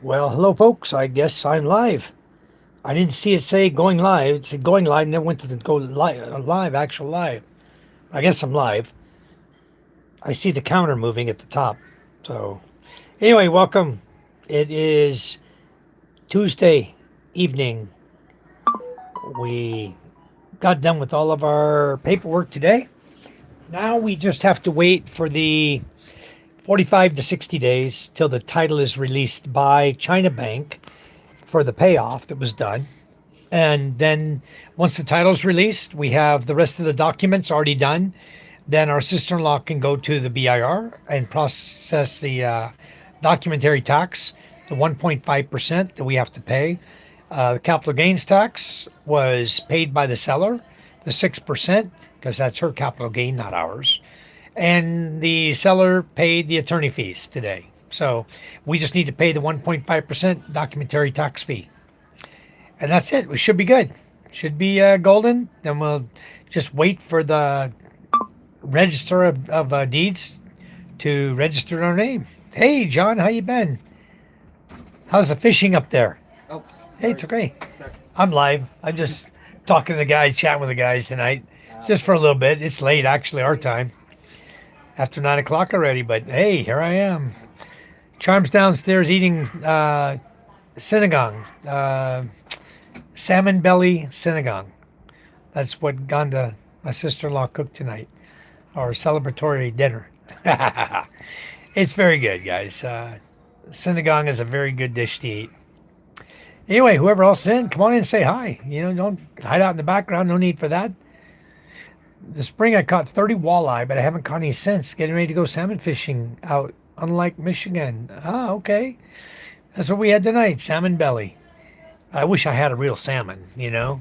Well, hello, folks. I guess I'm live. I didn't see it say going live. It said going live, and then went to the go live, actual live. I guess I'm live. I see the counter moving at the top. So, anyway, welcome. It is Tuesday evening. We got done with all of our paperwork today. Now we just have to wait for the 45 to 60 days till the title is released by China Bank for the payoff that was done. And then once the title's released, we have the rest of the documents already done. Then our sister-in-law can go to the BIR and process the documentary tax, the 1.5% that we have to pay. The capital gains tax was paid by the seller, the 6%, because that's her capital gain, not ours. And the seller paid the attorney fees today. So we just need to pay the 1.5% documentary tax fee. And that's it. We should be good. Should be golden. Then we'll just wait for the register of deeds to register our name. Hey, John, how you been? How's the fishing up there? Oops. Hey, it's okay. Sorry. I'm live. I'm just talking to the guys, chatting with the guys tonight, just for a little bit. It's late, actually, our time, after 9 o'clock already. But hey, here I am. Charm's downstairs eating sinigang, salmon belly sinigang. That's what Ganda, my sister-in-law, cooked tonight, our celebratory dinner. It's very good, guys. Sinigang is a very good dish to eat. Anyway, whoever else is in, come on in and say hi. Don't hide out in the background. No need for that. This spring I caught 30 walleye, but I haven't caught any since. Getting ready to go salmon fishing out, unlike Michigan. Ah, okay. That's what we had tonight, salmon belly. I wish I had a real salmon. The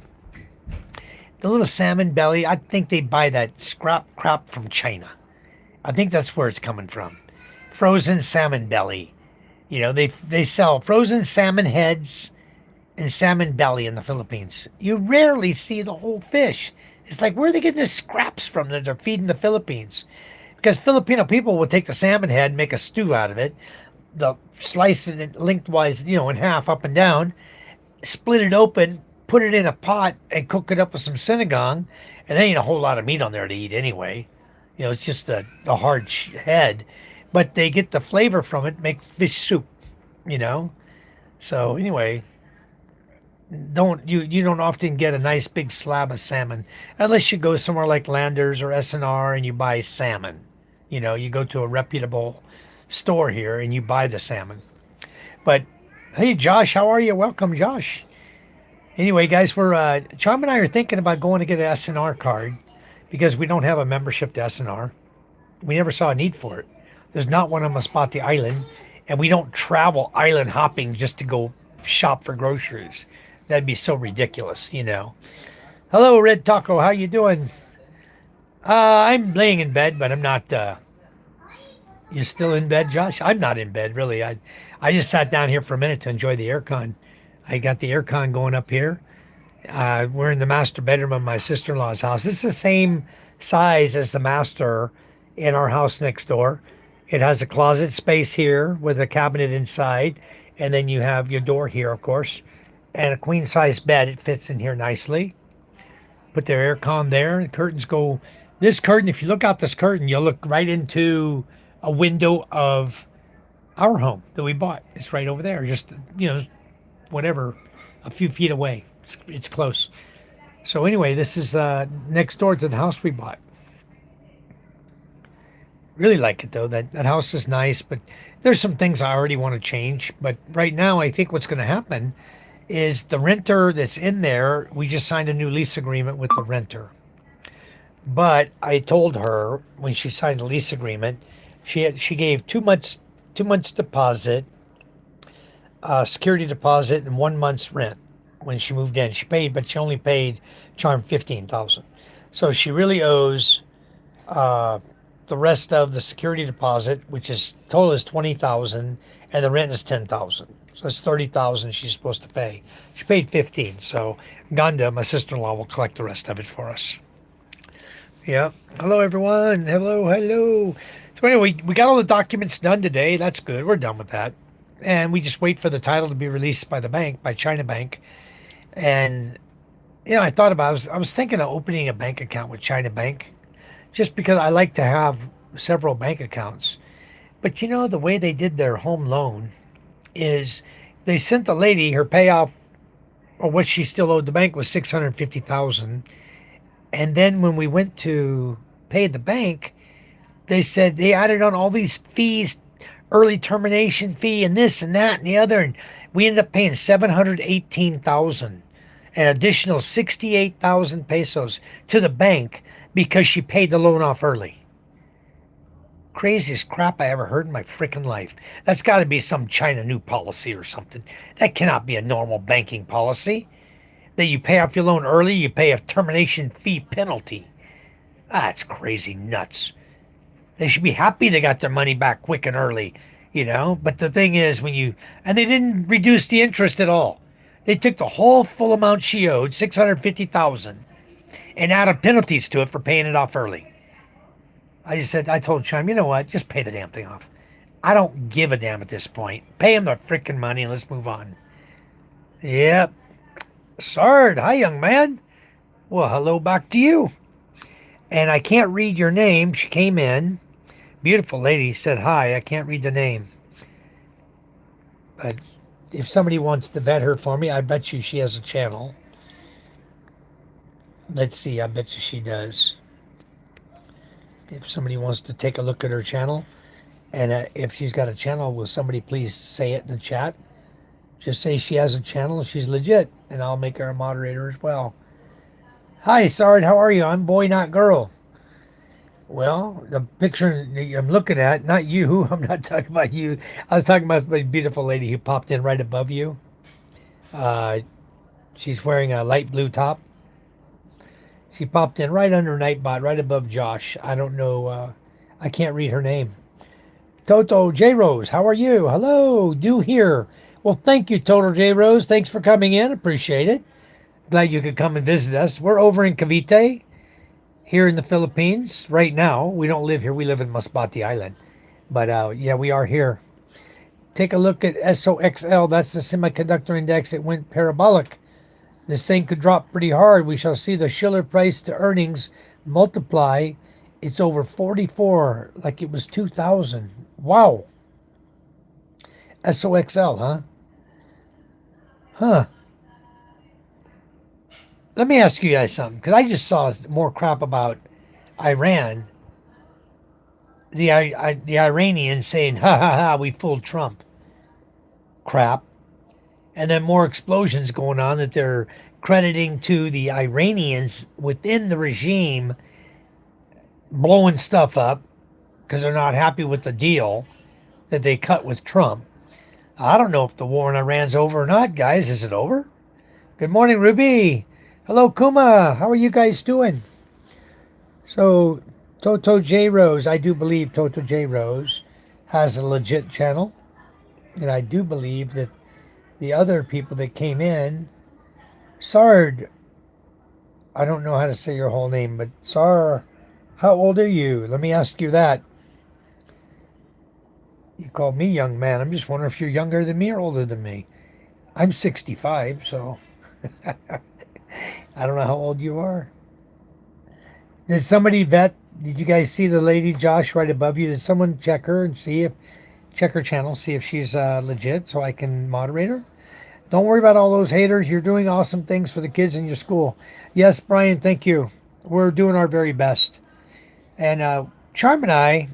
little salmon belly, I think they buy that scrap crap from China. I think that's where it's coming from. Frozen salmon belly. They sell frozen salmon heads and salmon belly in the Philippines. You rarely see the whole fish. It's like, where are they getting the scraps from that they're feeding the Philippines? Because Filipino people will take the salmon head and make a stew out of it. They'll slice it lengthwise, in half, up and down, split it open, put it in a pot, and cook it up with some sinigang. And there ain't a whole lot of meat on there to eat anyway. It's just the hard head. But they get the flavor from it, make fish soup. So anyway, you don't often get a nice big slab of salmon unless you go somewhere like Landers or SNR and you buy salmon. You go to a reputable store here and you buy the salmon. But hey, Josh, how are you? Welcome, Josh. Anyway, guys, we're Charm and I are thinking about going to get an SNR card because we don't have a membership to SNR. We never saw a need for it. There's not one on Masbate Island, and we don't travel island hopping just to go shop for groceries. That'd be so ridiculous. Hello, Red Taco. How you doing? I'm laying in bed, but I'm not. You're still in bed, Josh? I'm not in bed, really. I just sat down here for a minute to enjoy the aircon. I got the aircon going up here. We're in the master bedroom of my sister-in-law's house. It's the same size as the master in our house next door. It has a closet space here with a cabinet inside, and then you have your door here, of course, and a queen-size bed. It fits in here nicely. Put their aircon there. The curtains go. This curtain, if you look out this curtain, you'll look right into a window of our home that we bought. It's right over there, just whatever, a few feet away. It's close. So anyway, this is next door to the house we bought. Really like it though. That house is nice, but there's some things I already want to change. But right now, I think what's going to happen is the renter that's in there. We just signed a new lease agreement with the renter. But I told her when she signed the lease agreement, she gave 2 months deposit, security deposit, and 1 month's rent when she moved in. She paid, but she only paid Charm 15,000. So she really owes the rest of the security deposit, which is total is 20,000, and the rent is 10,000. So it's 30,000 she's supposed to pay. She paid 15. So Ganda, my sister-in-law, will collect the rest of it for us. Yeah. Hello, everyone. Hello, hello. So anyway, we got all the documents done today. That's good. We're done with that. And we just wait for the title to be released by the bank, by China Bank. And I thought about I was thinking of opening a bank account with China Bank just because I like to have several bank accounts. But the way they did their home loan is they sent the lady her payoff or what she still owed the bank was 650,000. And then when we went to pay the bank, they said they added on all these fees, early termination fee and this and that and the other, and we ended up paying 718,000, an additional 68,000 pesos to the bank because she paid the loan off early. Craziest crap I ever heard in my freaking life. That's got to be some China new policy or something. That cannot be a normal banking policy. That you pay off your loan early, you pay a termination fee penalty. That's crazy nuts. They should be happy they got their money back quick and early. But the thing is, and they didn't reduce the interest at all. They took the whole full amount she owed, 650,000, and added penalties to it for paying it off early. I told Chime, you know what? Just pay the damn thing off. I don't give a damn at this point. Pay him the freaking money and let's move on. Yep. Sard, hi, young man. Well, hello back to you. And I can't read your name. She came in. Beautiful lady said hi. I can't read the name. But if somebody wants to vet her for me, I bet you she has a channel. Let's see. I bet you she does. If somebody wants to take a look at her channel, and if she's got a channel, will somebody please say it in the chat? Just say she has a channel, she's legit, and I'll make her a moderator as well. Hi, Sard, how are you? I'm boy, not girl. Well, the picture I'm looking at, not you. I'm not talking about you. I was talking about the beautiful lady who popped in right above you. Uh, she's wearing a light blue top. She popped in right under Nightbot, right above Josh. I don't know. I can't read her name. Toto J Rose, how are you? Hello, do here. Well, thank you, Toto J Rose. Thanks for coming in. Appreciate it. Glad you could come and visit us. We're over in Cavite, here in the Philippines right now. We don't live here. We live in Masbate Island. But yeah, we are here. Take a look at SOXL. That's the semiconductor index. It went parabolic. This thing could drop pretty hard. We shall see the Schiller price to earnings multiply. It's over 44, like it was 2,000. Wow. SOXL, huh? Huh. Let me ask you guys something, because I just saw more crap about Iran. The Iranians saying, ha ha ha, we fooled Trump. Crap. And then more explosions going on that they're crediting to the Iranians within the regime blowing stuff up because they're not happy with the deal that they cut with Trump. I don't know if the war in Iran's over or not, guys. Is it over? Good morning, Ruby. Hello, Kuma. How are you guys doing? So, Toto J Rose, I do believe Toto J Rose has a legit channel. And I do believe that the other people that came in, Sard, I don't know how to say your whole name, but Sar, how old are you? Let me ask you that. You called me young man. I'm just wondering if you're younger than me or older than me. I'm 65, so I don't know how old you are. Did somebody vet? Did you guys see the lady Josh right above you? Did someone check her and check her channel, see if she's legit so I can moderate her? Don't worry about all those haters. You're doing awesome things for the kids in your school. Yes, Brian, thank you. We're doing our very best. And Charm and I,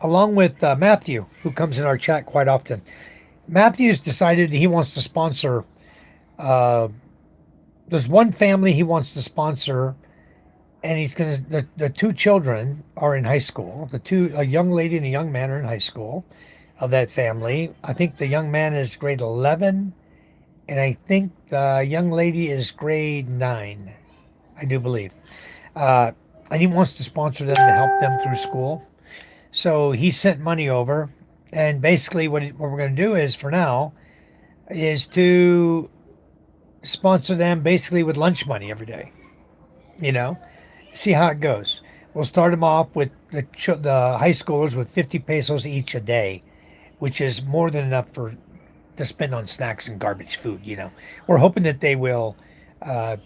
along with Matthew, who comes in our chat quite often, Matthew's decided he wants to sponsor. Uh, there's one family he wants to sponsor, and he's gonna. The two children are in high school. A young lady and a young man are in high school of that family. I think the young man is grade 11, and I think the young lady is grade 9. I do believe. Uh, and he wants to sponsor them to help them through school. So he sent money over, and basically what we're going to do is for now is to sponsor them basically with lunch money every day. You know, see how it goes. We'll start them off with the high schoolers with 50 pesos each a day, which is more than enough for to spend on snacks and garbage food. We're hoping that they will uh,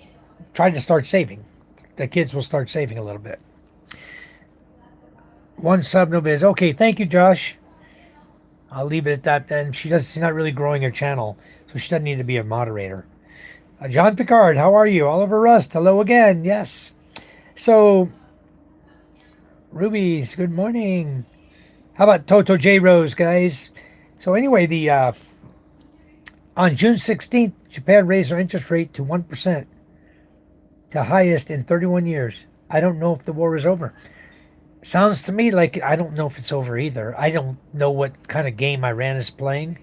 try to start saving. The kids will start saving a little bit. One sub, no biz. Okay, thank you, Josh. I'll leave it at that then. She's not really growing her channel, so she doesn't need to be a moderator. John Picard, how are you? Oliver Rust, hello again. Yes. So, Rubies, good morning. How about Toto J Rose, guys? So anyway, the on June 16th, Japan raised their interest rate to 1%, to highest in 31 years. I don't know if the war is over. Sounds to me like I don't know if it's over either. I don't know what kind of game Iran is playing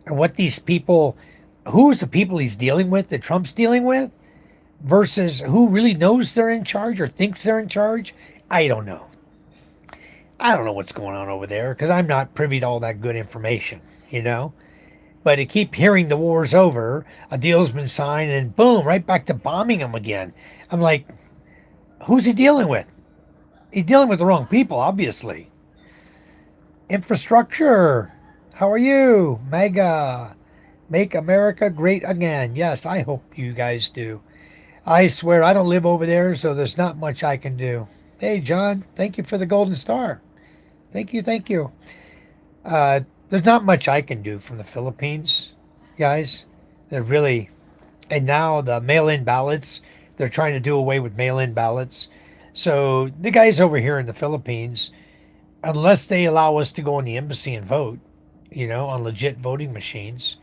or what these people, who's the people he's dealing with, that Trump's dealing with, versus who really knows they're in charge or thinks they're in charge. I don't know. I don't know what's going on over there because I'm not privy to all that good information. But to keep hearing the war's over, a deal's been signed, and boom, right back to bombing them again. I'm like, who's he dealing with? He's dealing with the wrong people, obviously. Infrastructure. How are you? Mega. Make America great again. Yes, I hope you guys do. I swear I don't live over there, so there's not much I can do. Hey, John, thank you for the golden star. Thank you, thank you. Uh, there's not much I can do from the Philippines, guys. They're really, and now the mail-in ballots, they're trying to do away with mail-in ballots. So the guys over here in the Philippines, unless they allow us to go in the embassy and vote, on legit voting machines,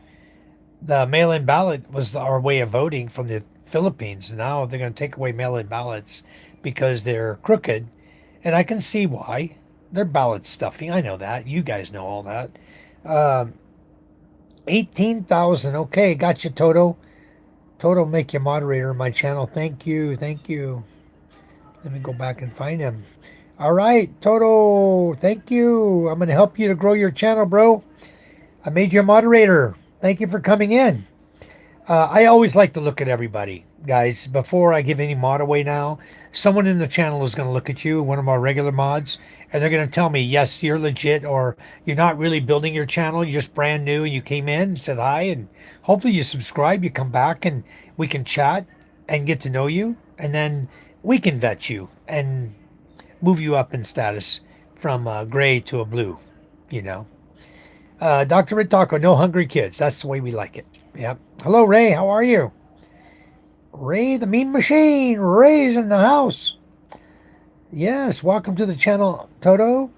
the mail-in ballot was our way of voting from the Philippines. Now they're going to take away mail-in ballots because they're crooked, and I can see why. They're ballot stuffing. I know that. You guys know all that. Um, 18,000. Okay, got you, Toto. Toto, make you moderator of my channel. Thank you. Thank you. Let me go back and find him. All right, Toto. Thank you. I'm going to help you to grow your channel, bro. I made you a moderator. Thank you for coming in. I always like to look at everybody, guys. Before I give any mod away now, someone in the channel is going to look at you, one of our regular mods, and they're going to tell me, yes, you're legit, or you're not really building your channel. You're just brand new and you came in and said hi, and hopefully you subscribe, you come back, and we can chat and get to know you, and then we can vet you and move you up in status from gray to a blue, you know. Dr. Red Taco, no hungry kids. That's the way we like it. Yep. Hello, Ray. How are you? Ray the Mean Machine. Ray's in the house. Yes. Welcome to the channel, Toto.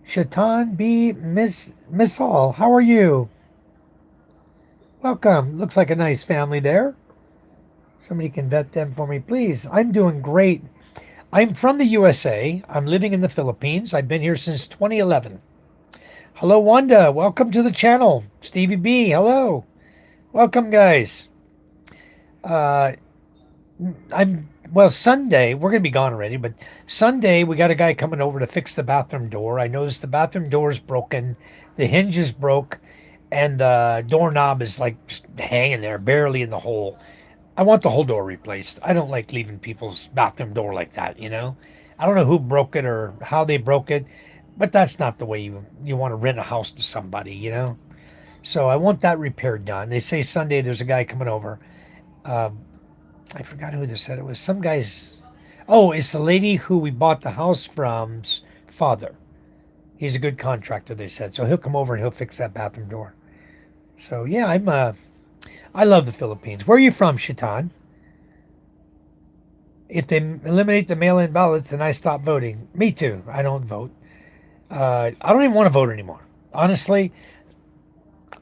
Shaitan B. Missal. How are you? Welcome. Looks like a nice family there. Somebody can vet them for me, please. I'm doing great. I'm from the USA. I'm living in the Philippines. I've been here since 2011. Hello, Wanda. Welcome to the channel. Stevie B. Hello. Welcome, guys. Uh, Sunday, we're going to be gone already, but Sunday, we got a guy coming over to fix the bathroom door. I noticed the bathroom door is broken, the hinge is broke, and the doorknob is like hanging there, barely in the hole. I want the whole door replaced. I don't like leaving people's bathroom door like that. I don't know who broke it or how they broke it, but that's not the way you want to rent a house to somebody. So I want that repair done. They say Sunday there's a guy coming over. Um, I forgot who they said it was. Some guys. Oh, it's the lady who we bought the house from's father. He's a good contractor, they said. So he'll come over and he'll fix that bathroom door. So yeah, I love the Philippines. Where are you from, Shaitan? If they eliminate the mail-in ballots, then I stop voting. Me too. I don't vote. I don't even want to vote anymore. Honestly,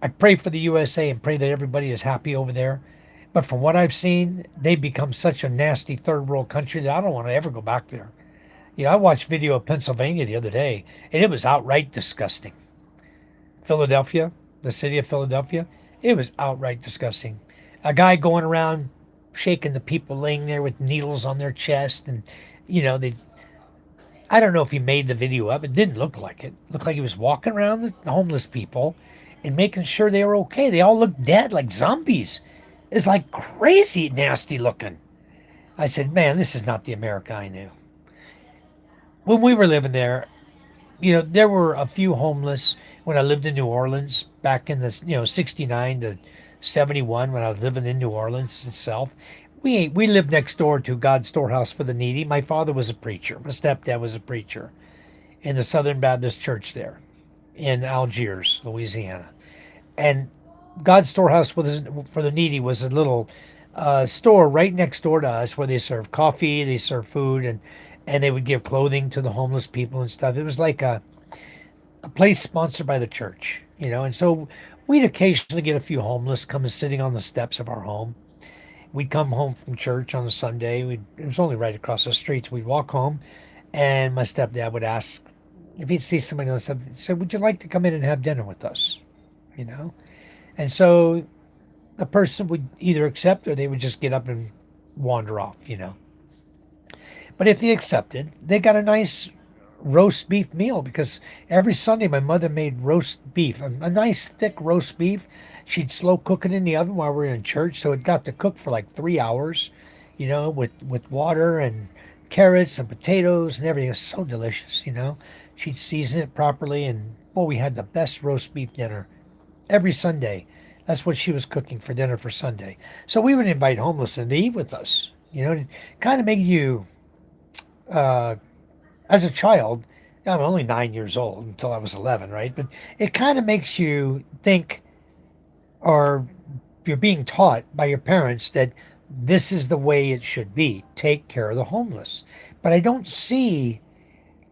I pray for the USA and pray that everybody is happy over there. But from what I've seen, they've become such a nasty third world country that I don't want to ever go back there. I watched video of Pennsylvania the other day, and it was outright disgusting. Philadelphia, the city of Philadelphia, it was outright disgusting. A guy going around shaking the people laying there with needles on their chest, and they. I don't know if he made the video up. It didn't look like it. It looked like he was walking around the homeless people and making sure they were okay. They all looked dead, like zombies. It's like crazy nasty looking. I said, man, this is not the America I knew. when we were living there, there were a few homeless when I lived in New Orleans back in the, 69 to 71 when I was living in New Orleans itself. We lived next door to God's Storehouse for the Needy. My father was a preacher. My stepdad was a preacher in the Southern Baptist Church there in Algiers, Louisiana. And God's Storehouse for the Needy was a little store right next door to us where they served coffee, they served food, and they would give clothing to the homeless people and stuff. It was like a place sponsored by the church. And so we'd occasionally get a few homeless coming sitting on the steps of our home. We'd come home from church on a Sunday. It was only right across the street. So we'd walk home, and my stepdad would ask if he'd see somebody else. He said, "Would you like to come in and have dinner with us?" You know. And so the person would either accept or they would just get up and wander off. But if they accepted, they got a nice roast beef meal because every Sunday my mother made roast beef, a nice thick roast beef. She'd slow cook it in the oven while we were in church, so it got to cook for like 3 hours, with water and carrots and potatoes and everything. It was so delicious. She'd season it properly, and boy, we had the best roast beef dinner every Sunday. That's what she was cooking for dinner for Sunday. So we would invite homeless in to eat with us. To kind of make you, uh, as a child, I'm only 9 years old until I was 11, right? But it kind of makes you think, or you're being taught by your parents that this is the way it should be. Take care of the homeless. But I don't see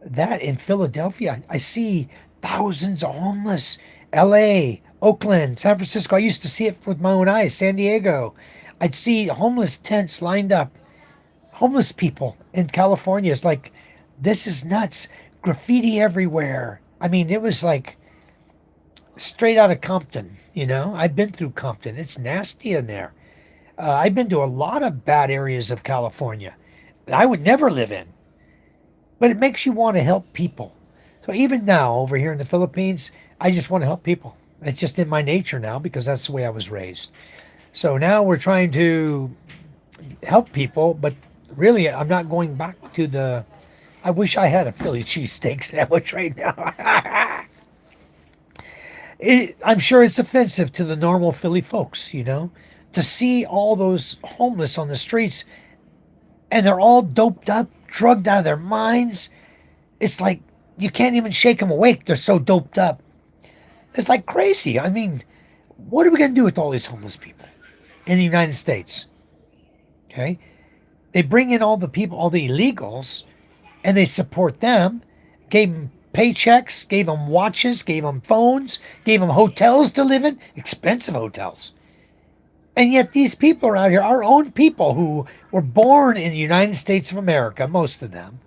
that in Philadelphia. I see thousands of homeless. LA, Oakland, San Francisco. I used to see it with my own eyes. San Diego. I'd see homeless tents lined up. Homeless people in California. It's like, this is nuts. Graffiti everywhere. I mean, it was like straight out of Compton. I've been through Compton. It's nasty in there. I've been to a lot of bad areas of California that I would never live in, but it makes you want to help people. So even now, over here in the Philippines, I just want to help people. It's just in my nature now because that's the way I was raised. So now we're trying to help people, but really, I'm not going back to the. I wish I had a Philly cheesesteak sandwich right now. I'm sure it's offensive to the normal Philly folks, to see all those homeless on the streets and they're all doped up, drugged out of their minds. It's like you can't even shake them awake. They're so doped up. It's like crazy. I mean, what are we going to do with all these homeless people in the United States? Okay. They bring in all the people, all the illegals, and they support them, gave them paychecks, gave them watches, gave them phones, gave them hotels to live in, expensive hotels. And yet these people are out here, our own people who were born in the United States of America, most of them.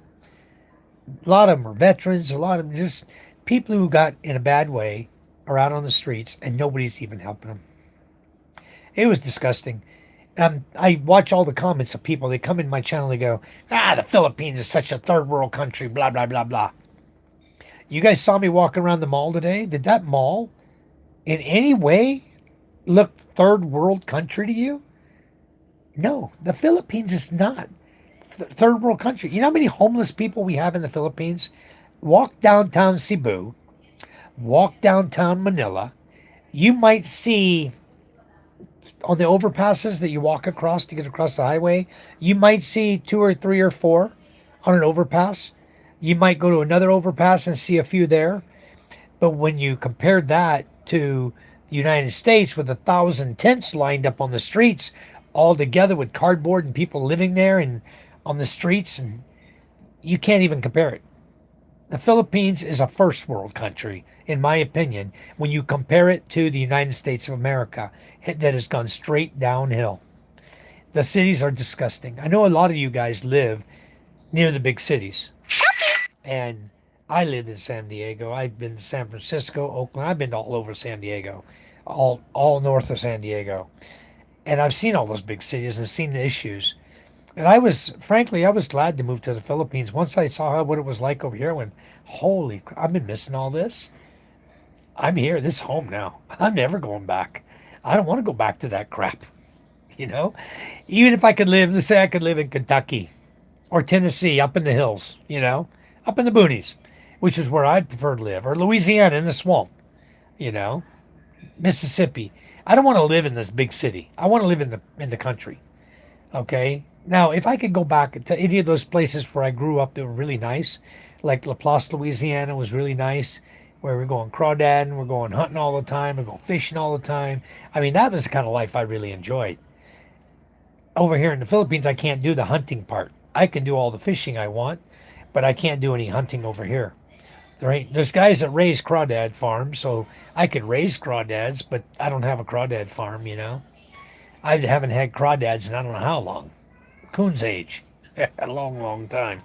A lot of them are veterans, a lot of them just people who got in a bad way are out on the streets and nobody's even helping them. It was disgusting. I watch all the comments of people. They come in my channel. They go, the Philippines is such a third world country. Blah blah blah blah. You guys saw me walking around the mall today. Did that mall, in any way, look third world country to you? No, the Philippines is not third world country. You know how many homeless people we have in the Philippines? Walk downtown Cebu. Walk downtown Manila. You might see on the overpasses that you walk across to get across the highway, you might see two or three or four on an overpass. You might go to another overpass and see a few there. But when you compare that to the United States with 1,000 tents lined up on the streets, all together with cardboard and people living there and on the streets, and you can't even compare it. The Philippines is a first world country, in my opinion, when you compare it to the United States of America, that has gone straight downhill. The cities are disgusting. I know a lot of you guys live near the big cities, and I lived in San Diego. I've been to San Francisco, Oakland. I've been all over San Diego, all north of San Diego, and I've seen all those big cities and seen the issues. And frankly, I was glad to move to the Philippines. Once I saw what it was like over here, I went, holy, I've been missing all this. I'm here. This is home now. I'm never going back. I don't want to go back to that crap. You know, Even if I could live, let's say I could live in Kentucky or Tennessee up in the hills, up in the boonies, which is where I'd prefer to live, or Louisiana in the swamp, you know, Mississippi. I don't want to live in this big city. I want to live in the country. Okay. Now, if I could go back to any of those places where I grew up that were really nice, like Laplace, Louisiana was really nice, where we're going crawdadding, we're going hunting all the time, we're going fishing all the time. I mean, that was the kind of life I really enjoyed. Over here in the Philippines, I can't do the hunting part. I can do all the fishing I want, but I can't do any hunting over here. There's guys that raise crawdad farms, so I could raise crawdads, but I don't have a crawdad farm, you know. I haven't had crawdads in I don't know how long. Coon's age. A long, long time.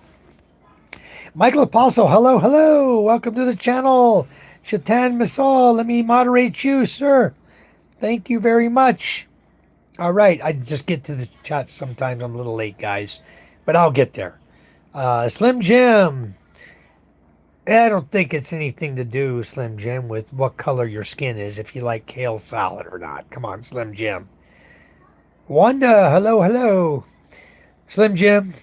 Michael Apostle, hello, hello. Welcome to the channel. Shatan Masal, let me moderate you, sir. Thank you very much. All right, I just get to the chat sometimes. I'm a little late, guys, but I'll get there. Slim Jim. I don't think it's anything to do, Slim Jim, with what color your skin is, if you like kale salad or not. Come on, Slim Jim. Wanda, hello, hello. Slim Jim,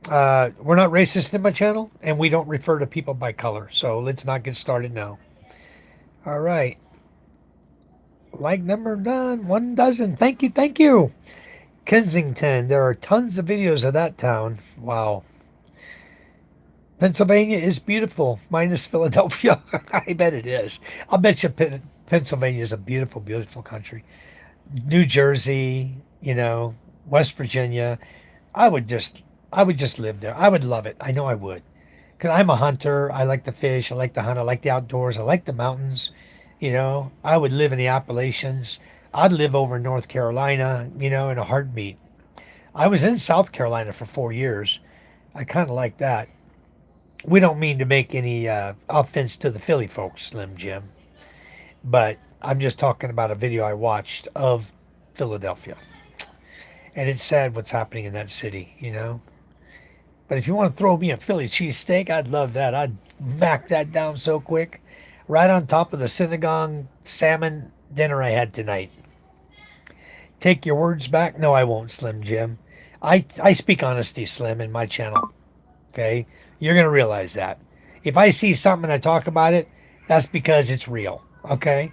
we're not racist in my channel, and we don't refer to people by color, so let's not get started now. All right. Like number done, 1 dozen. Thank you, thank you. Kensington, there are tons of videos of that town. Wow. Pennsylvania is beautiful, minus Philadelphia. I bet it is. I'll bet you Pennsylvania is a beautiful, beautiful country. New Jersey, West Virginia. I would just, I would just live there. I would love it. I know I would. Because I'm a hunter. I like to fish. I like to hunt. I like the outdoors. I like the mountains. I would live in the Appalachians. I'd live over in North Carolina, in a heartbeat. I was in South Carolina for 4 years. I kind of like that. We don't mean to make any offense to the Philly folks, Slim Jim, but I'm just talking about a video I watched of Philadelphia. And it's sad what's happening in that city. But if you want to throw me a Philly cheesesteak, I'd love that. I'd mac that down so quick. Right on top of the synagogue salmon dinner I had tonight. Take your words back? No, I won't, Slim Jim. I speak honesty, Slim, in my channel. Okay? You're going to realize that. If I see something and I talk about it, that's because it's real. Okay?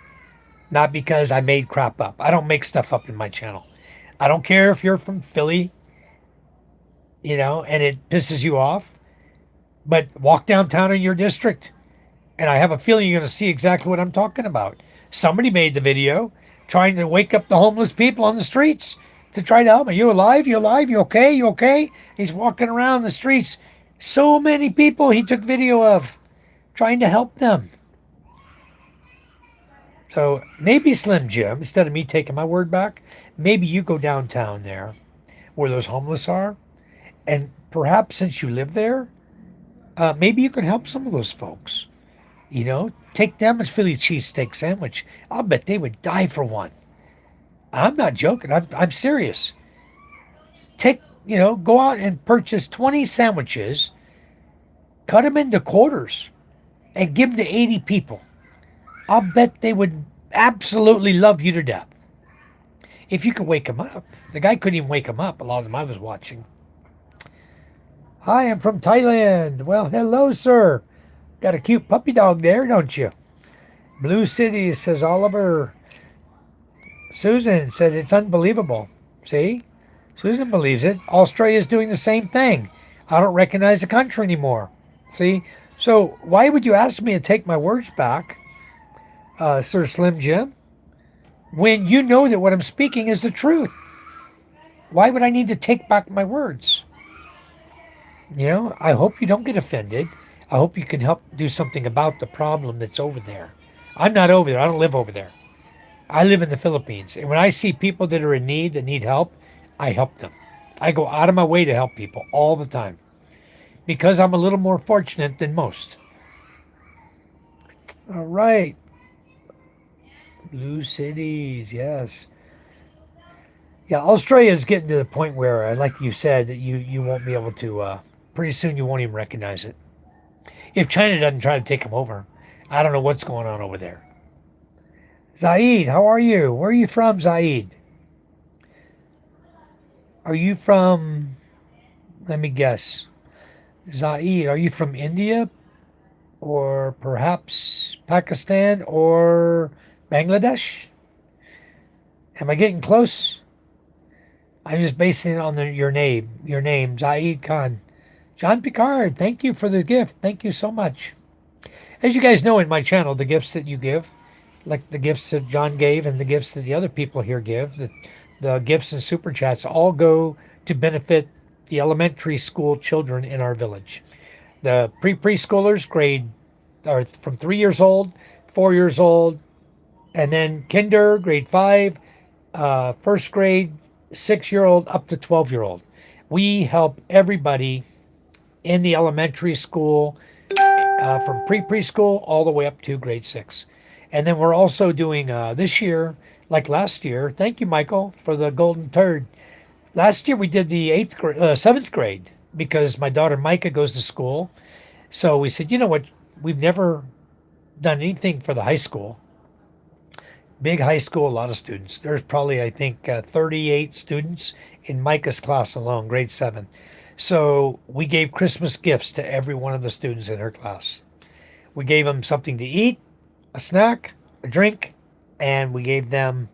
Not because I made crap up. I don't make stuff up in my channel. I don't care if you're from Philly, and it pisses you off, but walk downtown in your district, and I have a feeling you're going to see exactly what I'm talking about. Somebody made the video trying to wake up the homeless people on the streets to try to help me. You alive? You alive? You okay? You okay? He's walking around the streets. So many people he took video of trying to help them. So maybe Slim Jim, instead of me taking my word back, maybe you go downtown there where those homeless are, and perhaps since you live there, maybe you could help some of those folks. Take them a Philly cheesesteak sandwich. I'll bet they would die for one. I'm not joking. I'm serious. Go out and purchase 20 sandwiches, cut them into quarters, and give them to 80 people. I'll bet they would absolutely love you to death. If you could wake them up. The guy couldn't even wake them up, a lot of them I was watching. Hi, I'm from Thailand. Well, hello, sir. Got a cute puppy dog there, don't you? Blue City, says Oliver. Susan said it's unbelievable. See? Susan believes it. Australia's doing the same thing. I don't recognize the country anymore. See? So why would you ask me to take my words back, Sir Slim Jim, when you know that what I'm speaking is the truth? Why would I need to take back my words? I hope you don't get offended. I hope you can help do something about the problem that's over there. I'm not over there. I don't live over there. I live in the Philippines. And when I see people that are in need, that need help, I help them. I go out of my way to help people all the time because I'm a little more fortunate than most. All right. Blue cities, yes. Yeah, Australia is getting to the point where, like you said, that you won't be able to, pretty soon you won't even recognize it. If China doesn't try to take them over, I don't know what's going on over there. Zaid, how are you? Where are you from, Zaid? Are you from, let me guess, Zaid, are you from India or perhaps Pakistan or Bangladesh? Am I getting close? I'm just basing it on your name, Zaid Khan. John Picard, thank you for the gift. Thank you so much. As you guys know in my channel, the gifts that you give, like the gifts that John gave and the gifts that the other people here give, the gifts and super chats all go to benefit the elementary school children in our village. The preschoolers grade are from 3 years old, 4 years old, and then kinder, grade five, first grade, 6 year old up to 12-year old. We help everybody in the elementary school from preschool all the way up to grade six. And then we're also doing this year, like last year. Thank you, Michael, for the golden turd. Last year we did the seventh grade because my daughter Micah goes to school. So we said, you know what? We've never done anything for the high school. Big high school, a lot of students. There's probably, I think, 38 students in Micah's class alone, grade seven. So we gave Christmas gifts to every one of the students in her class. We gave them something to eat, a snack, a drink, and we gave them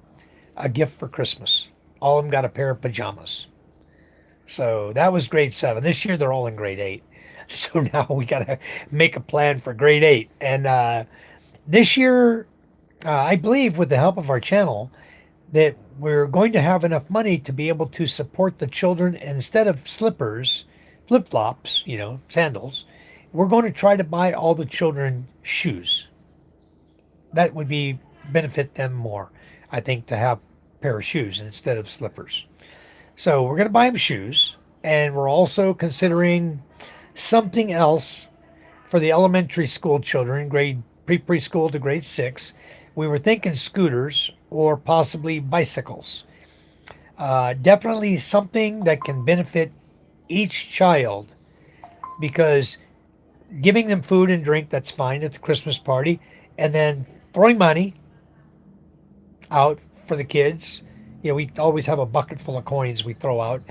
a gift for Christmas. All of them got a pair of pajamas. So that was grade seven. This year they're all in grade eight. So now we got to make a plan for grade eight. And this year, I believe with the help of our channel, that we're going to have enough money to be able to support the children. And instead of slippers, flip flops, sandals, we're going to try to buy all the children shoes. That would be benefit them more, I think, to have a pair of shoes instead of slippers. So we're going to buy them shoes, and we're also considering something else for the elementary school children, grade preschool to grade six. We were thinking scooters or possibly bicycles. Definitely something that can benefit each child because giving them food and drink, that's fine at the Christmas party, and then throwing money out for the kids. We always have a bucket full of coins we throw out,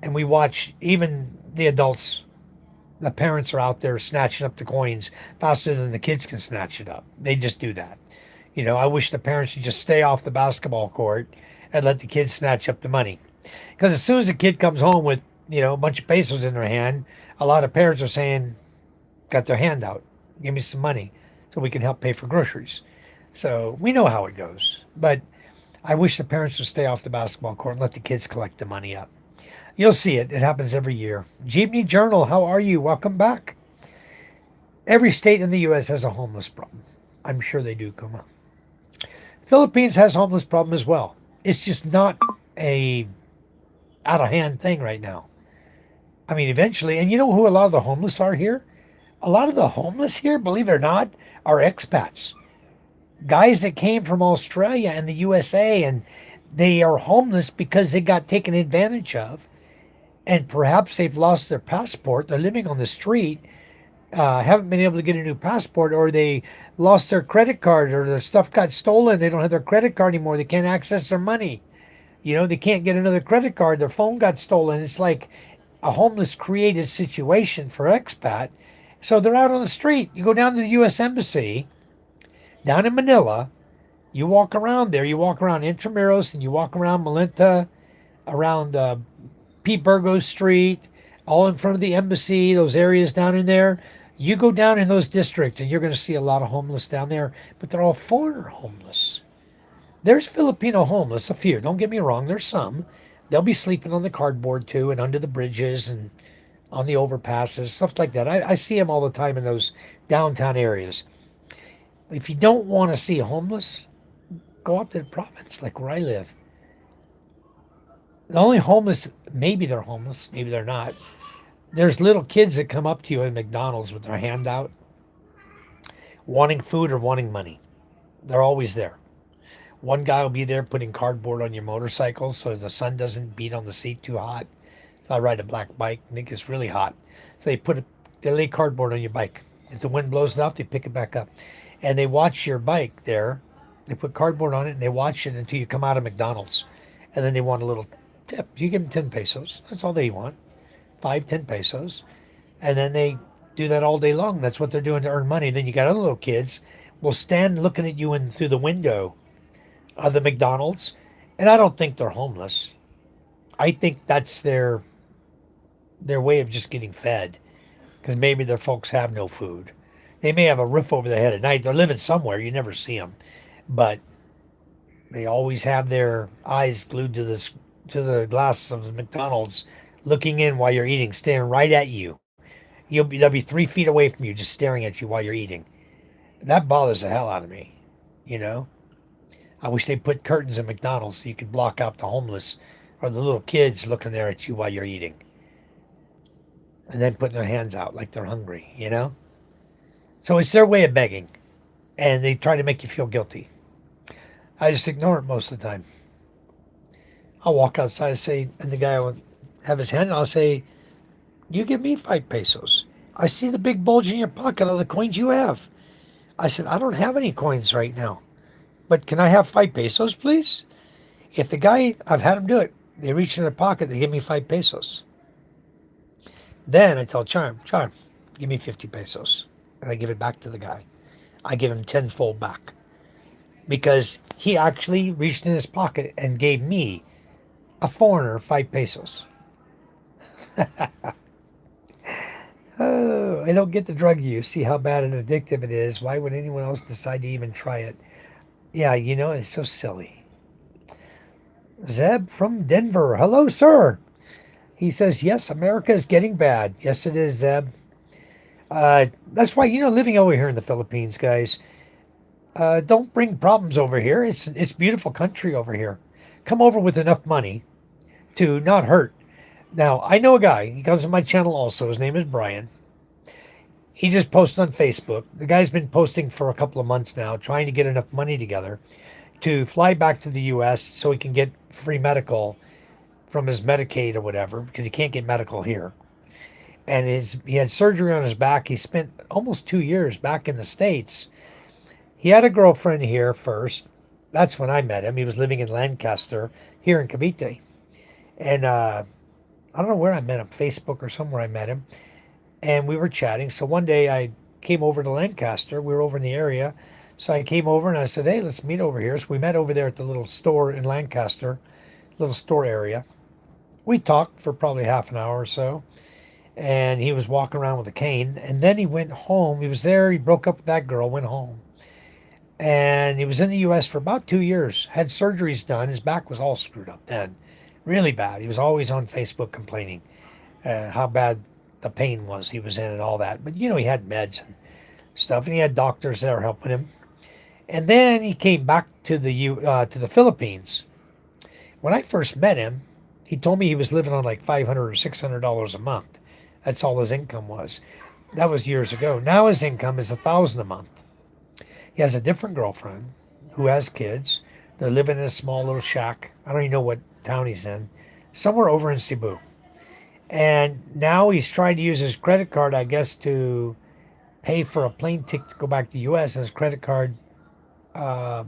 and we watch even the adults. The parents are out there snatching up the coins faster than the kids can snatch it up. They just do that. I wish the parents would just stay off the basketball court and let the kids snatch up the money. Because as soon as a kid comes home with, a bunch of pesos in their hand, a lot of parents are saying, got their hand out, give me some money so we can help pay for groceries. So we know how it goes. But I wish the parents would stay off the basketball court and let the kids collect the money up. You'll see it. It happens every year. Jeepney Journal, how are you? Welcome back. Every state in the U.S. has a homeless problem. I'm sure they do, Kuma. Philippines has homeless problem as well. It's just not a out of hand thing right now. I mean, eventually, and you know who a lot of the homeless are here? A lot of the homeless here, believe it or not, are expats. Guys that came from Australia and the USA, and they are homeless because they got taken advantage of, and perhaps they've lost their passport. They're living on the street, haven't been able to get a new passport, or they lost their credit card, or their stuff got stolen. They don't have their credit card anymore. They can't access their money. They can't get another credit card. Their phone got stolen. It's like a homeless created situation for expat. So they're out on the street. You go down to the U.S. Embassy down in Manila. You walk around there. You walk around Intramuros and you walk around Malinta, around Pete Burgos Street, all in front of the embassy, those areas down in there. You go down in those districts and you're going to see a lot of homeless down there, but they're all foreigner homeless. There's Filipino homeless, a few. Don't get me wrong, there's some. They'll be sleeping on the cardboard too and under the bridges and on the overpasses, stuff like that. I see them all the time in those downtown areas. If you don't want to see homeless, go out to the province, like where I live. The only homeless, maybe they're homeless, maybe they're not. There's little kids that come up to you at McDonald's with their hand out, wanting food or wanting money. They're always there. One guy will be there putting cardboard on your motorcycle so the sun doesn't beat on the seat too hot. So I ride a black bike and it gets really hot. So they lay cardboard on your bike. If the wind blows it off, they pick it back up. And they watch your bike there. They put cardboard on it and they watch it until you come out of McDonald's. And then they want a little tip. You give them 10 pesos. That's all they want. 5, 10 pesos. And then they do that all day long. That's what they're doing to earn money. Then you got other little kids will stand looking at you in through the window of the McDonald's, and I don't think they're homeless. I think that's their way of just getting fed because maybe their folks have no food. They may have a roof over their head at night. They're living somewhere. You never see them, but they always have their eyes glued to the glass of the McDonald's, looking in while you're eating, staring right at you. They'll be 3 feet away from you, just staring at you while you're eating. That bothers the hell out of me. You know, I wish they put curtains in McDonald's so you could block out the homeless or the little kids looking there at you while you're eating, and then putting their hands out like they're hungry. So it's their way of begging, and they try to make you feel guilty. I just ignore it most of the time. I'll walk outside and say, and the guy will have his hand, and I'll say, "You give me 5 pesos. I see the big bulge in your pocket of the coins you have." I said, "I don't have any coins right now, but can I have 5 pesos, please?" If the guy, I've had him do it, they reach in their pocket, they give me 5 pesos. Then I tell Charm, give me 50 pesos. And I give it back to the guy. I give him tenfold back because he actually reached in his pocket and gave me, a foreigner, 5 pesos. Oh, I don't get the drug use. See how bad and addictive it is. Why would anyone else decide to even try it? Yeah, it's so silly. Zeb from Denver. Hello, sir. He says, yes, America is getting bad. Yes, it is, Zeb. That's why, living over here in the Philippines, guys, don't bring problems over here. It's beautiful country over here. Come over with enough money to not hurt. Now, I know a guy. He comes to my channel also. His name is Brian. He just posted on Facebook. The guy's been posting for a couple of months now, trying to get enough money together to fly back to the U.S. so he can get free medical from his Medicaid or whatever, because he can't get medical here. And he had surgery on his back. He spent almost 2 years back in the States. He had a girlfriend here first. That's when I met him. He was living in Lancaster, here in Cavite. And I don't know where I met him, Facebook or somewhere I met him. And we were chatting. So one day I came over to Lancaster. We were over in the area. So I came over and I said, hey, let's meet over here. So we met over there at the little store in Lancaster, little store area. We talked for probably half an hour or so. And he was walking around with a cane. And then he went home. He was there. He broke up with that girl, went home. And he was in the U.S. for about 2 years. Had surgeries done. His back was all screwed up then. Really bad. He was always on Facebook complaining how bad the pain was he was in and all that. But, he had meds and stuff. And he had doctors that were helping him. And then he came back to to the Philippines. When I first met him, he told me he was living on like $500 or $600 a month. That's all his income was. That was years ago. Now his income is $1,000 a month. He has a different girlfriend who has kids. They're living in a small little shack. I don't even know what town he's in. Somewhere over in Cebu. And now he's trying to use his credit card, I guess, to pay for a plane ticket to go back to the U.S. And his credit card uh,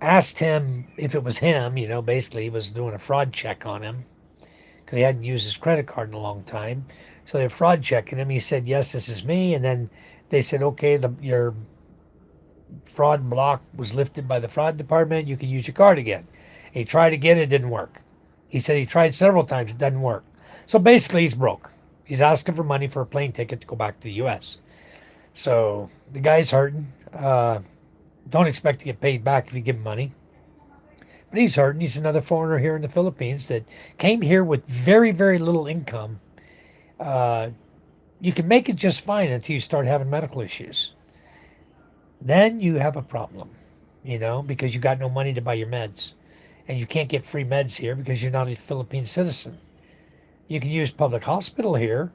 asked him if it was him. Basically he was doing a fraud check on him because he hadn't used his credit card in a long time. So they're fraud checking him. He said, yes, this is me. And then they said, okay, your fraud block was lifted by the fraud department. You can use your card again. He tried again. It didn't work. He said he tried several times. It doesn't work. So basically he's broke. He's asking for money for a plane ticket to go back to the U.S. So the guy's hurting. Don't expect to get paid back if you give him money. But he's hurting. He's another foreigner here in the Philippines that came here with very, very little income. Uh, you can make it just fine until you start having medical issues. Then you have a problem, because you got no money to buy your meds. And you can't get free meds here because you're not a Philippine citizen. You can use public hospital here,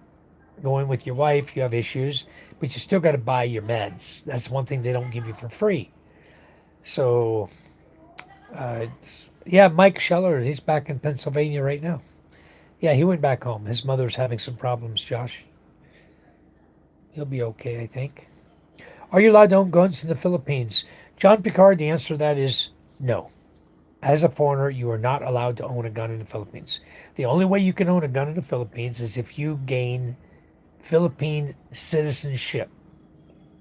go in with your wife, you have issues, but you still got to buy your meds. That's one thing they don't give you for free. So, yeah, Mike Scheller, he's back in Pennsylvania right now. Yeah, he went back home. His mother's having some problems, Josh. He'll be okay, I think. Are you allowed to own guns in the Philippines? John Picard, the answer to that is no. As a foreigner, you are not allowed to own a gun in the Philippines. The only way you can own a gun in the Philippines is if you gain Philippine citizenship.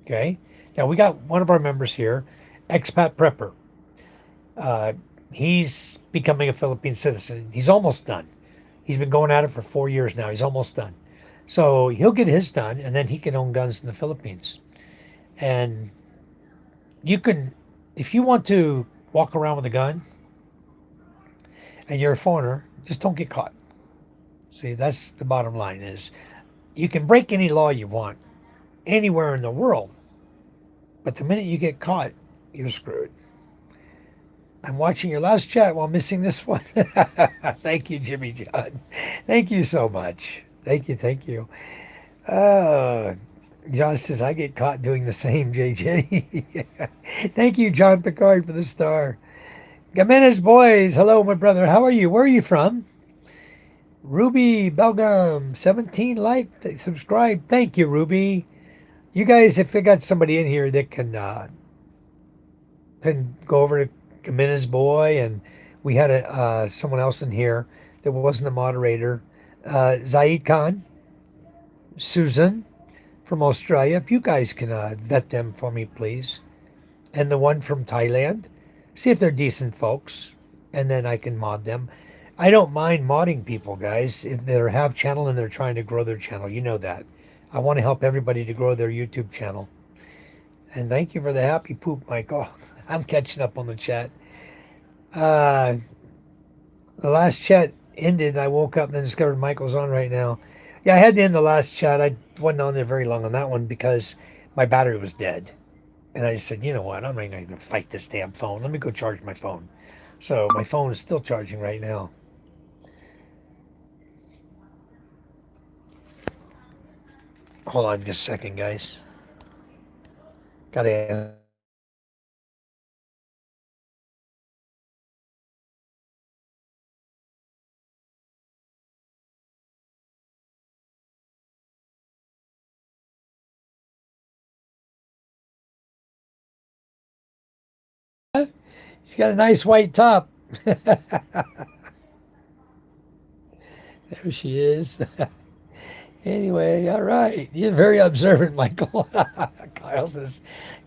Okay. Now we got one of our members here, expat prepper. Uh, he's becoming a Philippine citizen. He's almost done. He's been going at it for 4 years now. He's almost done. So he'll get his done, and then he can own guns in the Philippines. And you can, if you want to walk around with a gun and you're a foreigner, just don't get caught. See, that's the bottom line is you can break any law you want anywhere in the world, but the minute you get caught, you're screwed. I'm watching your last chat while missing this one. Thank you, Jimmy John. Thank you so much. Thank you. Thank you. Uh, John says, I get caught doing the same, JJ. Yeah. Thank you, John Picard, for the star. Jimenez boys, hello, my brother. How are you? Where are you from? Ruby Belgum, 17 like, subscribe. Thank you, Ruby. You guys, if they got somebody in here that can go over to Jimenez boy, and we had someone else in here that wasn't a moderator. Zaid Khan, Susan from Australia. If you guys can vet them for me, please. And the one from Thailand. See if they're decent folks, and then I can mod them. I don't mind modding people, guys, if they have channel and they're trying to grow their channel. You know that. I want to help everybody to grow their YouTube channel. And thank you for the happy poop, Michael. I'm catching up on the chat. Uh, the last chat ended, and I woke up and then discovered Michael's on right now. Yeah, I had to end the last chat. I wasn't on there very long on that one because my battery was dead. And I just said, you know what? I'm not even going to fight this damn phone. Let me go charge my phone. So my phone is still charging right now. Hold on just a second, guys. Gotta. She's got a nice white top. There she is. Anyway, all right. You're very observant, Michael. Kyle says,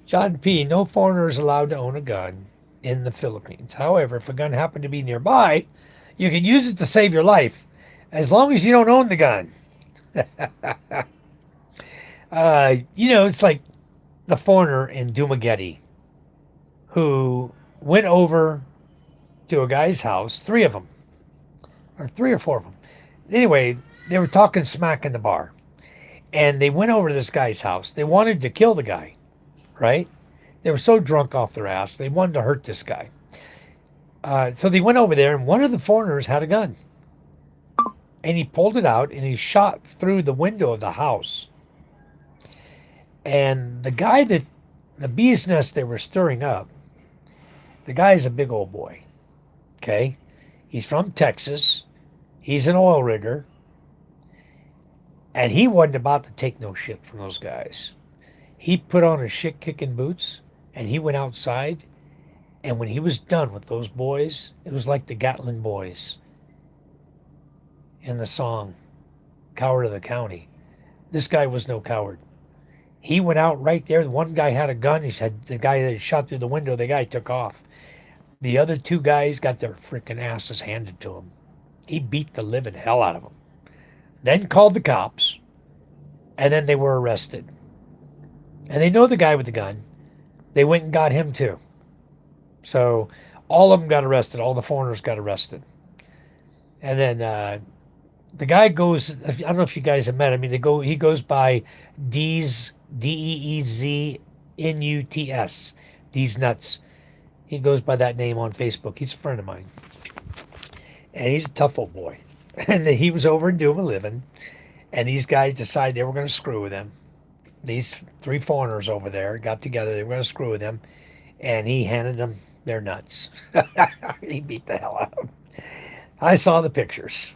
John P., no foreigner is allowed to own a gun in the Philippines. However, if a gun happened to be nearby, you can use it to save your life as long as you don't own the gun. It's like the foreigner in Dumagetti who went over to a guy's house, three of them, or three or four of them. Anyway, they were talking smack in the bar, and they went over to this guy's house. They wanted to kill the guy, right? They were so drunk off their ass, they wanted to hurt this guy. So they went over there, and one of the foreigners had a gun, and he pulled it out and he shot through the window of the house. And the bee's nest they were stirring up, the guy's a big old boy. Okay, he's from Texas. He's an oil rigger. And he wasn't about to take no shit from those guys. He put on his shit kicking boots and he went outside. And when he was done with those boys, it was like the Gatlin boys in the song, Coward of the County. This guy was no coward. He went out right there. One guy had a gun. He said the guy that shot through the window, the guy took off. The other two guys got their freaking asses handed to him. He beat the living hell out of them. Then called the cops, and then they were arrested. And they know the guy with the gun. They went and got him too. So all of them got arrested. All the foreigners got arrested. And then the guy goes. I don't know if you guys have met him. I mean, he goes by Deez, Deeznuts. Deez Nuts. He goes by that name on Facebook. He's a friend of mine, and he's a tough old boy. And he was over and doing a living, and these guys decided they were going to screw with him. These three foreigners over there got together. They were going to screw with him, and he handed them their nuts. He beat the hell out of them. I saw the pictures.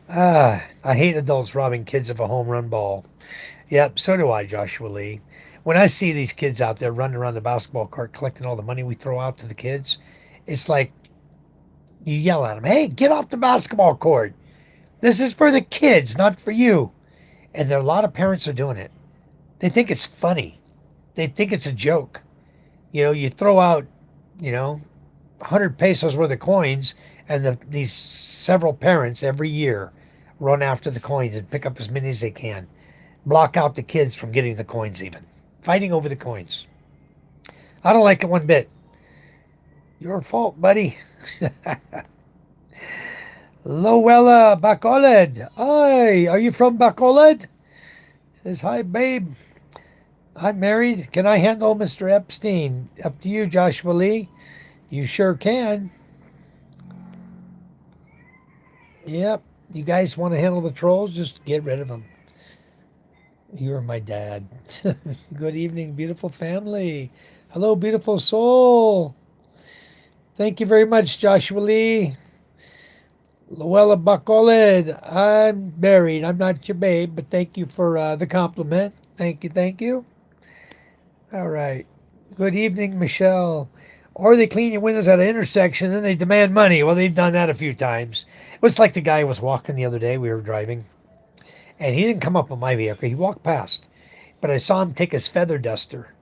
I hate adults robbing kids of a home run ball. Yep, so do I, Joshua Lee. When I see these kids out there running around the basketball court collecting all the money we throw out to the kids, it's like you yell at them, hey, get off the basketball court. This is for the kids, not for you. And there are a lot of parents are doing it. They think it's funny. They think it's a joke. You throw out, you know, 100 pesos worth of coins, and these several parents every year run after the coins and pick up as many as they can. Block out the kids from getting the coins, even. Fighting over the coins. I don't like it one bit. Your fault, buddy. Lowella Bacolod. Hi, are you from Bacolod? Says, hi, babe. I'm married. Can I handle Mr. Epstein? Up to you, Joshua Lee. You sure can. Yep. You guys want to handle the trolls? Just get rid of them. You're my dad. Good evening, beautiful family. Hello, beautiful soul. Thank you very much, Joshua Lee. Luella Bacolid. I'm married. I'm not your babe, but thank you for the compliment. Thank you, thank you. All right. Good evening, Michelle. Or they clean your windows at an intersection and they demand money. Well, they've done that a few times. It was like the guy was walking the other day. We were driving, and he didn't come up on my vehicle. He walked past, but I saw him take his feather duster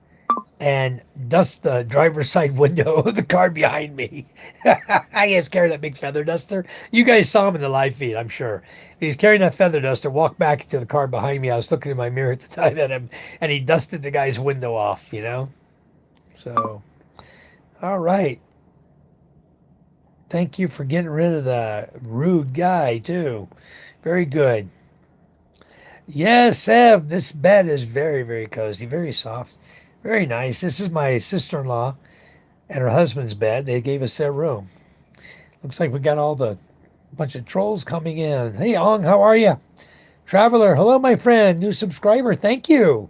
and dust the driver's side window of the car behind me. I was carrying that big feather duster. You guys saw him in the live feed, I'm sure. He was carrying that feather duster, walked back to the car behind me. I was looking in my mirror at the time at him, and he dusted the guy's window off. So, all right. Thank you for getting rid of the rude guy, too. Very good. Yes, Seb, this bed is very, very cozy, very soft, very nice. This is my sister-in-law and her husband's bed. They gave us their room. Looks like we got all the bunch of trolls coming in. Hey, Ong, how are you? Traveler, hello, my friend. New subscriber, thank you.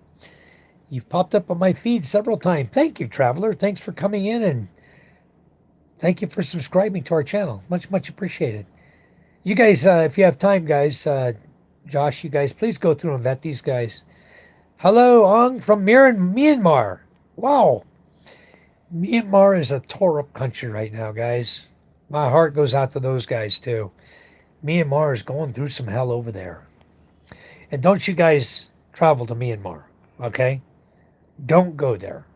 You've popped up on my feed several times. Thank you, Traveler. Thanks for coming in, and thank you for subscribing to our channel. Much, much appreciated. You guys, if you have time, guys, Josh, you guys, please go through and vet these guys. Hello, Ong from Myanmar. Wow. Myanmar is a tore up country right now, guys. My heart goes out to those guys, too. Myanmar is going through some hell over there. And don't you guys travel to Myanmar, okay? Don't go there.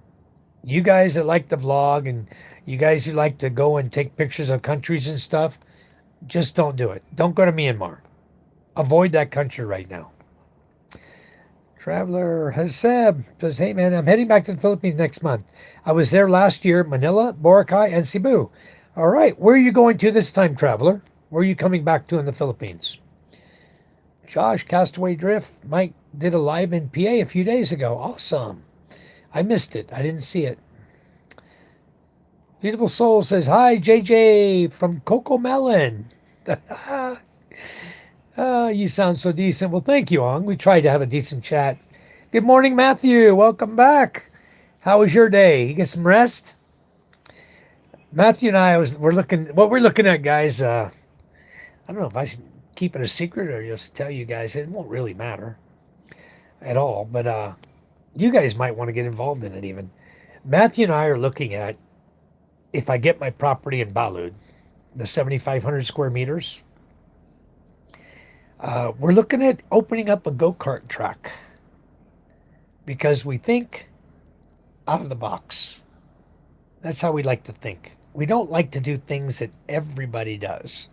You guys that like to vlog and you guys who like to go and take pictures of countries and stuff, just don't do it. Don't go to Myanmar. Avoid that country right now. Traveler Haseb says, hey man, I'm heading back to the Philippines next month. I was there last year, Manila, Boracay, and Cebu. All right, where are you going to this time, Traveler? Where are you coming back to in the Philippines? Josh, Castaway Drift, Mike did a live in PA a few days ago. Awesome. I missed it. I didn't see it. Beautiful Soul says, hi, JJ from Coco Melon. You sound so decent. Well, thank you, Ong. We tried to have a decent chat. Good morning, Matthew. Welcome back. How was your day? You get some rest? Matthew and we're looking at, guys. I don't know if I should keep it a secret or just tell you guys. It won't really matter at all. But you guys might want to get involved in it even. Matthew and I are looking at, if I get my property in Balud, the 7,500 square meters, we're looking at opening up a go-kart track because we think out of the box. That's how we like to think. We don't like to do things that everybody does.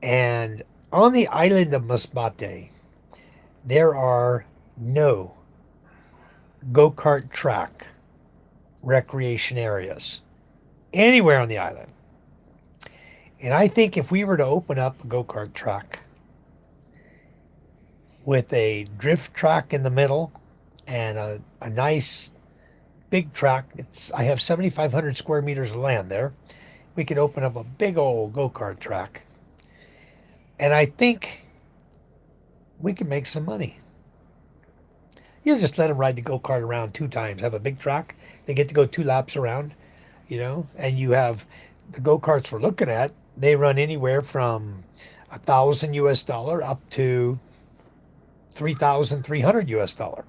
And on the island of Masbate, there are no go-kart track recreation areas anywhere on the island. And I think if we were to open up a go-kart track with a drift track in the middle and a nice big track, I have 7,500 square meters of land there. We could open up a big old go-kart track. And I think we can make some money. You just let them ride the go-kart around 2 times. Have a big track. They get to go 2 laps around, and you have the go-karts we're looking at. They run anywhere from $1,000 up to 3,300 US dollar.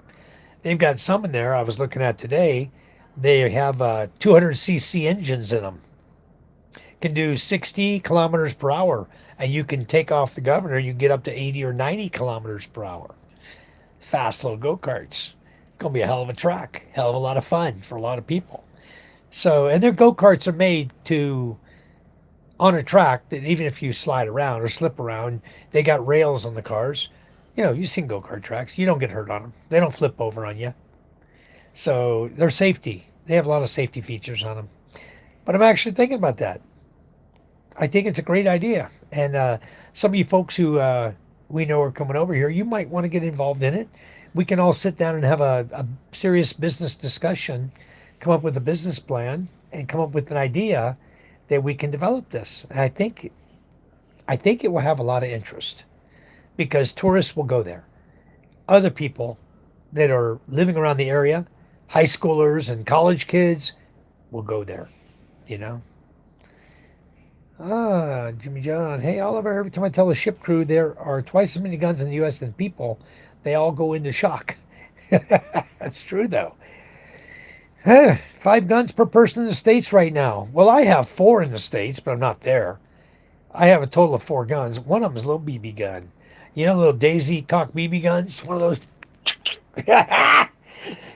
They've got some in there I was looking at today. They have 200cc engines in them. Can do 60 kilometers per hour, and you can take off the governor. You can get up to 80 or 90 kilometers per hour. fast little go-karts. Going to be a hell of a track, hell of a lot of fun for a lot of people. So, and their go-karts are made to on a track that even if you slide around or slip around, they got rails on the cars. You've seen go-kart tracks. You don't get hurt on them. They don't flip over on you. So they're safety. They have a lot of safety features on them. But I'm actually thinking about that. I think it's a great idea. And some of you folks who we know are coming over here, you might want to get involved in it. We can all sit down and have a serious business discussion, come up with a business plan, and come up with an idea that we can develop this. And I think it will have a lot of interest because tourists will go there. Other people that are living around the area, high schoolers and college kids, will go there, you know. Jimmy John. Hey, Oliver, every time I tell a ship crew there are twice as many guns in the U.S. than people, they all go into shock. That's true, though. 5 guns per person in the States right now. Well, I have 4 in the States, but I'm not there. I have a total of 4 guns. One of them is a little BB gun. Little Daisy cock BB guns? One of those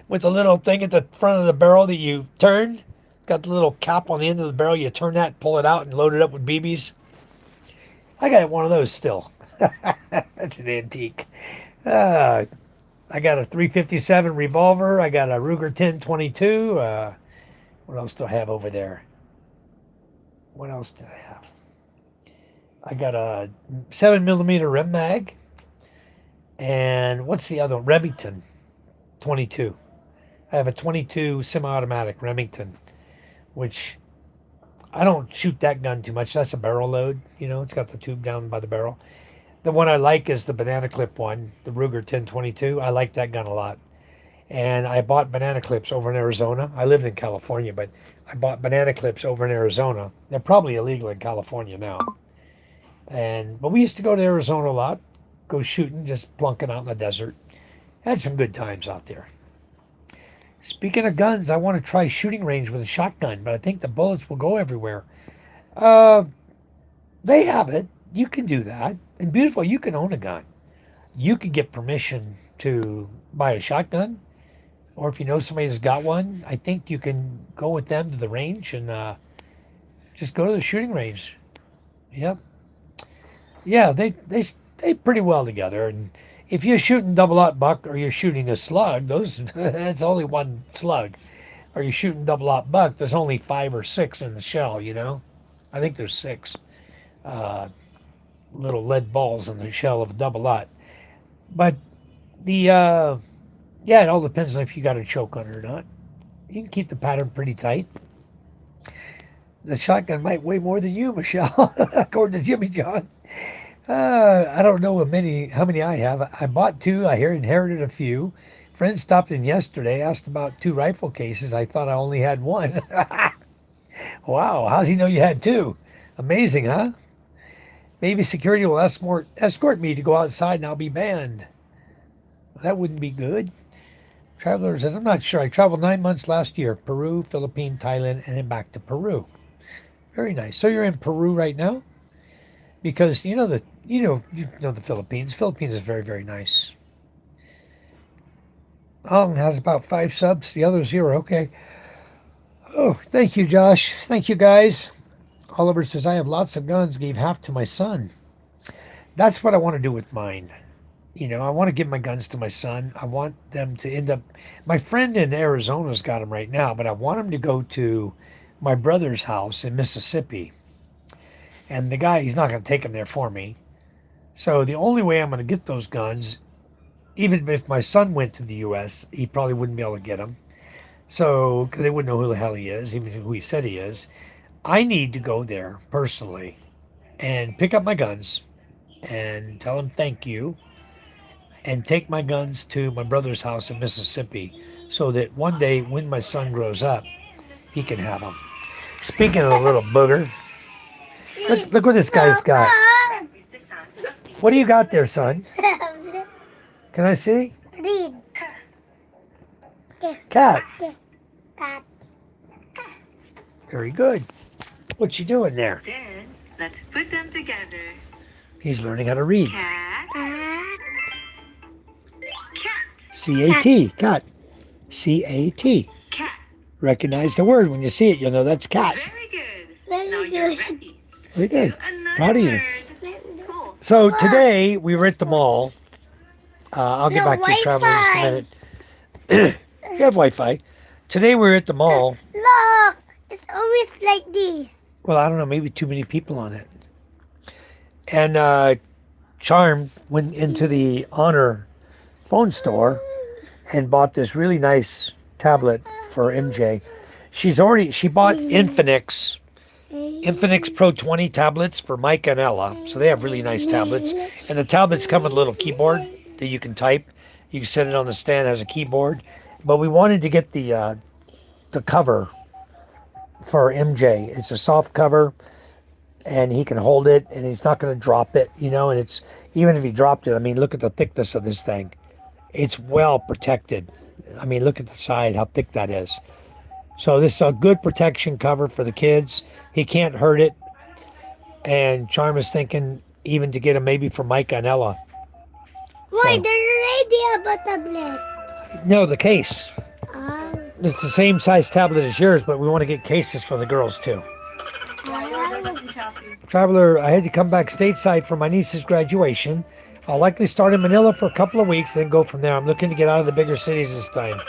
with the little thing at the front of the barrel that you turn. Got the little cap on the end of the barrel. You turn that, pull it out, and load it up with BBs. I got one of those still. That's an antique. I got a 357 revolver. I got a Ruger 1022. What else do I have over there? What else did I have? I got a 7mm Rem Mag. And what's the other one? Remington 22. I have a 22 semi-automatic Remington, which I don't shoot that gun too much. That's a barrel load. It's got the tube down by the barrel. The one I like is the banana clip one, the Ruger 1022. I like that gun a lot. And I bought banana clips over in Arizona. I lived in California, but I bought banana clips over in Arizona. They're probably illegal in California now. But we used to go to Arizona a lot, go shooting, just plunking out in the desert. Had some good times out there. Speaking of guns, I want to try shooting range with a shotgun, but I think the bullets will go everywhere. Uh, they have it. You can do that. And beautiful, you can own a gun. You can get permission to buy a shotgun, or if you know somebody that's got one, I think you can go with them to the range and just go to the shooting range. Yep. Yeah, they stay pretty well together. And if you're shooting double-aught buck or you're shooting a slug, that's only one slug. Or you're shooting double-aught buck, there's only 5 or 6 in the shell. I think there's 6 little lead balls in the shell of a double-aught. But yeah, it all depends on if you got a choke on it or not. You can keep the pattern pretty tight. The shotgun might weigh more than you, Michelle, according to Jimmy John. I don't know how many I have. I bought 2. I inherited a few. Friend stopped in yesterday, asked about 2 rifle cases. I thought I only had 1. Wow, how's he know you had 2? Amazing, huh? Maybe security will escort me to go outside and I'll be banned. That wouldn't be good. Travelers, and I'm not sure. I traveled 9 months last year. Peru, Philippines, Thailand, and then back to Peru. Very nice. So you're in Peru right now? Because you know the Philippines. Philippines is very, very nice. Ong has about 5 subs. The other 0. Okay. Oh, thank you, Josh. Thank you, guys. Oliver says, I have lots of guns. Gave half to my son. That's what I want to do with mine. I want to give my guns to my son. I want them to end up. My friend in Arizona's got them right now, but I want him to go to my brother's house in Mississippi. And the guy, he's not going to take them there for me. So the only way I'm going to get those guns, even if my son went to the U.S., he probably wouldn't be able to get them. So, because they wouldn't know who the hell he is, even who he said he is. I need to go there personally and pick up my guns and tell him thank you and take my guns to my brother's house in Mississippi so that one day when my son grows up, he can have them. Speaking of a little booger, look what this guy's got. What do you got there, son? Can I see? Read. Cat. Cat. Very good. What you doing there? Then let's put them together. He's learning how to read. Cat. Cat. Cat. C-A-T, cat. C-A-T. Cat. Recognize the word. When you see it, you'll know that's cat. Very good. Very Now you're good. ready. Very good. Do another Proud of you. word. Cool. So today we were at the mall. I'll get No back to your traveler in just a Wi-Fi. minute. You have Wi-Fi. Today we were at the mall. Look, it's always like this. Well, I don't know, maybe too many people on it. And Charm went into the Honor phone store and bought this really nice tablet for MJ. She bought Infinix Pro 20 tablets for Mike and Ella. So they have really nice tablets. And the tablets come with a little keyboard that you can type. You can set it on the stand as a keyboard. But we wanted to get the cover for MJ. It's a soft cover and he can hold it and he's not going to drop it, and it's, even if he dropped it, I mean, look at the thickness of this thing. It's well protected. I mean, look at the side, how thick that is. So this is a good protection cover for the kids. He can't hurt it. And Charm is thinking even to get him maybe for Micah and Ella. Why, So- they're already have a tablet. No, the case. Ah, It's the same size tablet as yours, but we want to get cases for the girls too. Traveler, I had to come back stateside for my niece's graduation. I'll likely start in Manila for a couple of weeks, then go from there. I'm looking to get out of the bigger cities this time.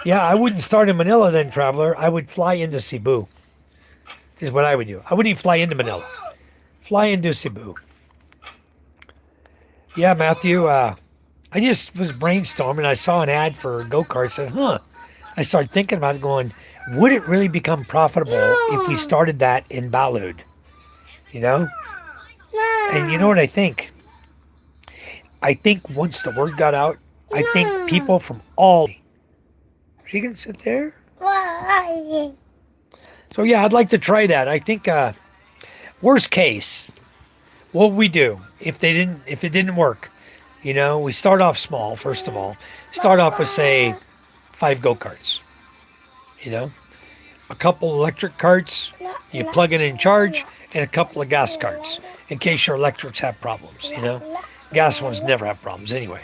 Yeah, I wouldn't start in Manila then, Traveler. I would fly into Cebu. Is what I would do. I wouldn't even fly into Manila. Fly into Cebu. Yeah, Matthew, I just was brainstorming. I saw an ad for go-karts. I said, I started thinking about it going, would it really become profitable if we started that in Balud? And you know what I think? I think once the word got out, I think people from all... She can sit there? why? So yeah, I'd like to try that. I think worst case, what would we do if it didn't work? We start off small, first of all. Start off with say 5 go-karts. A couple electric carts, you plug it in charge, and a couple of gas carts in case your electrics have problems, Gas ones never have problems anyway.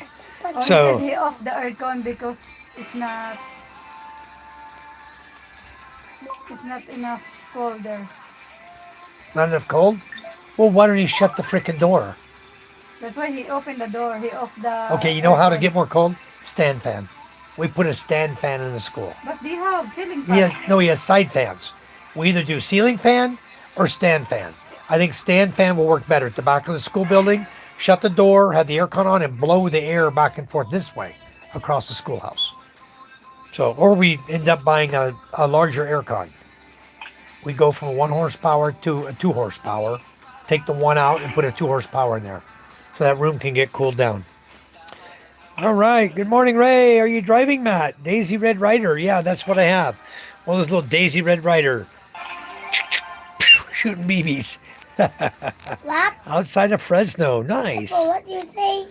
So He off the aircon because it's not enough cold there. not enough cold? Well, why don't you shut the freaking door? That's why he opened the door. He off the. Okay, you know how to aircon. get more cold? Stand fan. We put a stand fan in the school. But they have ceiling fan. He has side fans. We either do ceiling fan or stand fan. I think stand fan will work better at the back of the school building. Shut the door, have the aircon on, and blow the air back and forth this way across the schoolhouse. So, or we end up buying a larger aircon. We go from a 1 horsepower to a 2 horsepower. Take the one out and put a 2 horsepower in there, so that room can get cooled down. All right. Good morning, Ray. Are you driving, Matt? Daisy Red Ryder. Yeah, that's what I have. Well, this little Daisy Red Ryder shooting BBs What? outside of Fresno. Nice. So what do you say?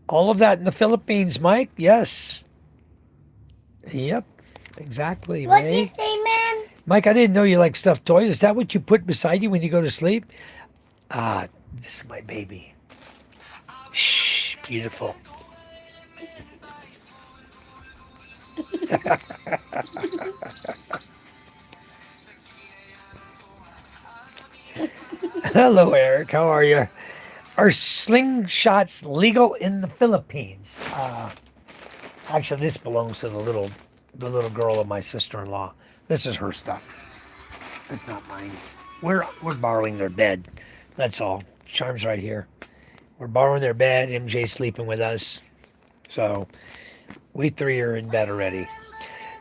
All of that in the Philippines, Mike. Yes. Yep. Exactly, What do you Ray. say, man? Mike, I didn't know you like stuffed toys. Is that what you put beside you when you go to sleep? Ah, this is my baby. Shh, beautiful. Hello, Eric. How are you? Are slingshots legal in the Philippines? Actually, this belongs to the little girl of my sister-in-law. This is her stuff. It's not mine. We're borrowing their bed. That's all. Charm's right here. We're borrowing their bed. MJ's sleeping with us. So we 3 are in bed already.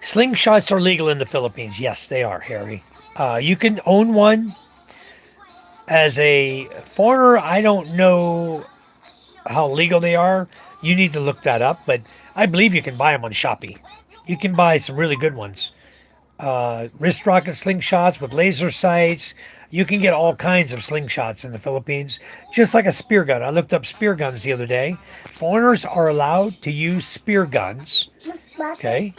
Slingshots are legal in the Philippines. Yes, they are, Harry. You can own one. As a foreigner, I don't know how legal they are. You need to look that up, but I believe you can buy them on Shopee. You can buy some really good ones. Wrist rocket slingshots with laser sights. You can get all kinds of slingshots in the Philippines, just like a spear gun. I looked up spear guns the other day. Foreigners are allowed to use spear guns. Okay.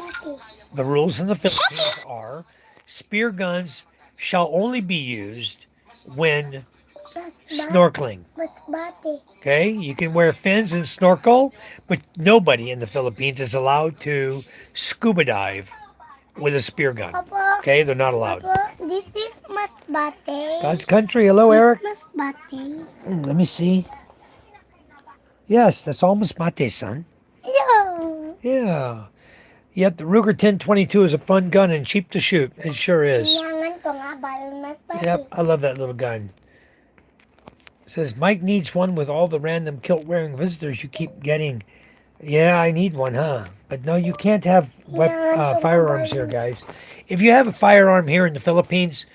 The rules in the Philippines are spear guns shall only be used when snorkeling. Masbate. Okay, you can wear fins and snorkel, but nobody in the Philippines is allowed to scuba dive with a spear gun. Papa. Okay, they're not allowed. Papa, this is Masbate. God's country. Hello, Eric. Masbate. Let me see. Yes, that's all Masbate, son. No. Yeah. Yep, the Ruger 1022 is a fun gun and cheap to shoot. It sure is. Kailangan ko nga balon Masbate. Yep, I love that little gun. It says Mike needs one with all the random kilt-wearing visitors you keep getting. Yeah, I need one, huh? But no, you can't have firearms here, guys. If you have a firearm here in the Philippines,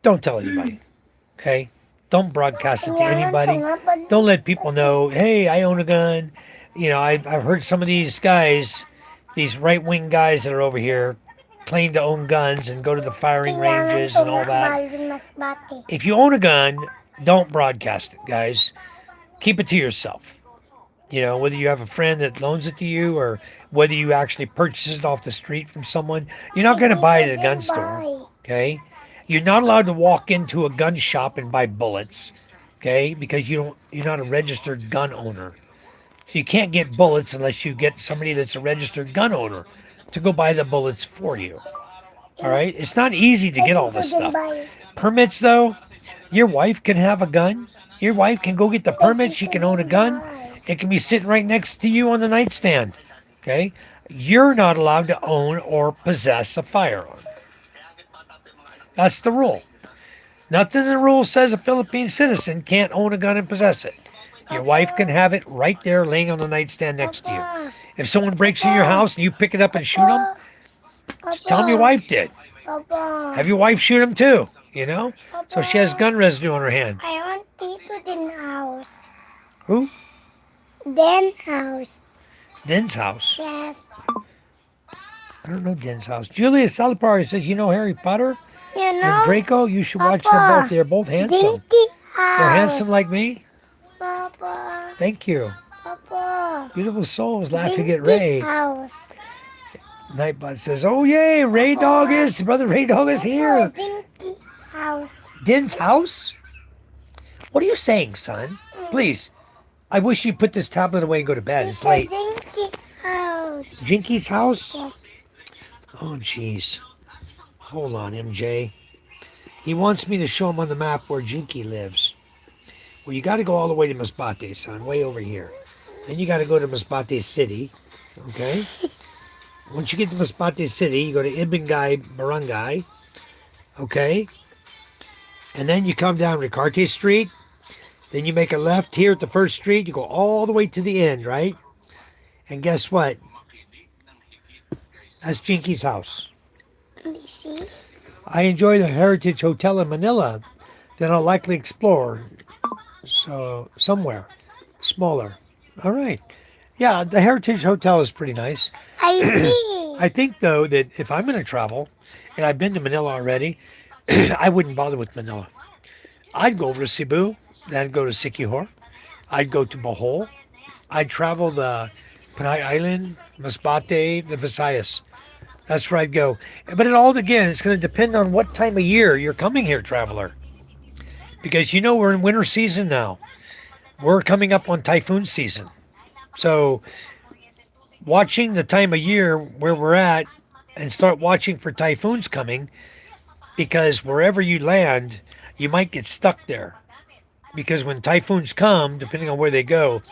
don't tell anybody. Okay? Don't broadcast it to anybody. Don't let people know, hey, I own a gun. You know, I've heard some of these guys, these right-wing guys that are over here, claim to own guns and go to the firing ranges and all that. Balon Masbate. If you own a gun, don't broadcast it, guys. Keep it to yourself. You know, whether you have a friend that loans it to you or whether you actually purchase it off the street from someone, you're not going to buy it at a gun store. Okay? You're not allowed to walk into a gun shop and buy bullets. Okay? Because you're not a registered gun owner. So you can't get bullets unless you get somebody that's a registered gun owner to go buy the bullets for you. All right? It's not easy to get all this stuff. Permits, though, your wife can have a gun. Your wife can go get the permit. She can own a gun. It can be sitting right next to you on the nightstand. Okay? You're not allowed to own or possess a firearm. That's the rule. Nothing in the rule says a Philippine citizen can't own a gun and possess it. Your wife can have it right there laying on the nightstand next to you. If someone breaks in your house and you pick it up and shoot them, tell them your wife did. Papa. Have your wife shoot them too, you know? So she has gun residue on her hand. I want Tito Din house. Who? Den house. Den's house. Yes. I don't know Den's house. Julia Salapari says, you know Harry Potter You and know? Draco? You should watch them Papa. both. They're both handsome. Dinky house. They're handsome like me? Papa. Thank you. Papa. Beautiful souls laughing at Dinky Ray. house. Nightbot says, oh yay, Ray Dog is, Brother Ray Dog is here. Dinky house. Den's house? What are you saying, son? Please. I wish you'd put this tablet away and go to bed. It's late. Dinky house. Jinky's house? Yes. Oh, jeez. Hold on, MJ. He wants me to show him on the map where Jinky lives. Well, you got to go all the way to Masbate, son, way over here. Then you got to go to Masbate City, okay? Once you get to Masbate City, you go to Ibangay Barangay, okay? And then you come down Ricarte Street. Then you make a left here at the first street. You go all the way to the end, right? And guess what? That's Jinky's house. You see? I enjoy the Heritage Hotel in Manila. Then I'll likely explore. So, somewhere smaller. All right. Yeah, the Heritage Hotel is pretty nice. I see. I think, though, that if I'm going to travel, and I've been to Manila already, I wouldn't bother with Manila. I'd go over to Cebu, then I'd go to Siquijor. I'd go to Bohol. I'd travel the Panay Island, Masbate, the Visayas. That's where I'd go. But it all, again, it's going to depend on what time of year you're coming here, traveler. Because, you know, we're in winter season now. We're coming up on typhoon season. So, watching the time of year where we're at and start watching for typhoons coming, because wherever you land, you might get stuck there. Because when typhoons come, depending on where they go,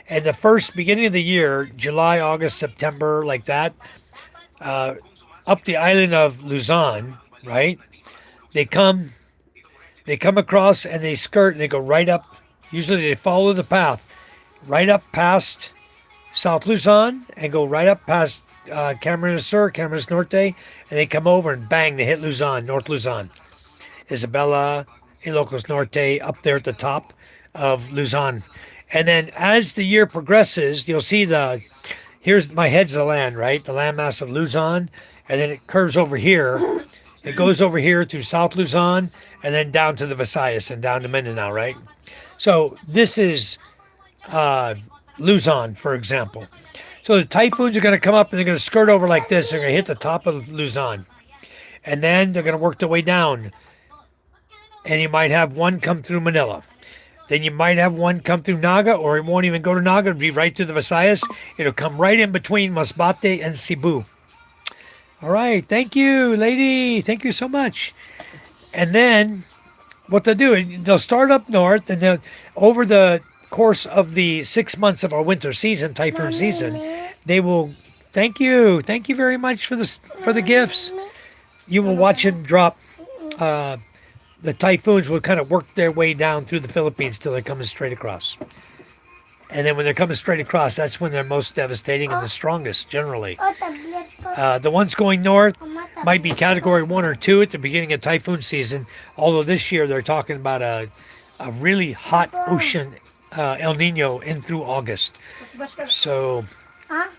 and the first beginning of the year, July, August, September, like that, up the island of Luzon, right? They come across and they skirt and they go right up. Usually they follow the path right up past South Luzon and go right up past Camarines Sur, Camarines Norte, and they come over and bang, they hit Luzon, North Luzon. Isabela, Ilocos Norte, up there at the top of Luzon. And then as the year progresses, you'll see here's my head's the land, right? The landmass of Luzon. And then it curves over here. It goes over here through South Luzon and then down to the Visayas and down to Mindanao, right? So this is Luzon, for example. So the typhoons are going to come up and they're going to skirt over like this. They're going to hit the top of Luzon. And then they're going to work their way down. And you might have one come through Manila. Then you might have one come through Naga, or it won't even go to Naga. It'll be right through the Visayas. It'll come right in between Masbate and Cebu. All right. Thank you, lady. Thank you so much. And then what they'll do, they'll start up north, and then over the course of the 6 months of our winter season, typhoon season, they will. Thank you very much for the gifts. You will watch them drop. The typhoons will kind of work their way down through the Philippines till they're coming straight across. And then when they're coming straight across, that's when they're most devastating and the strongest generally. Oh, tablet ko. The ones going north Mama, tablet might be ko. category 1 or 2 at the beginning of typhoon season, although this year they're talking about a really hot ocean El Nino in through August. So Ha?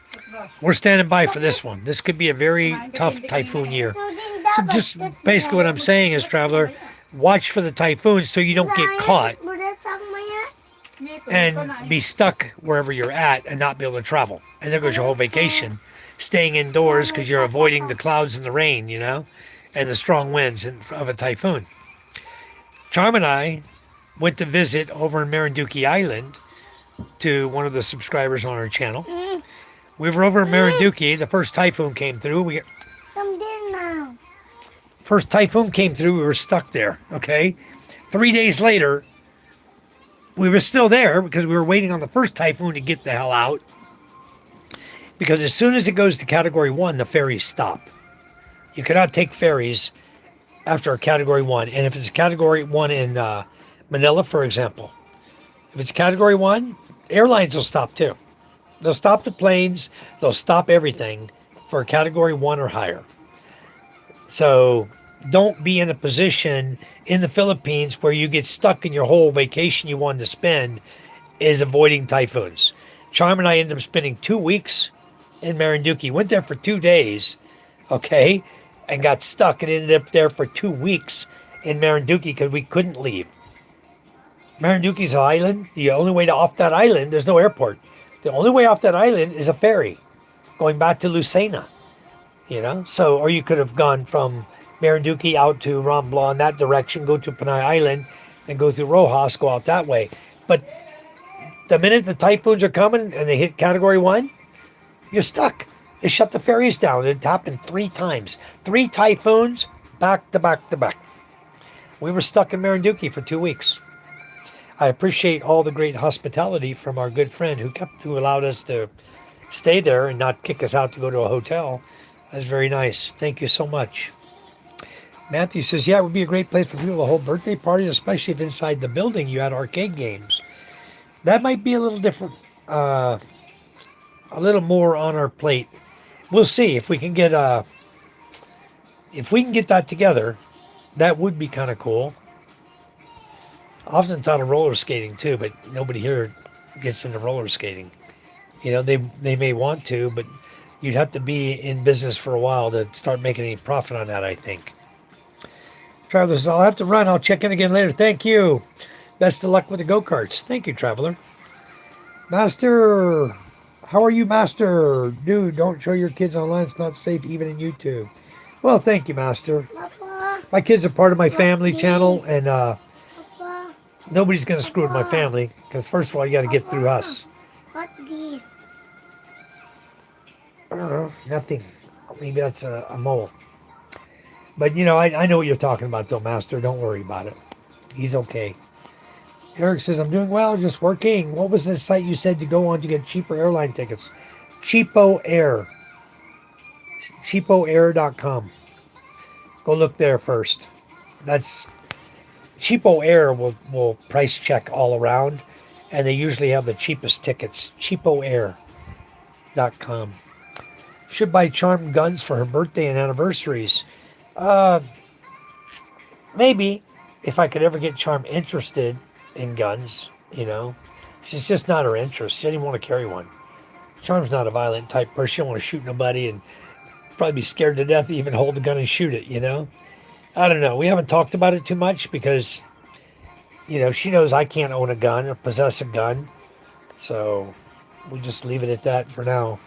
we're standing by for this one. This could be a very tough typhoon year. So, din So dapat just kat- basically what I'm saying is, traveler, watch for the typhoons so you don't get caught Burasang maya. and be stuck wherever you're at and not be able to travel. And there goes your whole vacation, staying indoors because you're avoiding the clouds and the rain, and the strong winds of a typhoon. Charm and I went to visit over in Marinduque Island to one of the subscribers on our channel. We were over in Marinduque. The first typhoon came through. Come there now. First typhoon came through. We were stuck there. Okay. 3 days later, we were still there because we were waiting on the first typhoon to get the hell out. Because as soon as it goes to category 1, the ferries stop. You cannot take ferries after a category 1. And if it's a category 1 in Manila, for example, if it's category 1, airlines will stop too. They'll stop the planes, they'll stop everything for a category 1 or higher. So don't be in a position in the Philippines where you get stuck and your whole vacation you wanted to spend is avoiding typhoons. Charm and I ended up spending 2 weeks in Marinduque. Went there for 2 days, okay, and got stuck and ended up there for 2 weeks in Marinduque because we couldn't leave. Marinduque's an island. The only way to off that island, there's no airport. The only way off that island is a ferry going back to Lucena, So, or you could have gone from Marinduque out to Romblon in that direction, go to Panay Island, and go through Rojas, go out that way. But the minute the typhoons are coming and they hit category 1, you're stuck. They shut the ferries down. It happened 3 times. 3 typhoons back to back to back. We were stuck in Marinduque for 2 weeks. I appreciate all the great hospitality from our good friend who allowed us to stay there and not kick us out to go to a hotel. That's very nice. Thank you so much. Matthew says, yeah, it would be a great place for people to hold birthday parties, especially if inside the building you had arcade games. That might be a little different, a little more on our plate. We'll see if we can get that together. That would be kind of cool. I often thought of roller skating too, but nobody here gets into roller skating. They may want to, but you'd have to be in business for a while to start making any profit on that, I think. Travelers, I'll have to run. I'll check in again later. Thank you. Best of luck with the go-karts. Thank you, Traveler. Master, how are you, Master? Dude, don't show your kids online. It's not safe even in YouTube. Well, thank you, Master. Papa, My kids are part of my family channel, and Papa, nobody's going to screw with my family because, first of all, you got to get through us. what this? I don't know. Nothing. Maybe that's a mole. But, I know what you're talking about, though, Master. Don't worry about it. He's okay. Eric says, I'm doing well, just working. What was the site you said to go on to get cheaper airline tickets? Cheapo Air. Cheapoair.com. Go look there first. That's Cheapo Air will price check all around, and they usually have the cheapest tickets. Cheapoair.com. Should buy Charm guns for her birthday and anniversaries. Maybe if I could ever get Charm interested in guns, She's just not her interest. She doesn't even want to carry one. Charm's not a violent type person. She don't want to shoot nobody and probably be scared to death to even hold the gun and shoot it, I don't know. We haven't talked about it too much because, she knows I can't own a gun or possess a gun. So we just leave it at that for now.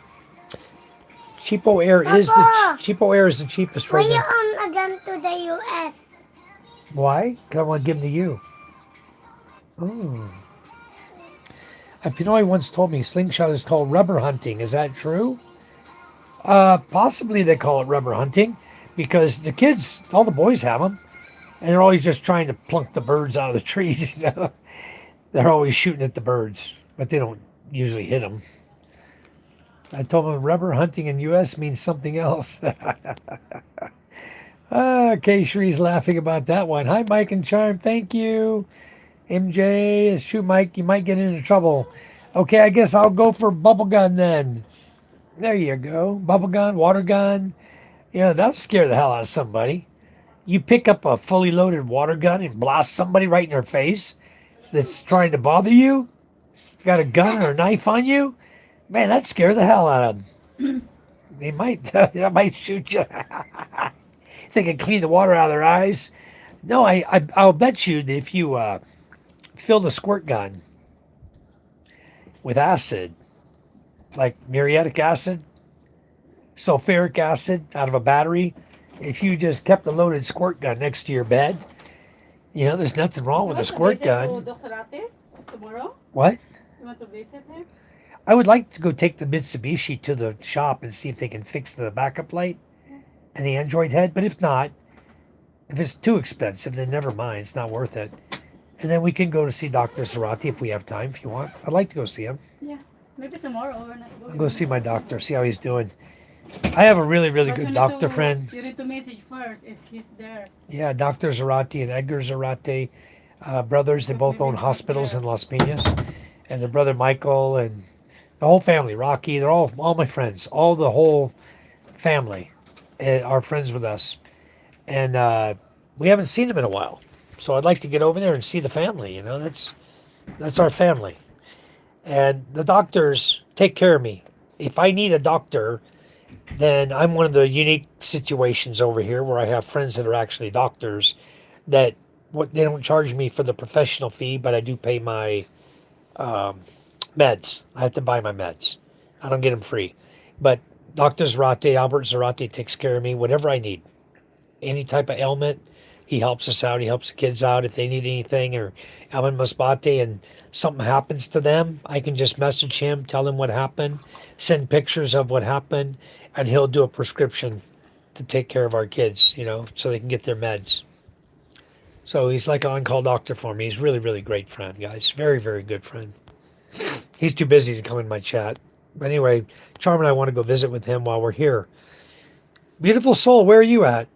Cheapo Air is the cheapest Why right you now. own a gun to the US? Why? Because I want to give them to you. Oh. A Pinoy once told me slingshot is called rubber hunting. Is that true? Possibly they call it rubber hunting because the kids, all the boys have them, and they're always just trying to plunk the birds out of the trees. You know, they're always shooting at the birds, but they don't usually hit them. I told them rubber hunting in U.S. means something else. Okay, Shree's laughing about that one. Hi, Mike and Charm. Thank you. MJ, it's true, Mike. You might get into trouble. Okay, I guess I'll go for bubble gun then. There you go. Bubble gun, water gun. You know, that'll scare the hell out of somebody. You pick up a fully loaded water gun and blast somebody right in their face that's trying to bother you. Got a gun or a knife on you. Man, that'd scare the hell out of them. They might, that might shoot you. They can clean the water out of their eyes. No, I'll bet you that if you fill the squirt gun with acid, like muriatic acid, sulfuric acid out of a battery, if you just kept a loaded squirt gun next to your bed, you know, there's nothing wrong with a squirt gun. Tomorrow? What? You want to visit him? I would like to go take the Mitsubishi to the shop and see if they can fix the backup light and the Android head. But if not, if it's too expensive, then never mind. It's not worth it. And then we can go to see Dr. Zarate if we have time, if you want. I'd like to go see him. Yeah. Maybe tomorrow or not. I'll go see my doctor, see how he's doing. I have a really, really But good you need doctor to- friend. You need to message first if he's there. Yeah, Dr. Zarate and Edgar Zarate, brothers. They both own hospitals in Las Piñas. And their brother Michael and the whole family, Rocky, they're all my friends. All the whole family are friends with us. And we haven't seen them in a while. So I'd like to get over there and see the family, you know. That's our family. And the doctors take care of me. If I need a doctor, then I'm one of the unique situations over here where I have friends that are actually doctors that they don't charge me for the professional fee, but I do pay my meds. I have to buy my meds. I don't get them free. But Dr. Zarate, Albert Zarate takes care of me, whatever I need. Any type of ailment, he helps us out. He helps the kids out if they need anything, or Alvin Masbate, and something happens to them, I can just message him, tell him what happened, send pictures of what happened, and he'll do a prescription to take care of our kids, you know, so they can get their meds. So he's like an on-call doctor for me. He's really, really great friend, guys. Very, very good friend. He's too busy to come in my chat. But anyway, Charm and I want to go visit with him while we're here. Beautiful soul, where are you at?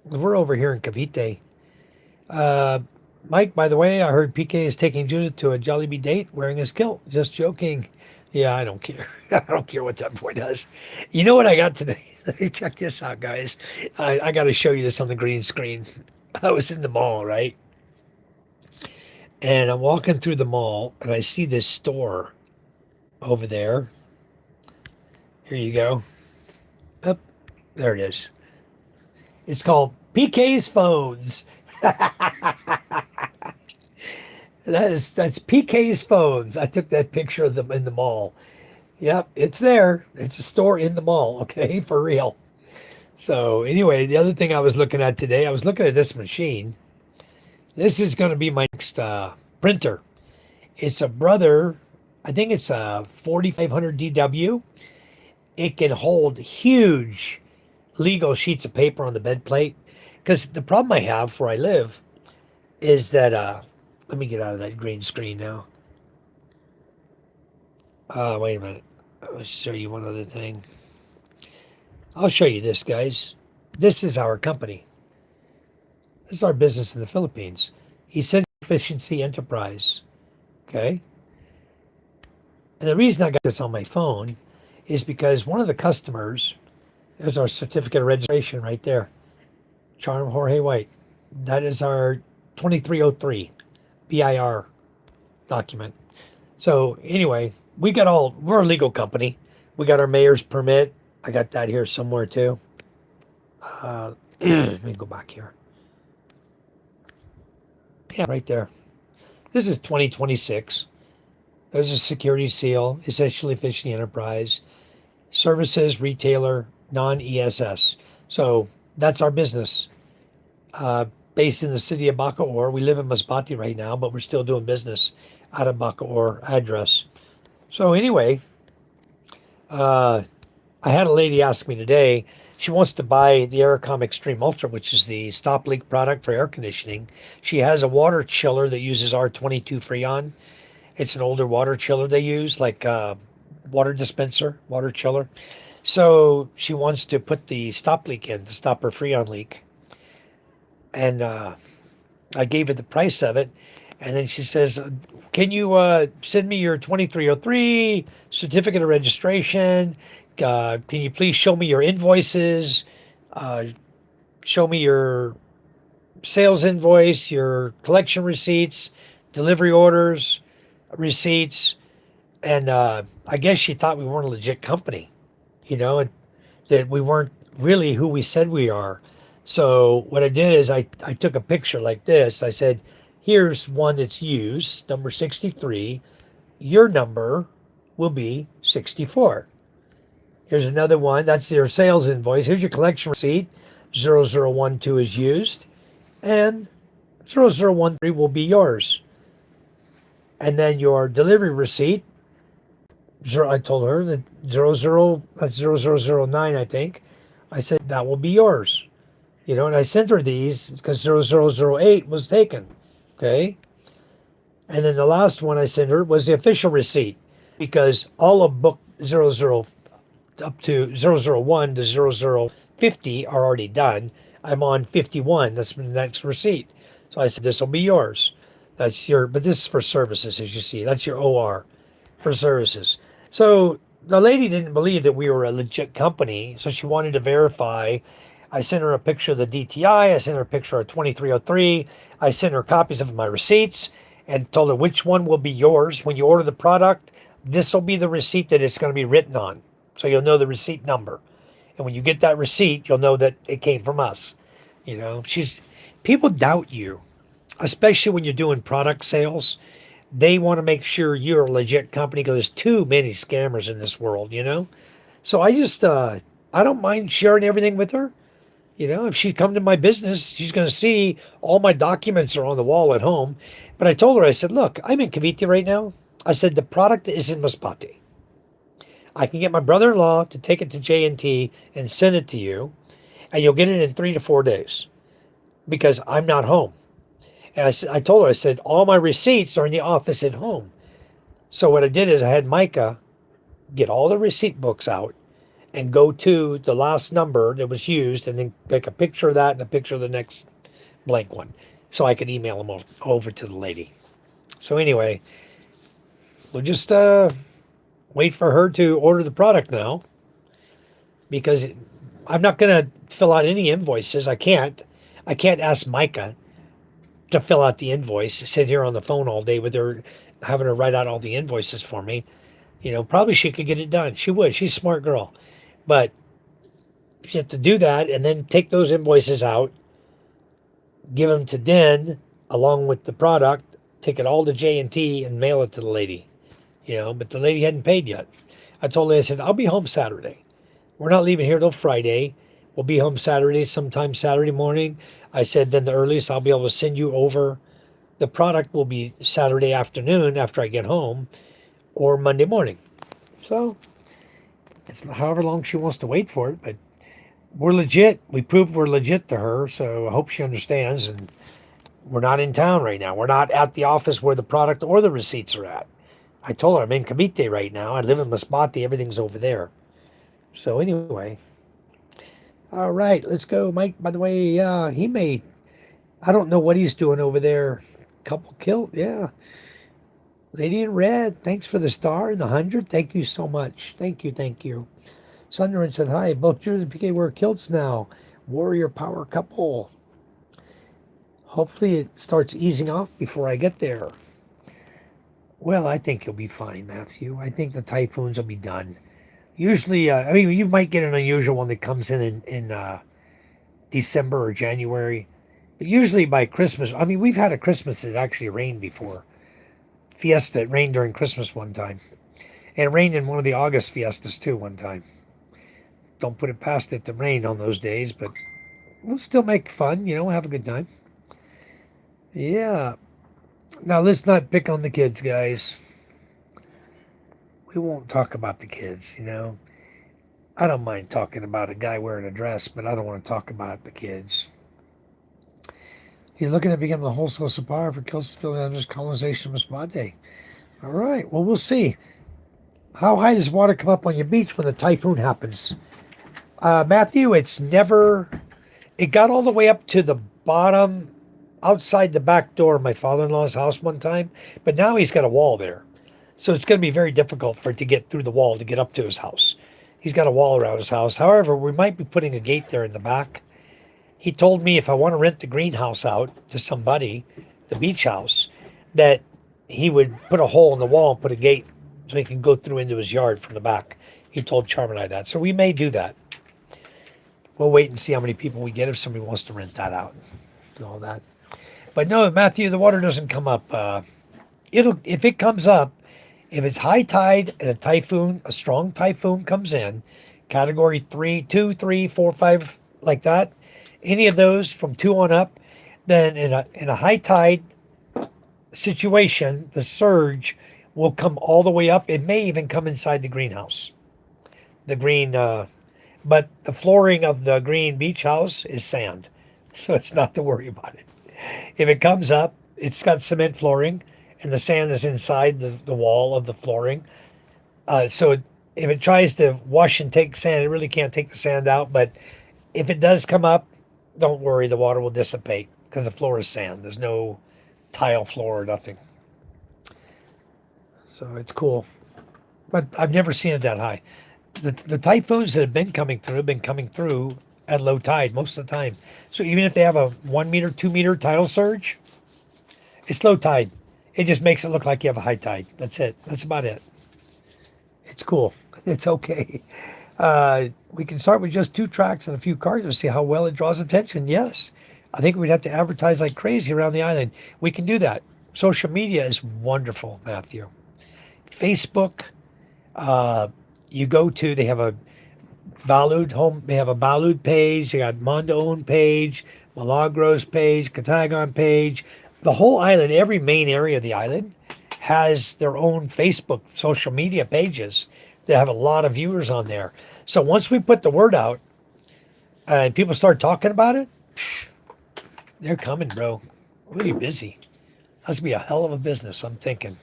We're over here in Cavite. Mike, by the way, I heard PK is taking Judith to a Jollibee date wearing his kilt. Just joking. Yeah, I don't care. I don't care what that boy does. You know what I got today? Check this out, guys. I got to show you this on the green screen. I was in the mall, right? And I'm walking through the mall, and I see this store over there. Here you go. Up, there it is. It's called PK's Phones. That's PK's Phones. I took that picture of them in the mall. Yep, it's there. It's a store in the mall, okay, for real. So anyway, the other thing I was looking at today, I was looking at this machine. This is going to be my next printer. It's a Brother, I think it's a 4500 DW. It can hold huge legal sheets of paper on the bed plate. Because the problem I have where I live is that, let me get out of that green screen now. Wait a minute. I'll show you one other thing. I'll show you this, guys. This is our company. This is our business in the Philippines. Essential Efficiency Enterprise. Okay? And the reason I got this on my phone is because one of the customers, there's our certificate of registration right there. Charm Jorge White. That is our 2303 BIR document. So anyway, we're a legal company. We got our mayor's permit. I got that here somewhere too. Let me go back here. Yeah, right there. This is 2026. There's a security seal, essentially efficient enterprise, services, retailer, non-ESS. So that's our business. based in the city of Bacoor. We live in Masbate right now, but we're still doing business out of Bacoor address. So anyway, uh, I had a lady ask me today. She wants to buy the Aerocom Extreme Ultra, which is the stop leak product for air conditioning. She has a water chiller that uses R22 Freon. It's an older water chiller they use, like water dispenser, water chiller. So she wants to put the stop leak in to stop her Freon leak. And I gave her the price of it. And then she says, can you send me your 2303 certificate of registration? Can you please show me your invoices? Uh, show me your sales invoice, your collection receipts, delivery orders, receipts. And I guess she thought we weren't a legit company, and that we weren't really who we said we are. So what I did is I took a picture like this. I said, here's one that's used, number 63. Your number will be 64. Here's another one. That's your sales invoice. Here's your collection receipt. 0012 is used. And 0013 will be yours. And then your delivery receipt. I told her that that's 0009, I think. I said, that will be yours. And I sent her these because 0008 was taken. Okay. And then the last one I sent her was the official receipt because all of book 00 up to 001 to 0050 are already done. I'm on 51. That's the next receipt. So I said, this will be yours. But this is for services, as you see. That's your OR for services. So the lady didn't believe that we were a legit company, so she wanted to verify. I sent her a picture of the DTI. I sent her a picture of 2303. I sent her copies of my receipts and told her which one will be yours. When you order the product, this will be the receipt that it's going to be written on. So you'll know the receipt number. And when you get that receipt, you'll know that it came from us. People doubt you, especially when you're doing product sales. They want to make sure you're a legit company because there's too many scammers in this world, So I don't mind sharing everything with her. If she come to my business, she's going to see all my documents are on the wall at home. But I told her, I said, look, I'm in Cavite right now. I said, the product is in Masbate. I can get my brother-in-law to take it to J&T and send it to you, and you'll get it in 3 to 4 days because I'm not home. And I told her, I said, all my receipts are in the office at home. So what I did is I had Micah get all the receipt books out and go to the last number that was used and then take a picture of that and a picture of the next blank one so I could email them over to the lady. So anyway, we'll just wait for her to order the product now because I'm not going to fill out any invoices. I can't ask Micah to fill out the invoice, sit here on the phone all day with her, having her write out all the invoices for me. Probably she could get it done. She would. She's a smart girl. But you have to do that and then take those invoices out, give them to Den along with the product, take it all to J&T and mail it to the lady. But the lady hadn't paid yet. I told her, I said, I'll be home Saturday. We're not leaving here till Friday. We'll be home Saturday, sometime Saturday morning. I said, then the earliest I'll be able to send you over the product will be Saturday afternoon after I get home or Monday morning. So it's however long she wants to wait for it, but we're legit. We proved we're legit to her, so I hope she understands. And we're not in town right now. We're not at the office where the product or the receipts are at. I told her I'm in Cavite right now. I live in Masbate. Everything's over there. So anyway, all right, let's go. Mike, by the way, I don't know what he's doing over there. Couple killed, yeah. Lady in red, thanks for the star and the 100. Thank you so much. Thank you, thank you. Sunderland said, hi, both Judith and PK wear kilts now. Warrior power couple. Hopefully it starts easing off before I get there. Well, I think you'll be fine, Matthew. I think the typhoons will be done. Usually, you might get an unusual one that comes in December or January. But usually by Christmas, we've had a Christmas that actually rained before. Fiesta, it rained during Christmas one time. And it rained in one of the August fiestas too one time. Don't put it past it to rain on those days, but we'll still make fun, have a good time. Yeah. Now let's not pick on the kids, guys. We won't talk about the kids. I don't mind talking about a guy wearing a dress, but I don't want to talk about the kids. He's looking at becoming a wholesale supplier for Kelseyville and colonization of Spade. All right. Well, we'll see. How high does water come up on your beach when the typhoon happens? Matthew, it's never. It got all the way up to the bottom outside the back door of my father in law's house one time, but now he's got a wall there. So it's going to be very difficult for it to get through the wall to get up to his house. He's got a wall around his house. However, we might be putting a gate there in the back. He told me if I want to rent the greenhouse out to somebody, the beach house, that he would put a hole in the wall and put a gate so he can go through into his yard from the back. He told Charm and I that. So we may do that. We'll wait and see how many people we get if somebody wants to rent that out. Do all that. But no, Matthew, the water doesn't come up. If it comes up, if it's high tide and a strong typhoon comes in, category 3, 2, 3, 4, 5, like that, any of those from 2 on up, then in a high tide situation, the surge will come all the way up. It may even come inside the greenhouse. The green, but the flooring of the green beach house is sand, so it's not to worry about it. If it comes up, it's got cement flooring, and the sand is inside the wall of the flooring. So if it tries to wash and take sand, it really can't take the sand out. But if it does come up, don't worry, the water will dissipate because the floor is sand. There's no tile floor or nothing. So it's cool. But I've never seen it that high. The typhoons that have been coming through at low tide most of the time. So even if they have a 1 meter, 2 meter tidal surge, it's low tide. It just makes it look like you have a high tide. That's it. That's about it. It's cool. It's okay. We can start with just 2 tracks and a few cars to see how well it draws attention. Yes. I think we'd have to advertise like crazy around the island. We can do that. Social media is wonderful, Matthew. Facebook, you go to, they have a Balud page, they got Mondo page, Milagros page, Katagon page. The whole island, every main area of the island has their own Facebook social media pages. They have a lot of viewers on there. So once we put the word out and people start talking about it, they're coming, bro. Really busy. That's gonna be a hell of a business, I'm thinking.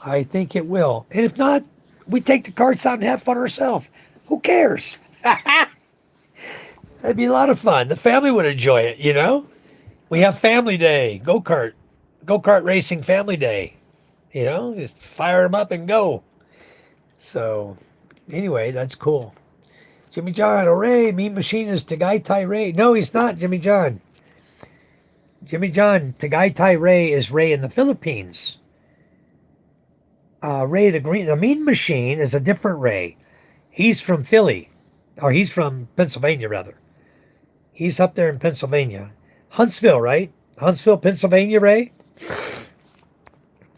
I think it will. And if not, we take the carts out and have fun ourselves. Who cares? That'd be a lot of fun. The family would enjoy it. We have family day, go-kart racing family day. Just fire them up and go. So anyway, that's cool. Jimmy John, hooray, Mean Machine is Tagaytay Ray. No, he's not Jimmy John. Jimmy John, Tagaytay Ray is Ray in the Philippines. Ray the Mean Machine is a different Ray. He's from Philly, or he's from Pennsylvania, rather. He's up there in Pennsylvania. Huntsville, right? Huntsville, Pennsylvania, Ray?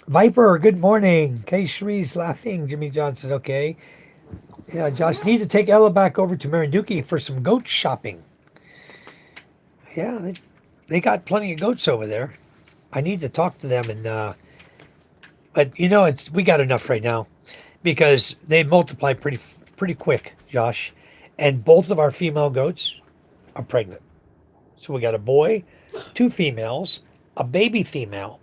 Viper, good morning. Kay Shree's laughing. Jimmy Johnson, okay. Yeah, Josh, need to take Ella back over to Marinduque for some goat shopping. Yeah, they got plenty of goats over there. I need to talk to them but we got enough right now because they multiply pretty quick, Josh. And both of our female goats are pregnant. So we got a boy, 2 females, a baby female,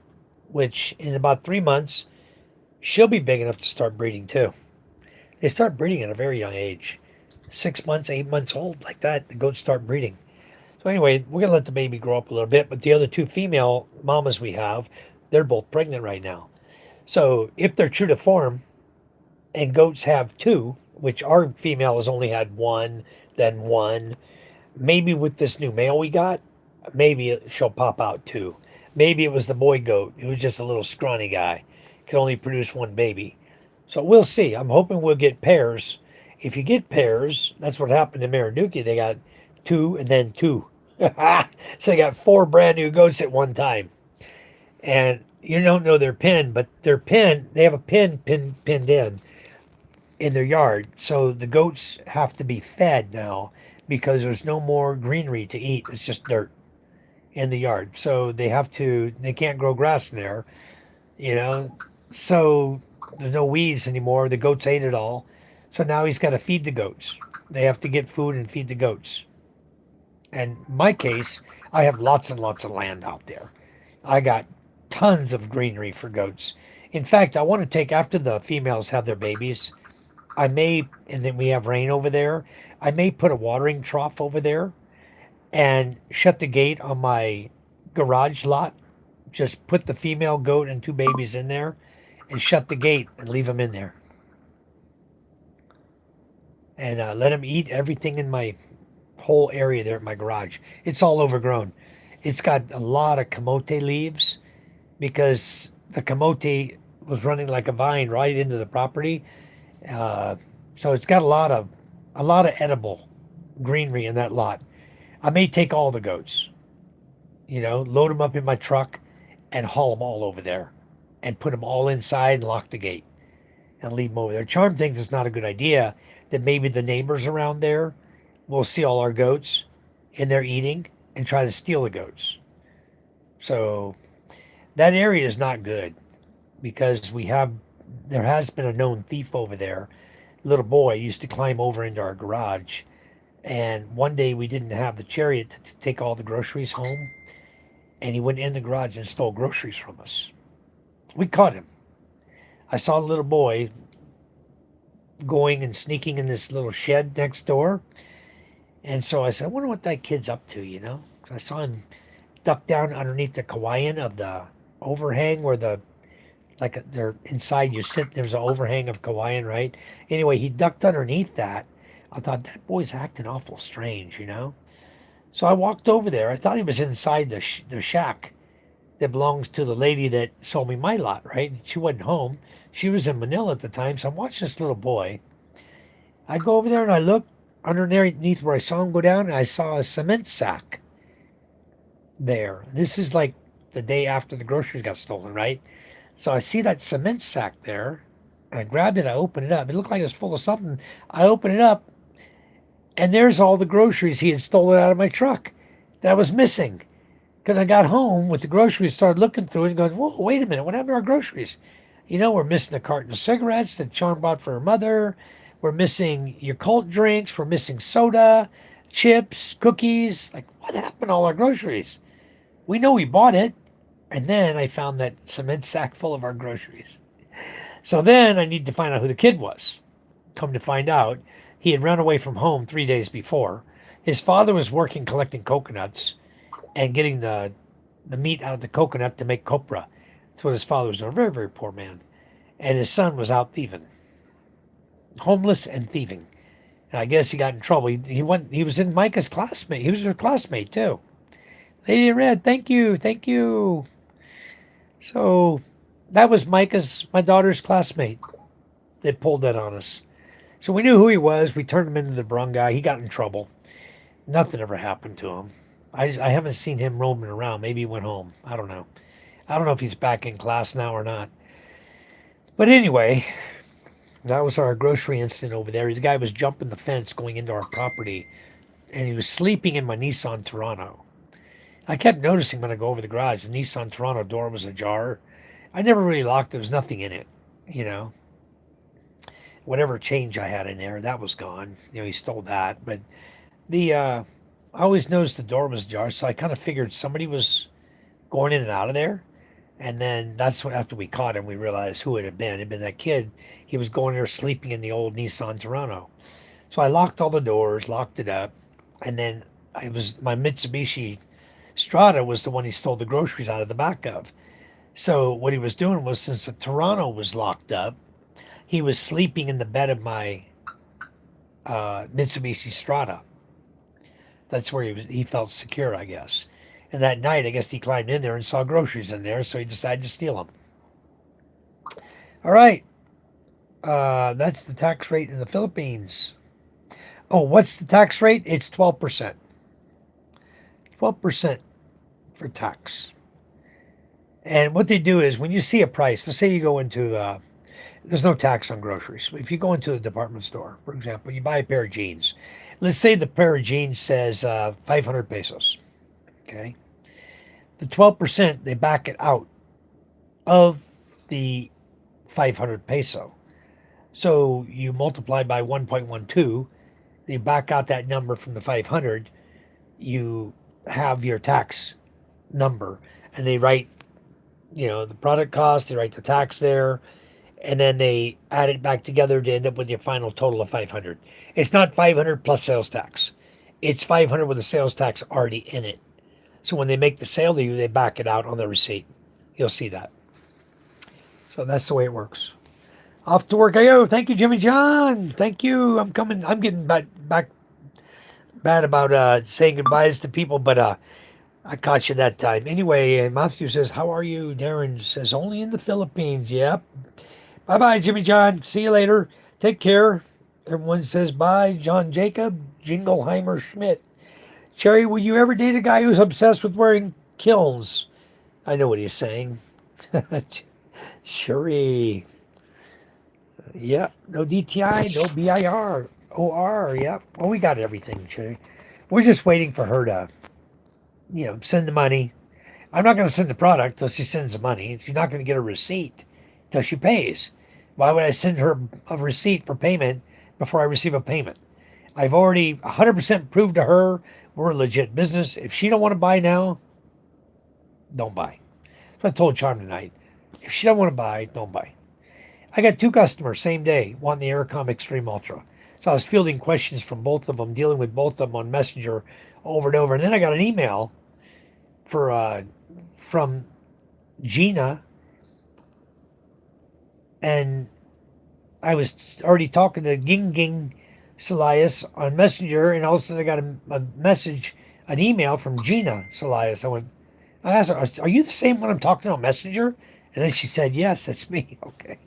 which in about 3 months, she'll be big enough to start breeding too. They start breeding at a very young age. 6 months, 8 months old, like that, the goats start breeding. So anyway, we're going to let the baby grow up a little bit, but the other 2 female mamas we have, they're both pregnant right now. So if they're true to form, and goats have 2, which our female has only had 1, then 1, maybe with this new male we got, maybe she'll pop out 2. Maybe it was the boy goat. He was just a little scrawny guy. Could only produce 1 baby. So we'll see. I'm hoping we'll get pairs. If you get pairs, that's what happened to Marinduque. They got 2 and then 2. So they got 4 brand new goats at one time. And you don't know their pin, but their pin, they have a pin pinned in their yard. So the goats have to be fed now because there's no more greenery to eat. It's just dirt. in the yard. So they can't grow grass in there, you know. So there's no weeds anymore. The goats ate it all. So now he's got to feed the goats. They have to get food and feed the goats. And in my case, I have lots and lots of land out there. I got tons of greenery for goats. In fact, I want to take after the females have their babies, I may, and then we have rain over there. I may put a watering trough over there and shut the gate on my garage lot. Just put the female goat and two babies in there and shut the gate and leave them in there. And let them eat everything in my whole area there at my garage. It's all overgrown. It's got a lot of camote leaves because the camote was running like a vine right into the property. Uh, so it's got a lot of edible greenery in that lot. I may take all the goats, load them up in my truck and haul them all over there and put them all inside and lock the gate and leave them over there. Charm thinks it's not a good idea that maybe the neighbors around there will see all our goats in there eating and try to steal the goats. So that area is not good because there has been a known thief over there. Little boy used to climb over into our garage, and one day we didn't have the chariot to take all the groceries home, and he went in the garage and stole groceries from us. We caught him. I saw the little boy going and sneaking in this little shed next door, and so I said, I wonder what that kid's up to. So I saw him duck down underneath the kawayan of the overhang where they're inside you sit, there's an overhang of kawayan, right? Anyway, he ducked underneath that. I thought, that boy's acting awful strange. So I walked over there. I thought he was inside the shack that belongs to the lady that sold me my lot, right? She wasn't home. She was in Manila at the time. So I'm watching this little boy. I go over there and I look underneath where I saw him go down, and I saw a cement sack there. This is like the day after the groceries got stolen, right? So I see that cement sack there. I grabbed it. I opened it up. It looked like it was full of something. I opened it up, and there's all the groceries he had stolen out of my truck that was missing. Because I got home with the groceries, started looking through it and going, whoa, wait a minute, what happened to our groceries? We're missing a carton of cigarettes that Sean bought for her mother. We're missing Yakult drinks. We're missing soda, chips, cookies. Like, what happened to all our groceries? We know we bought it. And then I found that cement sack full of our groceries. So then I need to find out who the kid was. Come to find out, he had run away from home 3 days before. His father was working collecting coconuts and getting the meat out of the coconut to make copra. That's what his father was doing. A very, very poor man. And his son was out thieving. Homeless and thieving. And I guess he got in trouble. He was in Micah's classmate. He was her classmate too. Lady in Red, thank you, thank you. So that was my daughter's classmate that pulled that on us. So we knew who he was. We turned him into the barangay. He got in trouble. Nothing ever happened to him. I haven't seen him roaming around. Maybe he went home. I don't know. I don't know if he's back in class now or not. But anyway, that was our grocery incident over there. The guy was jumping the fence going into our property, and he was sleeping in my Nissan Toronto. I kept noticing when I go over the garage, the Nissan Toronto door was ajar. I never really locked. There was nothing in it. Whatever change I had in there, that was gone. He stole that. But I always noticed the door was ajar, so I kind of figured somebody was going in and out of there. And then that's when, after we caught him, we realized who it had been. It had been that kid. He was going there sleeping in the old Nissan Toronto. So I locked all the doors, locked it up, and then my Mitsubishi Strada was the one he stole the groceries out of the back of. So what he was doing was, since the Toronto was locked up, he was sleeping in the bed of my Mitsubishi Strada. That's where he felt secure, I guess. And that night, I guess he climbed in there and saw groceries in there, so he decided to steal them. All right. That's the tax rate in the Philippines. Oh, what's the tax rate? It's 12%. 12% for tax. And what they do is, when you see a price, let's say you go into, there's no tax on groceries. If you go into the department store, for example, you buy a pair of jeans. Let's say the pair of jeans says 500 pesos. Okay. the 12%, they back it out of the 500 peso. So you multiply by 1.12, you back out that number from the 500, you have your tax number, and they write, the product cost, they write the tax there, and then they add it back together to end up with your final total of 500. It's not 500 plus sales tax. It's 500 with the sales tax already in it. So when they make the sale to you, they back it out on the receipt. You'll see that. So that's the way it works. Off to work I go. Thank you, Jimmy John. Thank you. I'm coming. I'm getting back bad about saying goodbyes to people, but I caught you that time. Anyway, Matthew says, how are you? Darren says, only in the Philippines. Yep. Bye-bye, Jimmy John. See you later. Take care. Everyone says bye. John Jacob, Jingleheimer Schmidt. Sherry, will you ever date a guy who's obsessed with wearing kilns? I know what he's saying. Sherry. Yep. No DTI, no BIR. OR. Yep. Well, we got everything, Sherry. We're just waiting for her to, send the money. I'm not going to send the product until she sends the money. She's not going to get a receipt until she pays. Why would I send her a receipt for payment before I receive a payment? I've already 100% proved to her we're a legit business. If she don't want to buy now, don't buy. That's what I told Charm tonight. If she don't want to buy, don't buy. I got 2 customers same day wanting the Aircom Extreme Ultra. So I was fielding questions from both of them, dealing with both of them on Messenger over and over. And then I got an email from Gina, and I was already talking to Ging Salias on Messenger, and all of a sudden I got a message, an email from Gina Salias. I asked her, are you the same one I'm talking to on Messenger? And then she said, yes, that's me. Okay.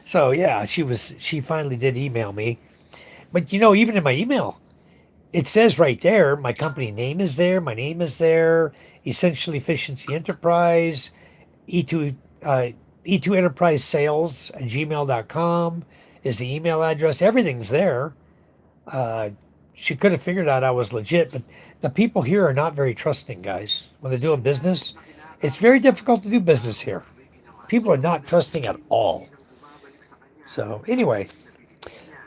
So yeah, she finally did email me. But even in my email, it says right there, my company name is there, my name is there, Essential Efficiency Enterprise, E2 Enterprise Sales at gmail.com is the email address. Everything's there. She could have figured out I was legit, but the people here are not very trusting, guys. When they're doing business, it's very difficult to do business here. People are not trusting at all. So anyway,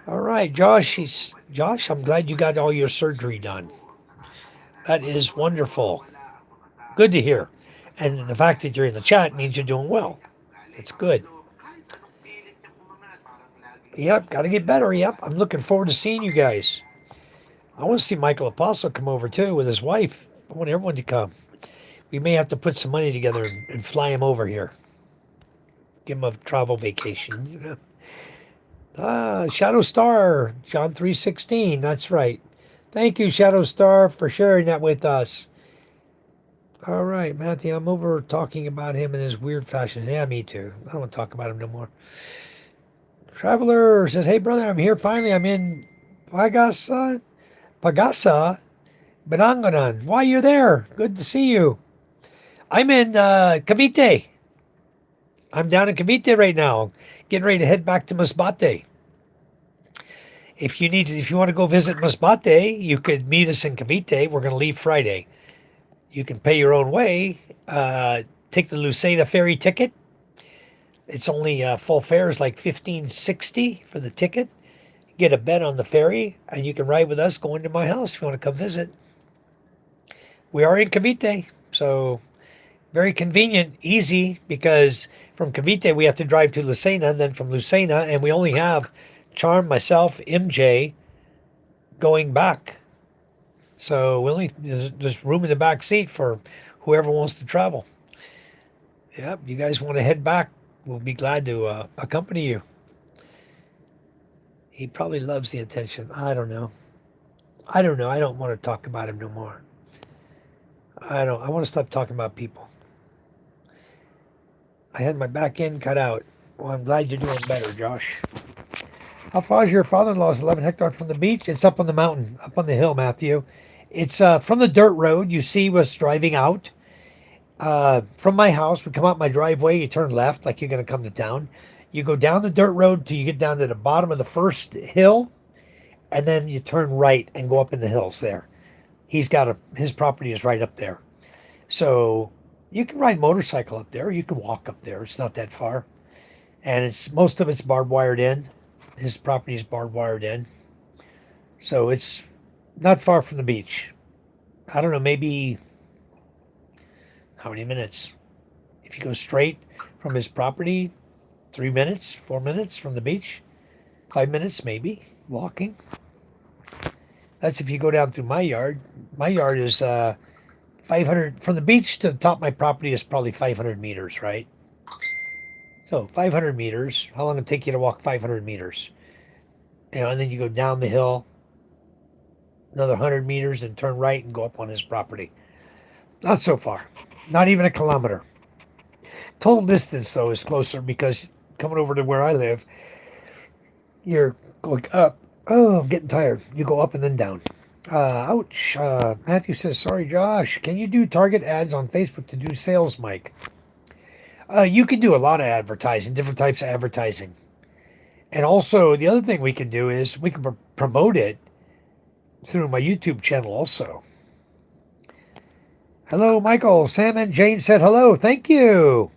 all right, Josh, I'm glad you got all your surgery done. That is wonderful. Good to hear. And the fact that you're in the chat means you're doing well. That's good. Yep, got to get better. Yep, I'm looking forward to seeing you guys. I want to see Michael Apostle come over too with his wife. I want everyone to come. We may have to put some money together and fly him over here. Give him a travel vacation. Shadow Star, John 3:16. That's right. Thank you, Shadow Star, for sharing that with us. All right, Matthew, I'm over talking about him in his weird fashion. Yeah, me too. I don't want to talk about him no more. Traveler says, hey, brother, I'm here finally. I'm in Pagasa, Benangonan. Why, you're there? Good to see you. I'm in Cavite. I'm down in Cavite right now, getting ready to head back to Masbate. If you want to go visit Masbate, you could meet us in Cavite. We're going to leave Friday. You can pay your own way. Take the Lucena ferry ticket. It's only full fare is like $15.60 for the ticket. Get a bed on the ferry, and you can ride with us going to my house if you want to come visit. We are in Cavite, so very convenient, easy, because from Cavite we have to drive to Lucena, and then from Lucena, and we only have Charm, myself, MJ going back. So there's room in the back seat for whoever wants to travel. Yep, you guys want to head back, we'll be glad to accompany you. He probably loves the attention. I don't know. I don't want to talk about him no more. I want to stop talking about people. I had my back end cut out. Well, I'm glad you're doing better, Josh. How far is your father-in-law's 11 hectares from the beach? It's up on the mountain, up on the hill, Matthew. It's from the dirt road. You see us driving out. From my house, we come out my driveway. You turn left like you're going to come to town. You go down the dirt road till you get down to the bottom of the first hill, and then you turn right and go up in the hills there. His property is right up there. So you can ride motorcycle up there. You can walk up there. It's not that far, and it's most of it's barbed wired in. His property is barbed wired in, so it's not far from the beach. I don't know, maybe how many minutes? If you go straight from his property, 3 minutes, 4 minutes from the beach, 5 minutes maybe walking. That's if you go down through my yard. My yard is 500 from the beach to the top of my property is probably 500 meters, right? So 500 meters. How long would it take you to walk 500 meters? And then you go down the hill another 100 meters and turn right and go up on his property. Not so far. Not even a kilometer. Total distance, though, is closer because coming over to where I live, you're going up. Oh, I'm getting tired. You go up and then down. Ouch. Matthew says, sorry, Josh. Can you do target ads on Facebook to do sales, Mike? You can do a lot of advertising, different types of advertising. And also, the other thing we can do is we can promote it through my YouTube channel also. Hello, Michael. Sam and Jane said hello. Thank you.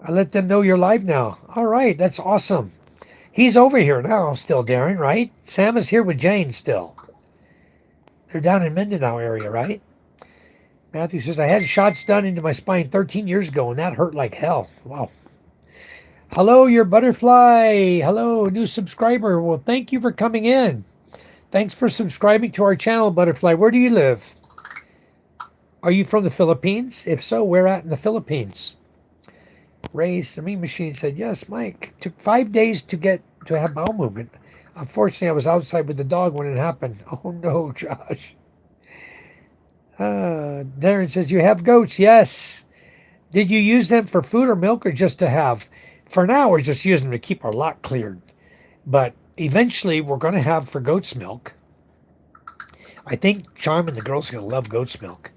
I let them know you're live now. All right, that's awesome. He's over here now, still, Darren, right? Sam is here with Jane still. They're down in Mindanao area, right? Matthew says, I had shots done into my spine 13 years ago, and that hurt like hell. Wow. Hello, your butterfly. Hello, new subscriber. Well, thank you for coming in. Thanks for subscribing to our channel, Butterfly. Where do you live? Are you from the Philippines? If so, where at in the Philippines? Ray Semi Machine said, yes, Mike. Took 5 days to have bowel movement. Unfortunately, I was outside with the dog when it happened. Oh, no, Josh. Darren says, you have goats? Yes. Did you use them for food or milk or just to have? For now, we're just using them to keep our lot cleared. But eventually, we're going to have for goat's milk. I think Charm and the girls are going to love goat's milk.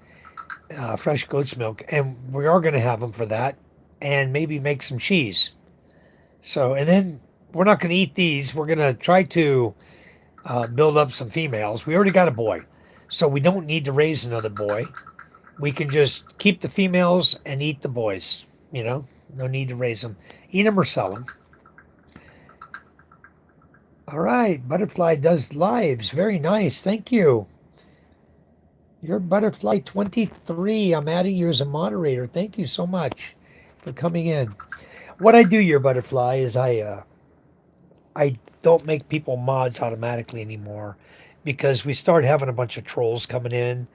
Fresh goat's milk. And we are going to have them for that. And maybe make some cheese. So, and then we're not going to eat these. We're going to try to build up some females. We already got a boy. So we don't need to raise another boy. We can just keep the females and eat the boys. You know, no need to raise them. Eat them or sell them. All right. Butterfly does lives. Very nice. Thank you. You're Butterfly 23. I'm adding you as a moderator. Thank you so much for coming in. What I do, your Butterfly, is I don't make people mods automatically anymore because we start having a bunch of trolls coming in,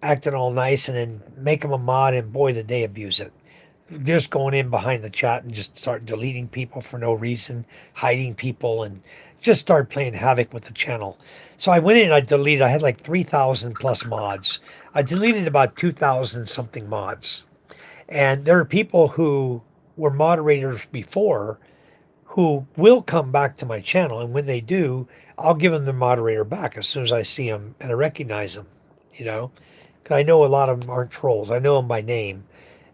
acting all nice, and then make them a mod, and boy, did they abuse it. Just going in behind the chat and just start deleting people for no reason, hiding people, and just start playing havoc with the channel. So I went in and I had like 3,000 plus mods. I deleted about 2,000 something mods. And there are people who were moderators before who will come back to my channel. And when they do, I'll give them the moderator back as soon as I see them and I recognize them, you know, because I know a lot of them aren't trolls. I know them by name.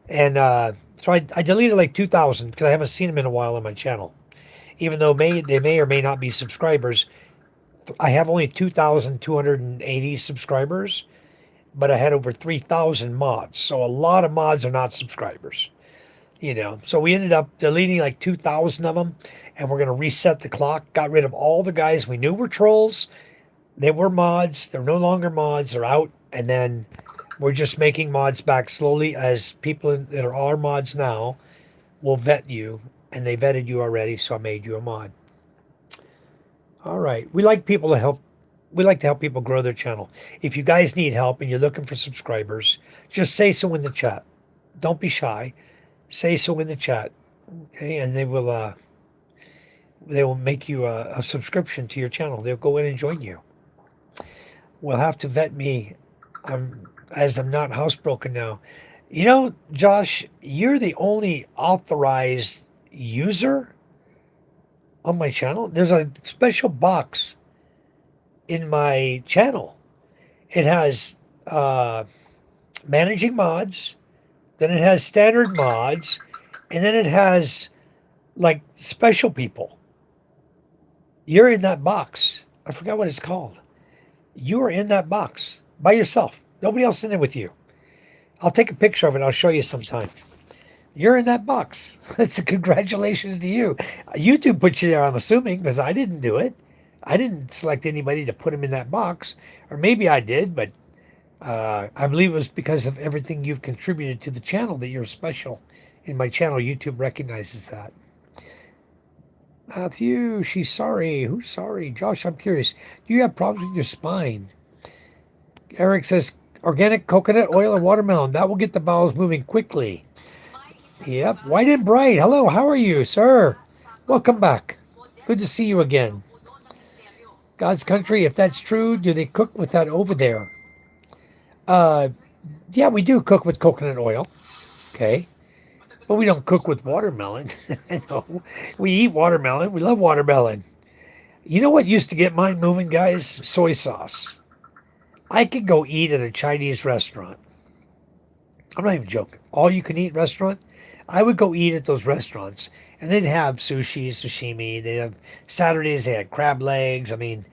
And so I deleted like 2,000 because I haven't seen them in a while on my channel. Even though they may or may not be subscribers, I have only 2,280 subscribers, but I had over 3,000 mods. So a lot of mods are not subscribers, you know. So we ended up deleting like 2,000 of them, and we're going to reset the clock. Got rid of all the guys we knew were trolls. They were mods. They're no longer mods. They're out. And then we're just making mods back slowly as people that are our mods now will vet you, and they vetted you already, so I made you a mod. All right. We like people to help. We like to help people grow their channel. If you guys need help and you're looking for subscribers, just say so in the chat. Don't be shy. Say so in the chat. Okay, and they will make you a subscription to your channel. They'll go in and join you. We'll have to vet me. As I'm not housebroken now. You know, Josh, you're the only authorized user on my channel. There's a special box in my channel. It has managing mods, then it has standard mods, and then it has like special people. You're in that box. I forgot what it's called. You are in that box by yourself. Nobody else in there with you. I'll take a picture of it. I'll show you sometime. You're in that box. That's a congratulations to you. YouTube put you there, I'm assuming, because I didn't do it. I didn't select anybody to put him in that box. Or maybe I did, but I believe it was because of everything you've contributed to the channel that you're special. In my channel, YouTube recognizes that. Matthew, she's sorry. Who's sorry? Josh, I'm curious. Do you have problems with your spine? Eric says organic coconut oil or watermelon. That will get the bowels moving quickly. Yep. White and bright. Hello. How are you, sir? Welcome back. Good to see you again. God's country. If that's true, do they cook with that over there? Uh, yeah, we do cook with coconut oil. Okay. But we don't cook with watermelon. No. We eat watermelon. We love watermelon. You know what used to get mine moving, guys? Soy sauce. I could go eat at a Chinese restaurant. I'm not even joking. All you can eat restaurant. I would go eat at those restaurants and they'd have sushi, sashimi. They'd have Saturdays, they had crab legs. I mean,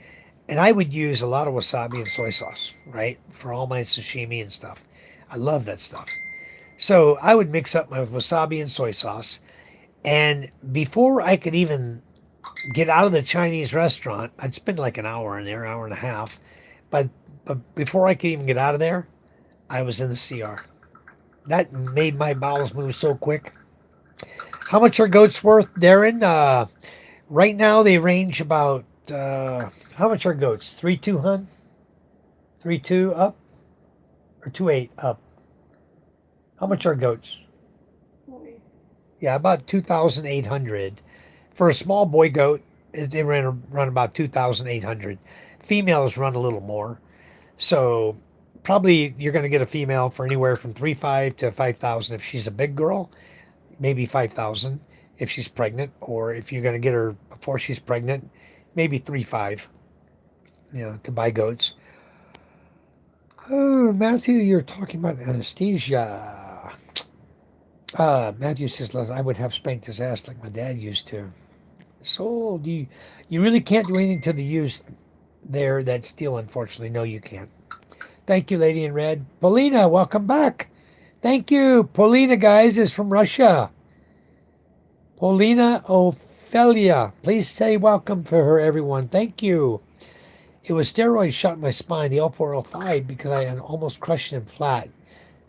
and I would use a lot of wasabi and soy sauce, right? For all my sashimi and stuff. I love that stuff. So I would mix up my wasabi and soy sauce. And before I could even get out of the Chinese restaurant, I'd spend like an hour in there, hour and a half. But before I could even get out of there, I was in the CR. That made my bowels move so quick. How much are goats worth, Darren? Right now they range about how much are goats? 3.2 hun? 3.2 up? Or 2.8 up? How much are goats? Yeah, about 2,800. For a small boy goat, they run about 2,800. Females run a little more. So probably you're going to get a female for anywhere from 3.5 to 5,000 if she's a big girl, maybe 5,000 if she's pregnant, or if you're going to get her before she's pregnant, maybe 3.5, to buy goats. Oh, Matthew, you're talking about anesthesia. Matthew says, I would have spanked his ass like my dad used to. So you really can't do anything to the use there that's steel, unfortunately. No, you can't. Thank you, Lady in Red. Paulina, welcome back. Thank you. Paulina, guys, is from Russia. Paulina Ophelia. Please say welcome for her, everyone. Thank you. It was steroids shot in my spine, the L4, L5, because I had almost crushed him flat.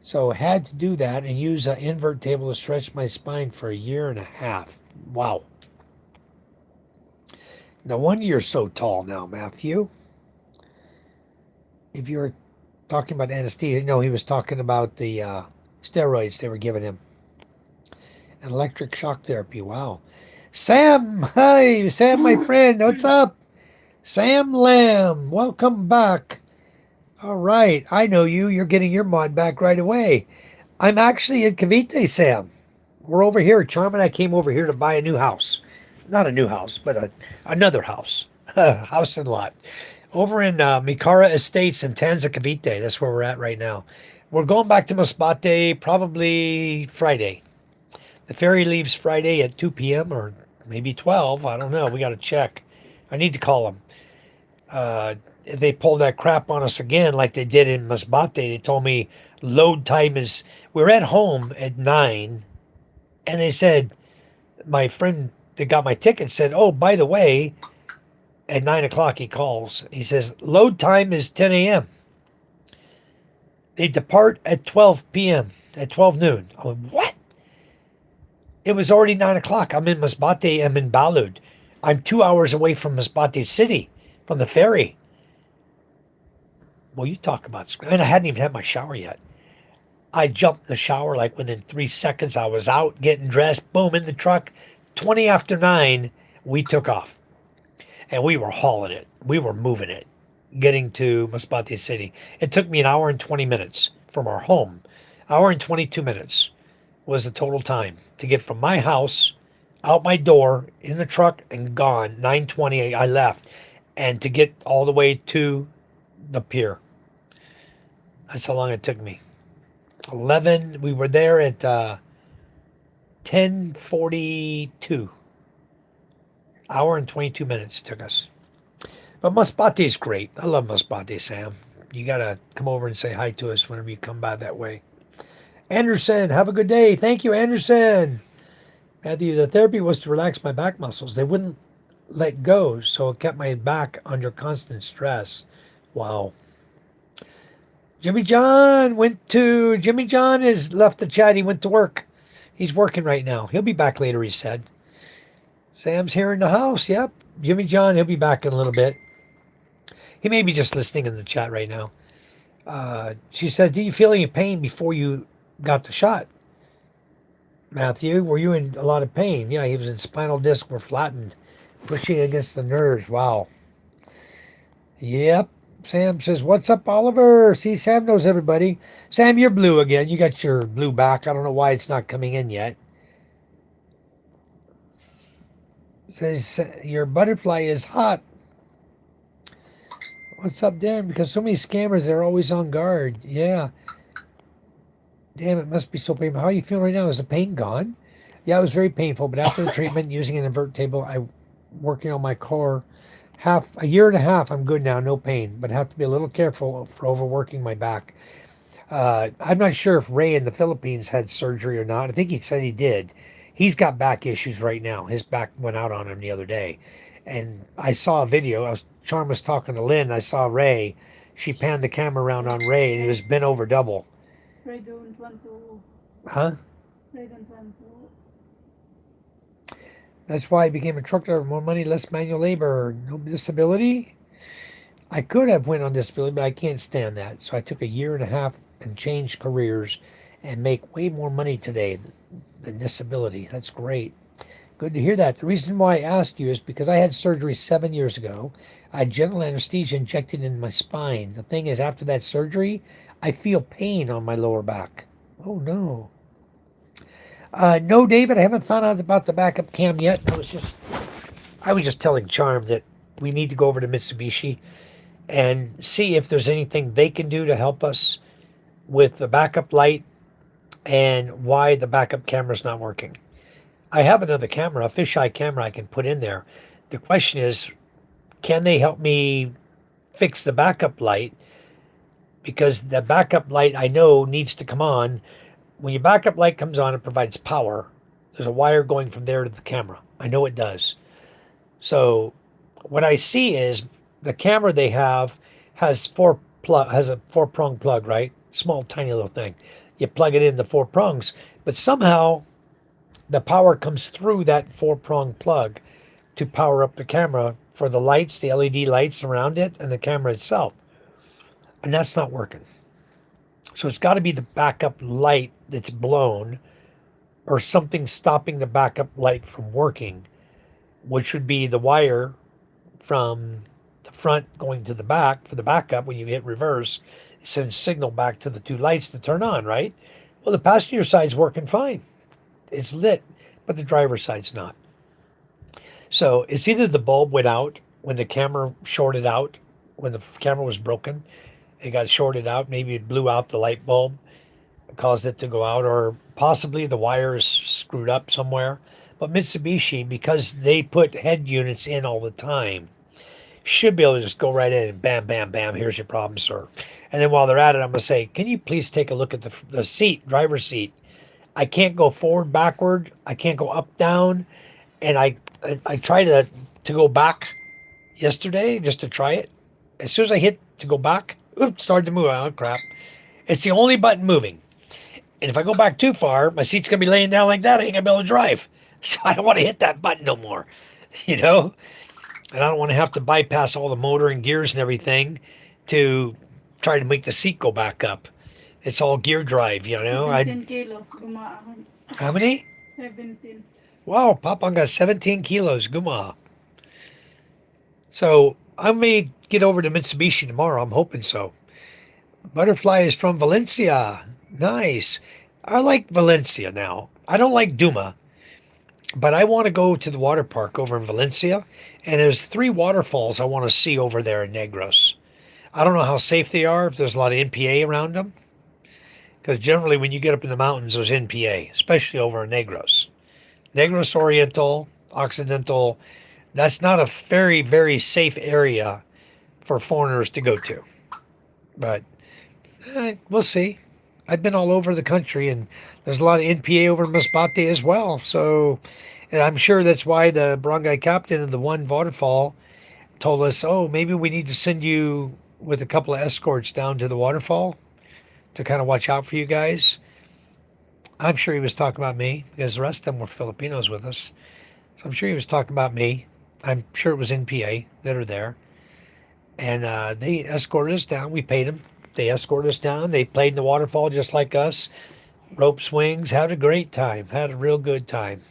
So had to do that and use an invert table to stretch my spine for a year and a half. Wow. No wonder you're so tall now, Matthew. If you're talking about anesthesia, no, he was talking about the steroids they were giving him. And electric shock therapy. Wow. Sam, hi, Sam, my friend. What's up? Sam Lamb, welcome back. All right, I know you. You're getting your mod back right away. I'm actually in Cavite, Sam. We're over here. Charm and I came over here to buy a new house. Not a new house, but another house. House and lot. Over in Mikara Estates in Tanza Cavite. That's where we're at right now. We're going back to Masbate probably Friday. The ferry leaves Friday at 2 p.m. or maybe 12. I don't know. We got to check. I need to call them. If they pull that crap on us again like they did in Masbate, they told me load time is... We're at home at 9, and they said, my friend that got my ticket said, oh, by the way, at 9 o'clock he calls. He says, load time is 10 a.m. They depart at 12 p.m., at 12 noon. I went, what? It was already 9 o'clock. I'm in Masbate. I'm in Balud. I'm 2 hours away from Masbate City, from the ferry. Well, you talk about... And I hadn't even had my shower yet. I jumped in the shower like within 3 seconds. I was out getting dressed. Boom, in the truck. 20 after 9, we took off. And we were hauling it. We were moving it. Getting to Masbate City. It took me an hour and 20 minutes from our home. Hour and 22 minutes was the total time to get from my house out my door in the truck and gone. 9:20 I left. And to get all the way to the pier. That's how long it took me. 11, we were there at 10:42. Hour and 22 minutes it took us. But Masbate is great. I love Masbate, Sam. You got to come over and say hi to us whenever you come by that way. Anderson, have a good day. Thank you, Anderson. Matthew, the therapy was to relax my back muscles. They wouldn't let go, so it kept my back under constant stress. Wow. Jimmy John has left the chat. He went to work. He's working right now. He'll be back later, he said. Sam's here in the house. Yep. Jimmy John, he'll be back in a little bit. He may be just listening in the chat right now. She said, "Did you feel any pain before you got the shot?" Matthew, were you in a lot of pain? Yeah, he was in spinal disc were flattened, pushing against the nerves. Wow. Yep. Sam says, "What's up, Oliver?" See, Sam knows everybody. Sam, you're blue again. You got your blue back. I don't know why it's not coming in yet. Says, "Your butterfly is hot." What's up, Dan? Because so many scammers, they're always on guard. Yeah. Damn, it must be so painful. How are you feeling right now? Is the pain gone? Yeah, it was very painful, but after the treatment, using an invert table, I working on my core. A year and a half, I'm good now, no pain, but have to be a little careful for overworking my back. I'm not sure if Ray in the Philippines had surgery or not. I think he said he did. He's got back issues right now. His back went out on him the other day. And I saw a video. Charm was talking to Lynn. I saw Ray. She panned the camera around on Ray, and he was bent over double. Ray don't want to. Huh? Ray don't want to. That's why I became a truck driver. More money, less manual labor, no disability. I could have went on disability, but I can't stand that. So I took a year and a half and changed careers and make way more money today than disability. That's great. Good to hear that. The reason why I asked you is because I had surgery 7 years ago. I had general anesthesia injected in my spine. The thing is, after that surgery, I feel pain on my lower back. Oh, no. No, David, I haven't found out about the backup cam yet. I was just telling Charm that we need to go over to Mitsubishi and see if there's anything they can do to help us with the backup light and why the backup camera's not working. I have another camera, a fisheye camera I can put in there. The question is, can they help me fix the backup light? Because the backup light I know needs to come on. When your backup light comes on, it provides power. There's a wire going from there to the camera. I know it does. So what I see is the camera they have has a four-prong plug, right? Small, tiny little thing. You plug it in the four prongs, but somehow the power comes through that four-prong plug to power up the camera for the lights, the LED lights around it, and the camera itself. And that's not working. So it's got to be the backup light that's blown or something stopping the backup light from working, which would be the wire from the front going to the back for the backup. When you hit reverse, it sends signal back to the two lights to turn on, right? Well, the passenger side's working fine. It's lit, but the driver's side's not. So it's either the bulb went out when the camera shorted out, when the camera was broken, it got shorted out. Maybe it blew out the light bulb, caused it to go out, or possibly the wire is screwed up somewhere. But Mitsubishi, because they put head units in all the time, should be able to just go right in and bam, bam, bam, here's your problem, sir. And then while they're at it, I'm going to say, can you please take a look at the seat, driver's seat? I can't go forward, backward. I can't go up, down. And I tried to go back yesterday just to try it. As soon as I hit to go back, oops, started to move. Oh, crap. It's the only button moving. And if I go back too far, my seat's going to be laying down like that. I ain't going to be able to drive. So I don't want to hit that button no more, you know? And I don't want to have to bypass all the motor and gears and everything to try to make the seat go back up. It's all gear drive, you know? 17 kilos. Gumaan. How many? 17. Wow, Papang got 17 kilos. Guma. So I may get over to Mitsubishi tomorrow. I'm hoping so. Butterfly is from Valencia. Nice. I like Valencia now. I don't like Duma, but I want to go to the water park over in Valencia. And there's 3 waterfalls I want to see over there in Negros. I don't know how safe they are, if there's a lot of NPA around them. Because generally when you get up in the mountains, there's NPA, especially over in Negros. Negros Oriental, Occidental, that's not a very, very safe area for foreigners to go to. But we'll see. I've been all over the country, and there's a lot of NPA over in Masbate as well. So, and I'm sure that's why the barangay captain of the one waterfall told us, oh, maybe we need to send you with a couple of escorts down to the waterfall to kind of watch out for you guys. I'm sure he was talking about me because the rest of them were Filipinos with us. So I'm sure he was talking about me. I'm sure it was NPA that are there. And they escorted us down. We paid them. They escorted us down. They played in the waterfall just like us. Rope swings. Had a great time. Had a real good time.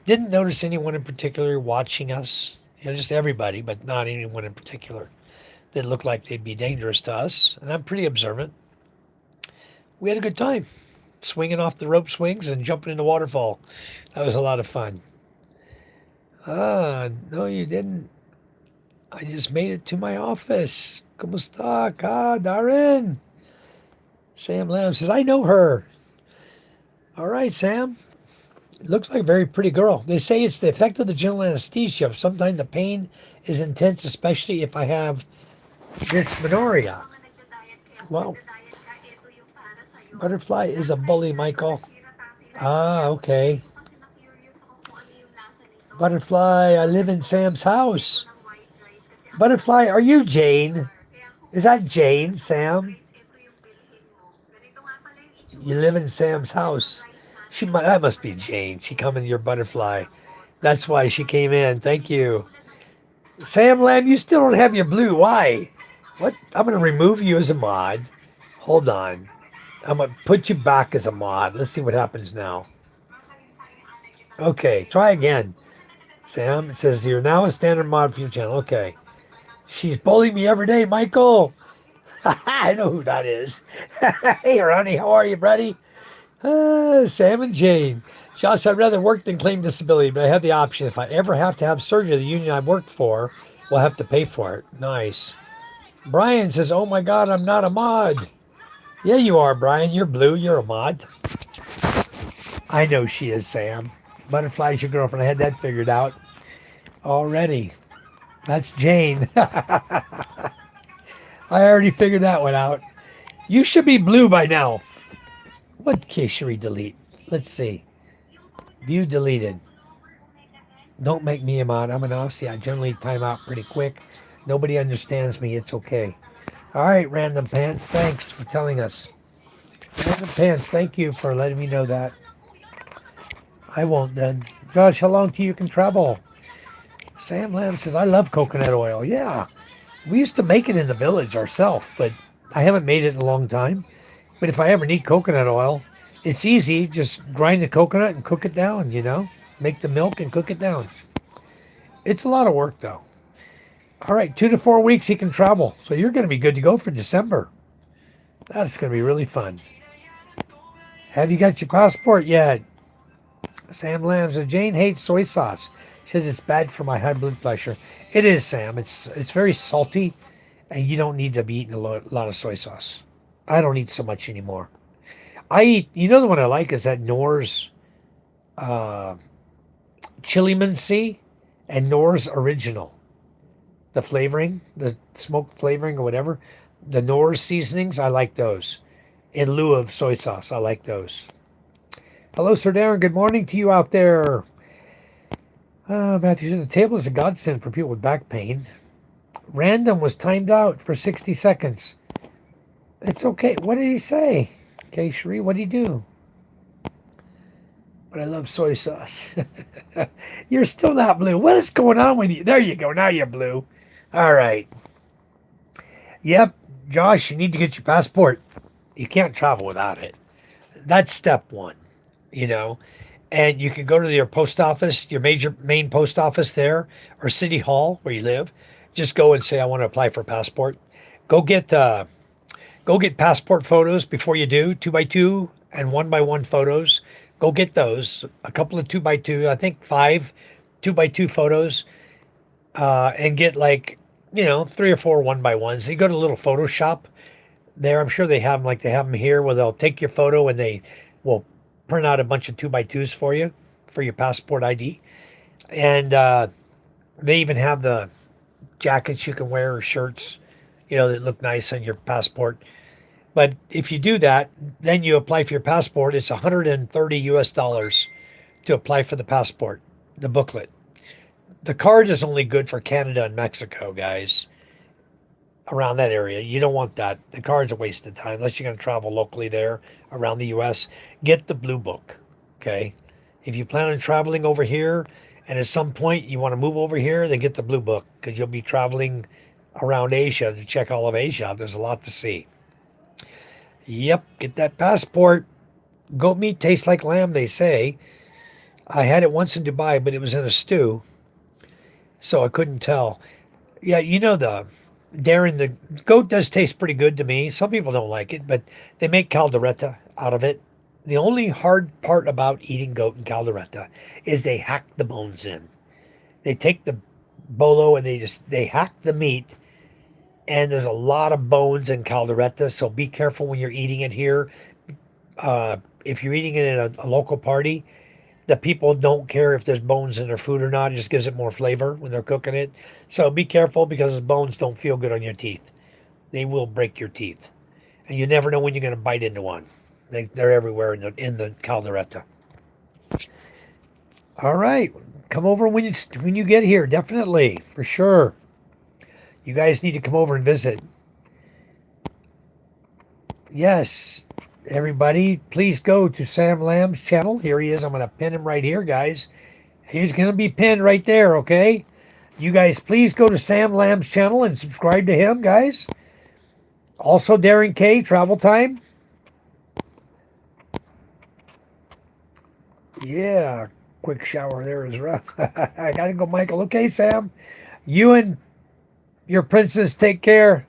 Didn't notice anyone in particular watching us. Just everybody, but not anyone in particular that looked like they'd be dangerous to us. And I'm pretty observant. We had a good time swinging off the rope swings and jumping in the waterfall. That was a lot of fun. No, you didn't. I just made it to my office. Kumusta ka, Darren? Sam Lamb says, I know her. All right, Sam. Looks like a very pretty girl. They say it's the effect of the general anesthesia. Sometimes the pain is intense, especially if I have dysmenorrhea. Well, butterfly is a bully, Michael. Okay. Butterfly, I live in Sam's house. Butterfly, are you Jane? Is that Jane, Sam? You live in Sam's house. That must be Jane. She come in your butterfly. That's why she came in. Thank you. Sam Lamb, you still don't have your blue. Why? What? I'm going to remove you as a mod. Hold on. I'm going to put you back as a mod. Let's see what happens now. Okay, try again. Sam, it says you're now a standard mod for your channel. Okay. She's bullying me every day, Michael. I know who that is. Hey, Ronnie, how are you, buddy? Sam and Jane. Josh, I'd rather work than claim disability, but I have the option. If I ever have to have surgery, the union I worked for will have to pay for it. Nice. Brian says, oh my God, I'm not a mod. Yeah, you are, Brian. You're blue. You're a mod. I know she is, Sam. Butterfly's your girlfriend. I had that figured out already. That's Jane. I already figured that one out. You should be blue by now. What case should we delete? Let's see. View deleted. Don't make me a mod. I'm an Aussie. I generally time out pretty quick. Nobody understands me. It's okay. All right, Random Pants. Thanks for telling us. Random Pants, thank you for letting me know that. I won't then. Josh, how long till you can travel? Sam Lamb says, I love coconut oil. Yeah. We used to make it in the village ourselves, but I haven't made it in a long time. But if I ever need coconut oil, it's easy. Just grind the coconut and cook it down, Make the milk and cook it down. It's a lot of work, though. All right, 2 to 4 weeks he can travel. So you're going to be good to go for December. That's going to be really fun. Have you got your passport yet? Sam Lamb says, Jane hates soy sauce. She says it's bad for my high blood pressure. It is, Sam. It's very salty, and you don't need to be eating a lot of soy sauce. I don't eat so much anymore. I eat, the one I like is that Knorr's Chili Mansi and Knorr's Original. The flavoring, the smoked flavoring or whatever. The Knorr's seasonings, I like those. In lieu of soy sauce, I like those. Hello, Sir Darren. Good morning to you out there. Matthew said the table is a godsend for people with back pain. Random was timed out for 60 seconds. It's okay. What did he say? Okay, Sheree, what did he do? But I love soy sauce. You're still not blue. What is going on with you? There you go. Now you're blue. All right. Yep. Josh, you need to get your passport. You can't travel without it. That's step one, And you can go to your post office, your main post office there, or city hall where you live. Just go and say, I want to apply for a passport. Go get passport photos before you do, 2x2 and 1x1 photos. Go get those. A couple of 2x2, I think 5 2x2 photos, and get 3 or 4 1x1s. You go to a little photo shop there. I'm sure they have them like they have them here, where they'll take your photo and they will print out a bunch of 2x2s for you for your passport ID. And they even have the jackets you can wear or shirts, that look nice on your passport. But if you do that, then you apply for your passport. It's 130 US dollars to apply for the passport, the booklet. The card is only good for Canada and Mexico, guys, around that area. You don't want that. The card's a waste of time unless you're going to travel locally there around the US. Get the blue book, okay? If you plan on traveling over here and at some point you want to move over here, then get the blue book because you'll be traveling around Asia to check all of Asia. There's a lot to see. Yep, get that passport. Goat meat tastes like lamb, they say. I had it once in Dubai, but it was in a stew, so I couldn't tell. Yeah, you know Darren, the goat does taste pretty good to me. Some people don't like it, but they make caldereta out of it. The only hard part about eating goat and caldereta is they hack the bones in. They take the bolo and they hack the meat, and there's a lot of bones in caldereta, so be careful when you're eating it here. If you're eating it at a local party, the people don't care if there's bones in their food or not. It just gives it more flavor when they're cooking it. So be careful because the bones don't feel good on your teeth. They will break your teeth, and you never know when you're going to bite into one. They're everywhere in the caldereta. All right, come over when you get here, definitely for sure. You guys need to come over and visit. Yes, everybody, please go to Sam Lamb's channel. Here he is. I'm going to pin him right here, guys. He's going to be pinned right there, okay? You guys, please go to Sam Lamb's channel and subscribe to him, guys. Also, Darren K, Travel Time. Yeah, quick shower there is rough. I got to go, Michael. Okay, Sam. You and your princess take care.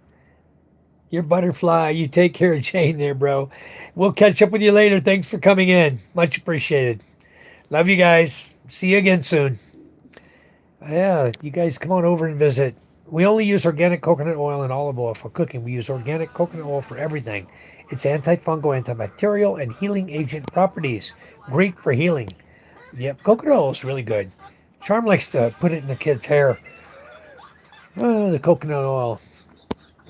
Your butterfly, you take care of Jane there, bro. We'll catch up with you later. Thanks for coming in. Much appreciated. Love you guys. See you again soon. Yeah, you guys come on over and visit. We only use organic coconut oil and olive oil for cooking. We use organic coconut oil for everything. It's antifungal, antibacterial, and healing agent properties. Great for healing. Yep, coconut oil is really good. Charm likes to put it in the kid's hair. Oh, the coconut oil.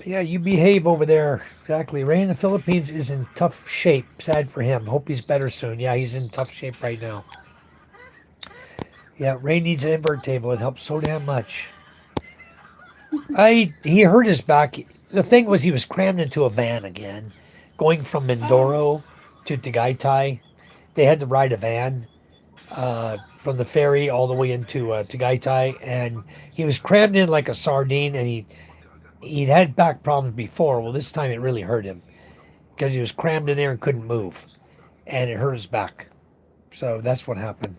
Yeah, you behave over there. Exactly. Ray in the Philippines is in tough shape. Sad for him. Hope he's better soon. Yeah, he's in tough shape right now. Yeah, Ray needs an invert table. It helps so damn much. He hurt his back. The thing was he was crammed into a van again, going from Mindoro to Tagaytay. They had to ride a van from the ferry all the way into Tagaytay, and he was crammed in like a sardine, and he'd had back problems before. Well, this time it really hurt him because he was crammed in there and couldn't move, and it hurt his back. So that's what happened.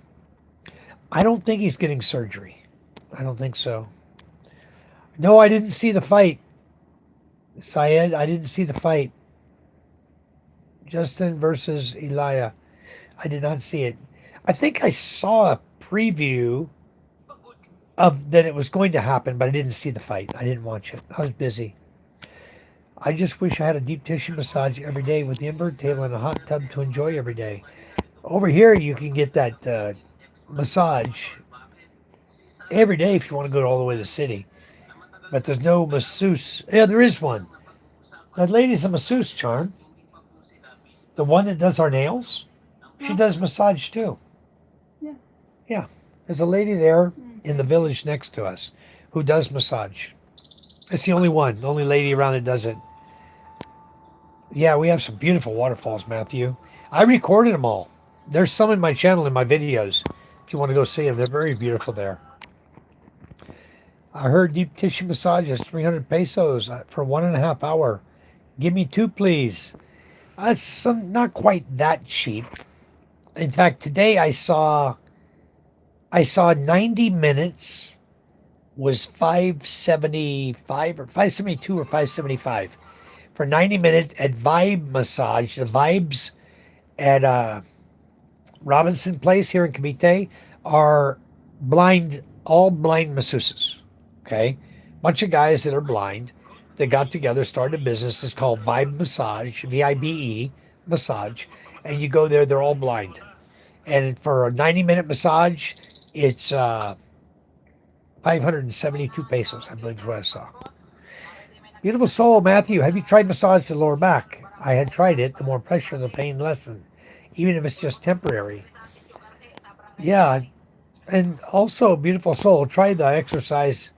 I don't think he's getting surgery. I don't think so. No, I didn't see the fight. Syed, I didn't see the fight. Justin versus Elia. I did not see it. I think I saw a preview of that it was going to happen, but I didn't see the fight. I didn't watch it. I was busy. I just wish I had a deep tissue massage every day with the invert table and a hot tub to enjoy every day. Over here, you can get that massage every day if you want to go all the way to the city. But there's no masseuse. Yeah, there is one. That lady's a masseuse, Charm. The one that does our nails. She does massage too. Yeah. Yeah. There's a lady there in the village next to us who does massage. It's the only one, the only lady around that does it. Yeah, we have some beautiful waterfalls, Matthew. I recorded them all. There's some in my channel in my videos. If you want to go see them, they're very beautiful there. I heard deep tissue massage is 300 pesos for 1.5 hours. Give me 2, please. That's not quite that cheap. In fact, today I saw 90 minutes was 575 or 572 or 575 for 90 minutes at Vibe Massage. The Vibes at Robinson Place here in Cavite are all blind masseuses. Okay, bunch of guys that are blind. They got together, started a business. It's called Vibe Massage, VIBE Massage, and you go there. They're all blind, and for a 90-minute massage, it's 572 pesos. I believe is what I saw. Beautiful soul, Matthew. Have you tried massage to the lower back? I had tried it, the more pressure, the pain lessened, even if it's just temporary. Yeah, and also, beautiful soul, try the exercise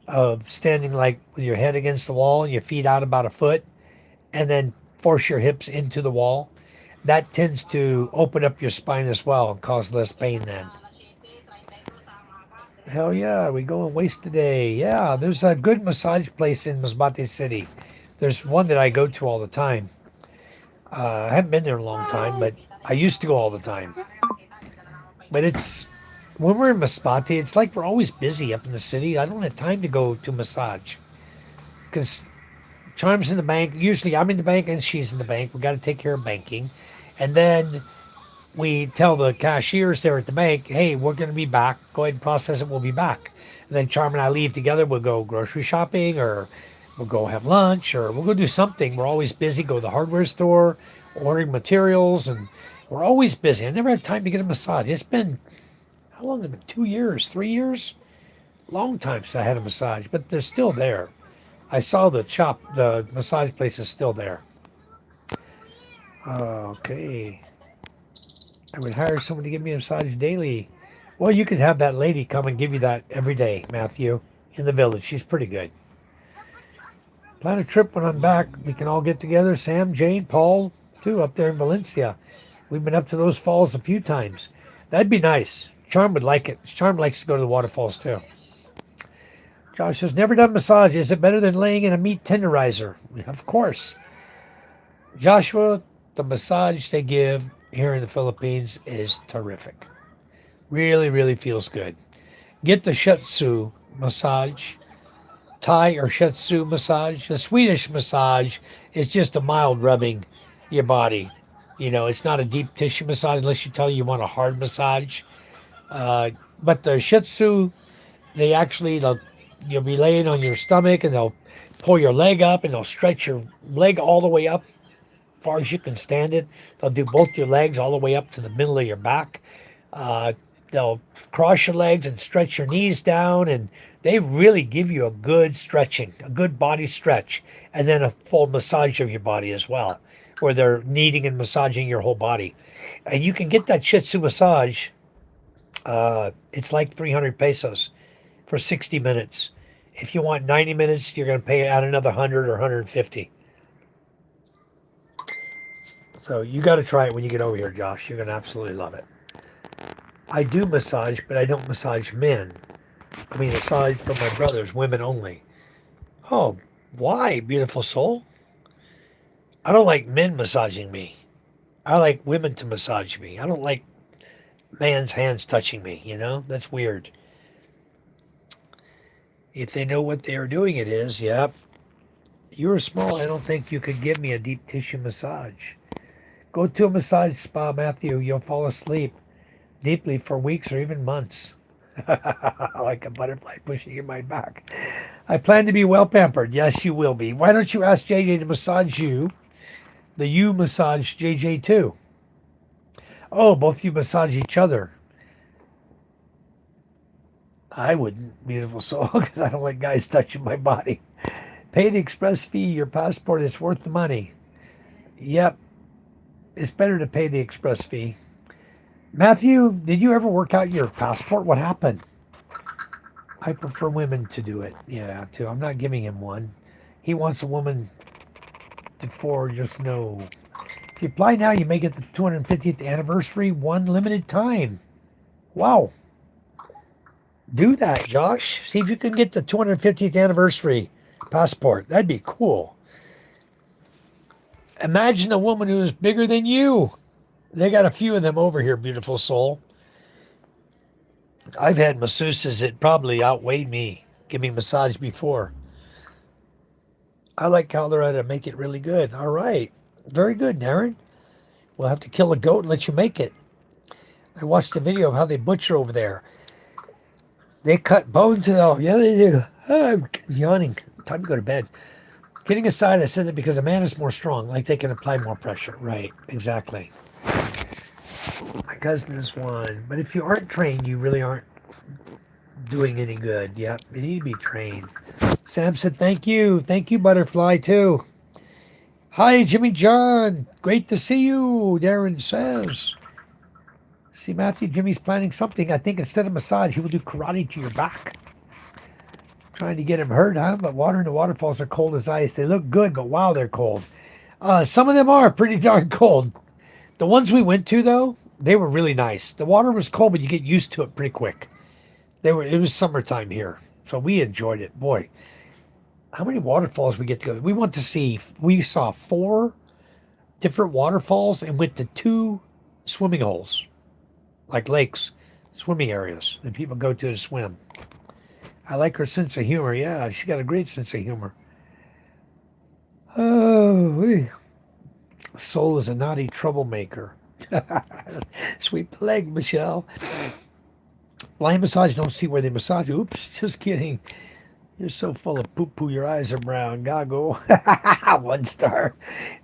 of standing like with your head against the wall and your feet out about a foot, and then force your hips into the wall. That tends to open up your spine as well and cause less pain then. Hell yeah, we go and waste a day. Yeah, there's a good massage place in Masbate City. There's one that I go to all the time. I haven't been there in a long time, but I used to go all the time. But it's when we're in Masbate, it's like we're always busy up in the city. I don't have time to go to massage because Charm's in the bank. Usually I'm in the bank and she's in the bank. We got to take care of banking. And then we tell the cashiers there at the bank, hey, we're going to be back. Go ahead and process it. We'll be back. And then Charm and I leave together. We'll go grocery shopping or we'll go have lunch or we'll go do something. We're always busy. Go to the hardware store, ordering materials, and we're always busy. I never have time to get a massage. It's been, how long has it been? 2 years, 3 years? Long time since I had a massage, but they're still there. I saw the massage place is still there. Okay. I would hire someone to give me a massage daily. Well, you could have that lady come and give you that every day, Matthew, in the village. She's pretty good. Plan a trip when I'm back. We can all get together. Sam, Jane, Paul, too, up there in Valencia. We've been up to those falls a few times. That'd be nice. Charm would like it. Charm likes to go to the waterfalls, too. Josh has never done massage. Is it better than laying in a meat tenderizer? Of course. Joshua, the massage they give here in the Philippines is terrific. Really, really feels good. Get the Shiatsu massage, Thai or Shiatsu massage. The Swedish massage is just a mild rubbing your body. You know, it's not a deep tissue massage unless you tell you want a hard massage. But the Shiatsu, they actually, you'll be laying on your stomach and they'll pull your leg up and they'll stretch your leg all the way up far as you can stand it. They'll do both your legs all the way up to the middle of your back. They'll cross your legs and stretch your knees down, and they really give you a good stretching, a good body stretch, and then a full massage of your body as well, where they're kneading and massaging your whole body. And you can get that Shih Tzu massage. It's like 300 pesos for 60 minutes. If you want 90 minutes, you're going to pay out another 100 or 150. So you got to try it when you get over here, Josh. You're going to absolutely love it. I do massage, but I don't massage men. I mean, aside from my brothers, women only. Oh, why, beautiful soul? I don't like men massaging me. I like women to massage me. I don't like man's hands touching me, you know? That's weird. If they know what they are doing, it is, yep. You're small. I don't think you could give me a deep tissue massage. Go to a massage spa, Matthew. You'll fall asleep deeply for weeks or even months. Like a butterfly pushing in my back. I plan to be well pampered. Yes, you will be. Why don't you ask JJ to massage you? You massage JJ too. Oh, both of you massage each other. I wouldn't, beautiful soul, because I don't like guys touching my body. Pay the express fee. Your passport is worth the money. Yep. It's better to pay the express fee. Matthew, did you ever work out your passport? What happened? I prefer women to do it. Yeah, too. I'm not giving him one. He wants a woman for just no. If you apply now, you may get the 250th anniversary one limited time. Wow. Do that, Josh. See if you can get the 250th anniversary passport. That'd be cool. Imagine a woman who is bigger than you. They got a few of them over here, beautiful soul. I've had masseuses that probably outweighed me, give me massage before. I like how they're to make it really good. All right. Very good, Darren. We'll have to kill a goat and let you make it. I watched a video of how they butcher over there. They cut bones and all. Yeah, they do. Oh, I'm yawning. Time to go to bed. Kidding aside, I said that because a man is more strong, like they can apply more pressure. Right, exactly. My cousin is one. But if you aren't trained, you really aren't doing any good. Yep, you need to be trained. Sam said, thank you. Thank you, Butterfly, too. Hi, Jimmy John. Great to see you, Darren says. See, Matthew, Jimmy's planning something. I think instead of massage, he will do karate to your back. Trying to get him hurt, huh? But water in the waterfalls are cold as ice. They look good, but wow, they're cold. Some of them are pretty darn cold. The ones we went to, though, they were really nice. The water was cold, but you get used to it pretty quick. They were. It was summertime here, so we enjoyed it. Boy, how many waterfalls we get to go? We went to see. We saw four different waterfalls and went to two swimming holes, like lakes, swimming areas that people go to swim. I like her sense of humor. Yeah, she got a great sense of humor. Oh, soul is a naughty troublemaker. Sweet plague, Michelle. Blind massage, don't see where they massage. Oops, just kidding. You're so full of poo poo, your eyes are brown. Gago. 1 star.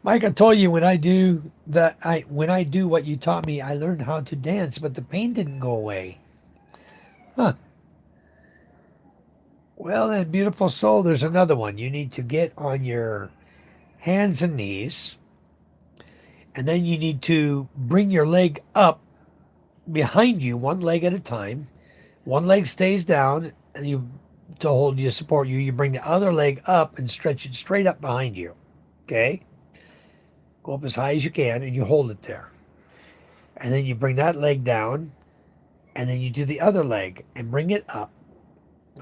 Mike, I told you when I do what you taught me, I learned how to dance, but the pain didn't go away. Huh. Well then, beautiful soul, there's another one. You need to get on your hands and knees, and then you need to bring your leg up behind you, one leg at a time. One leg stays down, and you to hold you support you. You bring the other leg up and stretch it straight up behind you. Okay, go up as high as you can, and you hold it there. And then you bring that leg down, and then you do the other leg and bring it up.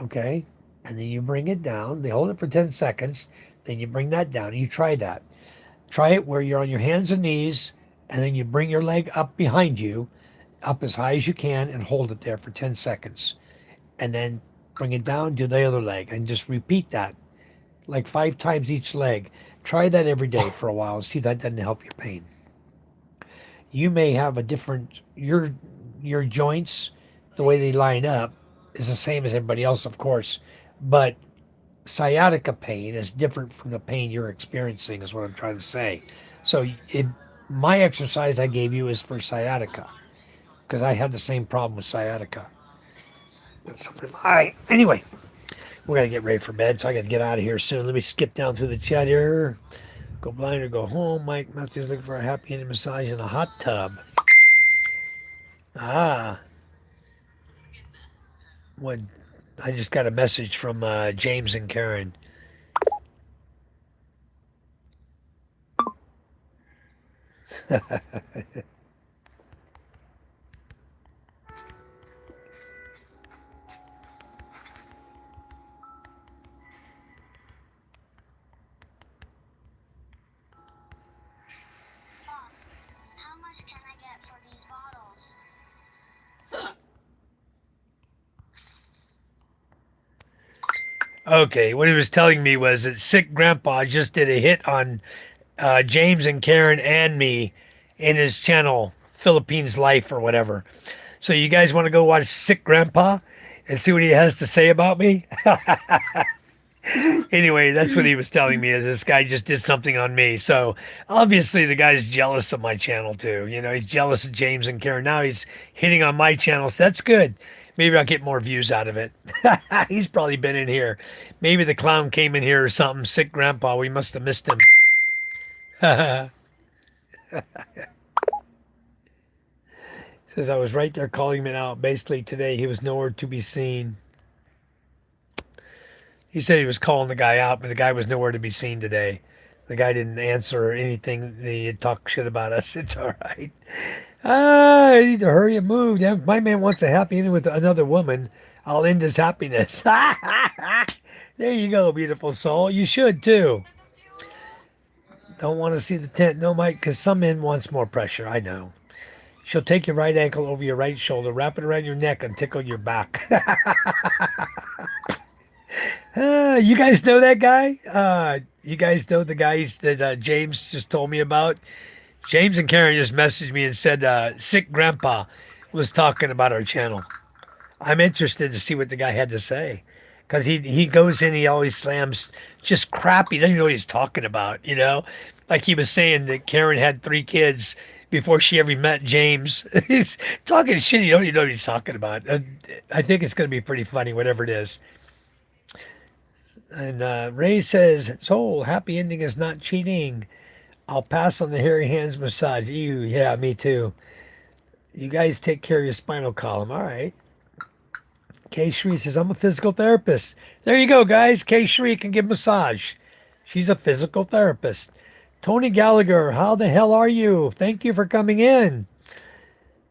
Okay, and then you bring it down. They hold it for 10 seconds. Then you bring that down. You try that. Try it where you're on your hands and knees, and then you bring your leg up behind you, up as high as you can, and hold it there for 10 seconds. And then bring it down, do the other leg, and just repeat that like 5 times each leg. Try that every day for a while and see if that doesn't help your pain. You may have a different your joints, the way they line up is the same as everybody else, of course, but sciatica pain is different from the pain you're experiencing, is what I'm trying to say. So my exercise I gave you is for sciatica because I had the same problem with sciatica. All right. Anyway, we got to get ready for bed, so I got to get out of here soon. Let me skip down through the chat here. Go blind or go home. Mike Matthews looking for a happy ending massage in a hot tub. Ah, what? I just got a message from James and Karen. How much can I get for these bottles? Okay, what he was telling me was that Sick Grandpa just did a hit on James and Karen and me in his channel, Philippines Life or whatever. So you guys want to go watch Sick Grandpa and see what he has to say about me? Anyway, that's what he was telling me is this guy just did something on me. So obviously the guy's jealous of my channel too. You know, he's jealous of James and Karen. Now he's hitting on my channel. So that's good. Maybe I'll get more views out of it. He's probably been in here. Maybe the clown came in here or something. Sick grandpa. We must have missed him. Says I was right there calling him out. Basically today he was nowhere to be seen. He said he was calling the guy out, but the guy was nowhere to be seen today. The guy didn't answer anything. He had talked shit about us. It's all right. I need to hurry and move. If my man wants a happy ending with another woman, I'll end his happiness. There you go, beautiful soul. You should too. Don't want to see the tent. No, Mike, because some men wants more pressure. I know. She'll take your right ankle over your right shoulder, wrap it around your neck, and tickle your back. You guys know that guy? You guys know the guys that James just told me about? James and Karen just messaged me and said Sick Grandpa was talking about our channel. I'm interested to see what the guy had to say. Because he goes in, he always slams just crap. He doesn't even know what he's talking about, you know? Like he was saying that Karen had 3 kids before she ever met James. He's talking shit. You don't even know what he's talking about. I think it's going to be pretty funny, whatever it is. And Ray says, Soul, happy ending is not cheating. I'll pass on the hairy hands massage. Ew, yeah, me too. You guys take care of your spinal column. All right. Kay Shree says, I'm a physical therapist. There you go, guys. Kay Shree can give massage. She's a physical therapist. Tony Gallagher, how the hell are you? Thank you for coming in.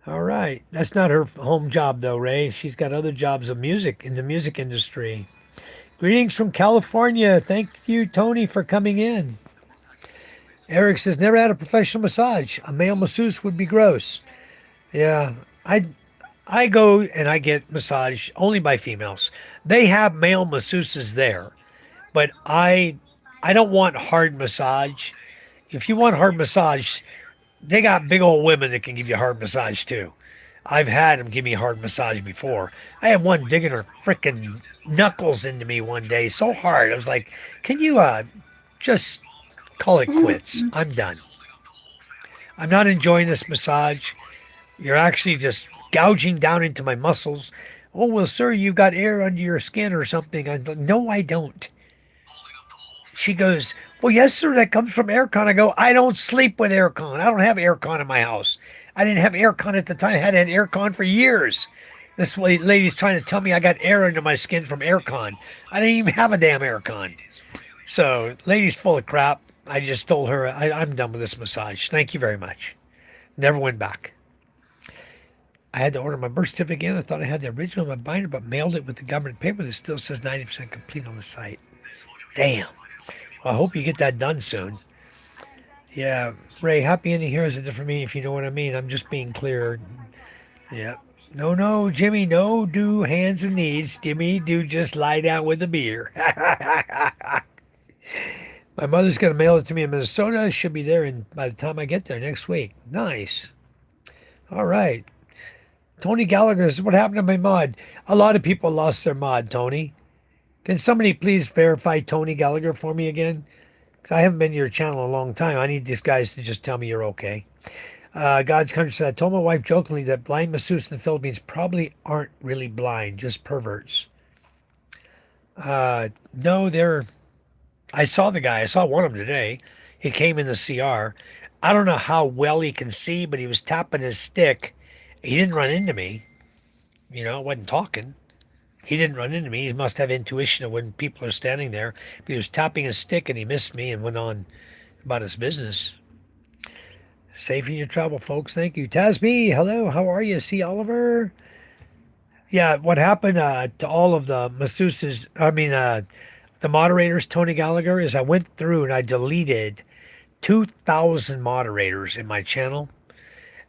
All right. That's not her home job, though, Ray. She's got other jobs of music in the music industry. Greetings from California. Thank you, Tony, for coming in. Eric says, never had a professional massage. A male masseuse would be gross. Yeah, I go and I get massage only by females. They have male masseuses there, but I don't want hard massage. If you want hard massage, they got big old women that can give you hard massage too. I've had them give me hard massage before. I had one digging her frickin' knuckles into me one day so hard. I was like, "Can you just call it quits? I'm done. I'm not enjoying this massage. You're actually just gouging down into my muscles. Oh, well, sir, you've got air under your skin or something." I thought, no, I don't. She goes, well, yes, sir, that comes from aircon. I go, I don't sleep with aircon. I don't have aircon in my house. I didn't have aircon at the time. I hadn't had aircon for years. This lady's trying to tell me I got air under my skin from aircon. I didn't even have a damn aircon. So, lady's full of crap. I just told her, I'm done with this massage. Thank you very much. Never went back. I had to order my birth certificate again. I thought I had the original in my binder, but mailed it with the government paper that still says 90% complete on the site. Damn. Well, I hope you get that done soon. Yeah, Ray, happy ending here is a different meaning if you know what I mean. I'm just being clear. Yeah. No, no, Jimmy, no, do hands and knees. Jimmy, do just lie down with the beer. My mother's going to mail it to me in Minnesota. She'll be there by the time I get there next week. Nice. All right. Tony Gallagher says, what happened to my mod? A lot of people lost their mod, Tony. Can somebody please verify Tony Gallagher for me again? Because I haven't been to your channel in a long time. I need these guys to just tell me you're okay. God's Country said, I told my wife jokingly that blind masseuses in the Philippines probably aren't really blind, just perverts. No, I saw the guy. I saw one of them today. He came in the CR. I don't know how well he can see, but he was tapping his stick. He didn't run into me. Wasn't talking. He didn't run into me. He must have intuition of when people are standing there. But he was tapping his stick and he missed me and went on about his business. Safe in your travel, folks. Thank you. Tasby, hello. How are you? See Oliver? Yeah, what happened to all of the masseuses, the moderators, Tony Gallagher, is I went through and I deleted 2,000 moderators in my channel.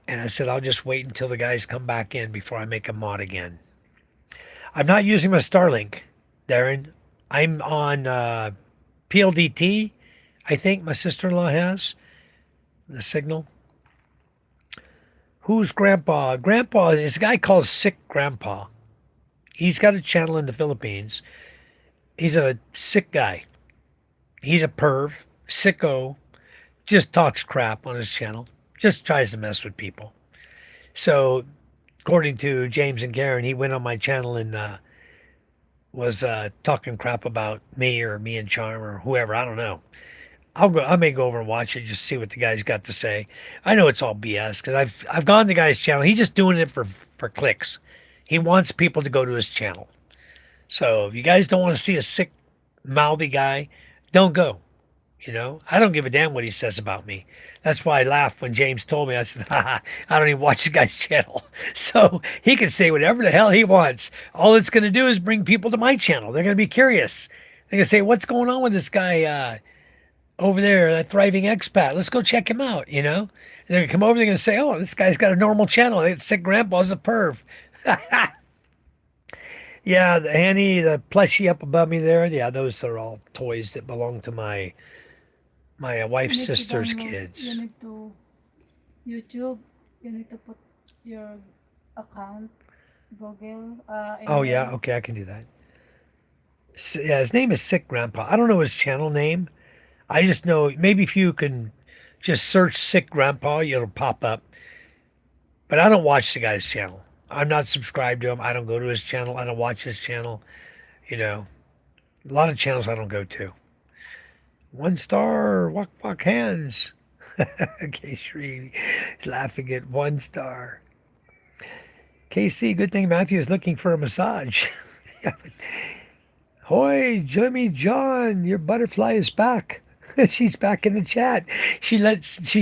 And I said, I'll just wait until the guys come back in before I make a mod again. I'm not using my Starlink, Darren. I'm on PLDT, I think my sister-in-law has the signal. Who's Grandpa? Grandpa is a guy called Sick Grandpa. He's got a channel in the Philippines. He's a sick guy. He's a perv, sicko, just talks crap on his channel, just tries to mess with people. So, according to James and Karen, he went on my channel and was talking crap about me or me and Charm or whoever. I don't know. I may go over and watch it, just see what the guy's got to say. I know it's all BS because I've gone to the guy's channel. He's just doing it for clicks. He wants people to go to his channel. So if you guys don't want to see a sick, mouthy guy, don't go. I don't give a damn what he says about me. That's why I laughed when James told me. I said, I don't even watch the guy's channel. So he can say whatever the hell he wants. All it's going to do is bring people to my channel. They're going to be curious. They're going to say, what's going on with this guy over there, that thriving expat? Let's go check him out, And they're going to come over, they're going to say, oh, this guy's got a normal channel. That sick grandpa's a perv. Yeah, the Annie, the plushie up above me there. Yeah, those are all toys that belong to my You wife's need to sister's download, kids. you need to YouTube, you need to put your account, Google, Oh and yeah, then okay, I can do that. Yeah, his name is Sick Grandpa. I don't know his channel name. I just know maybe if you can just search Sick Grandpa, it'll pop up. But I don't watch the guy's channel. I'm not subscribed to him. I don't go to his channel. I don't watch his channel. A lot of channels I don't go to. 1 star, walk hands. Okay, Shree is laughing at 1 star. KC, good thing Matthew is looking for a massage. Hoy, Jimmy John, your butterfly is back. She's back in the chat. She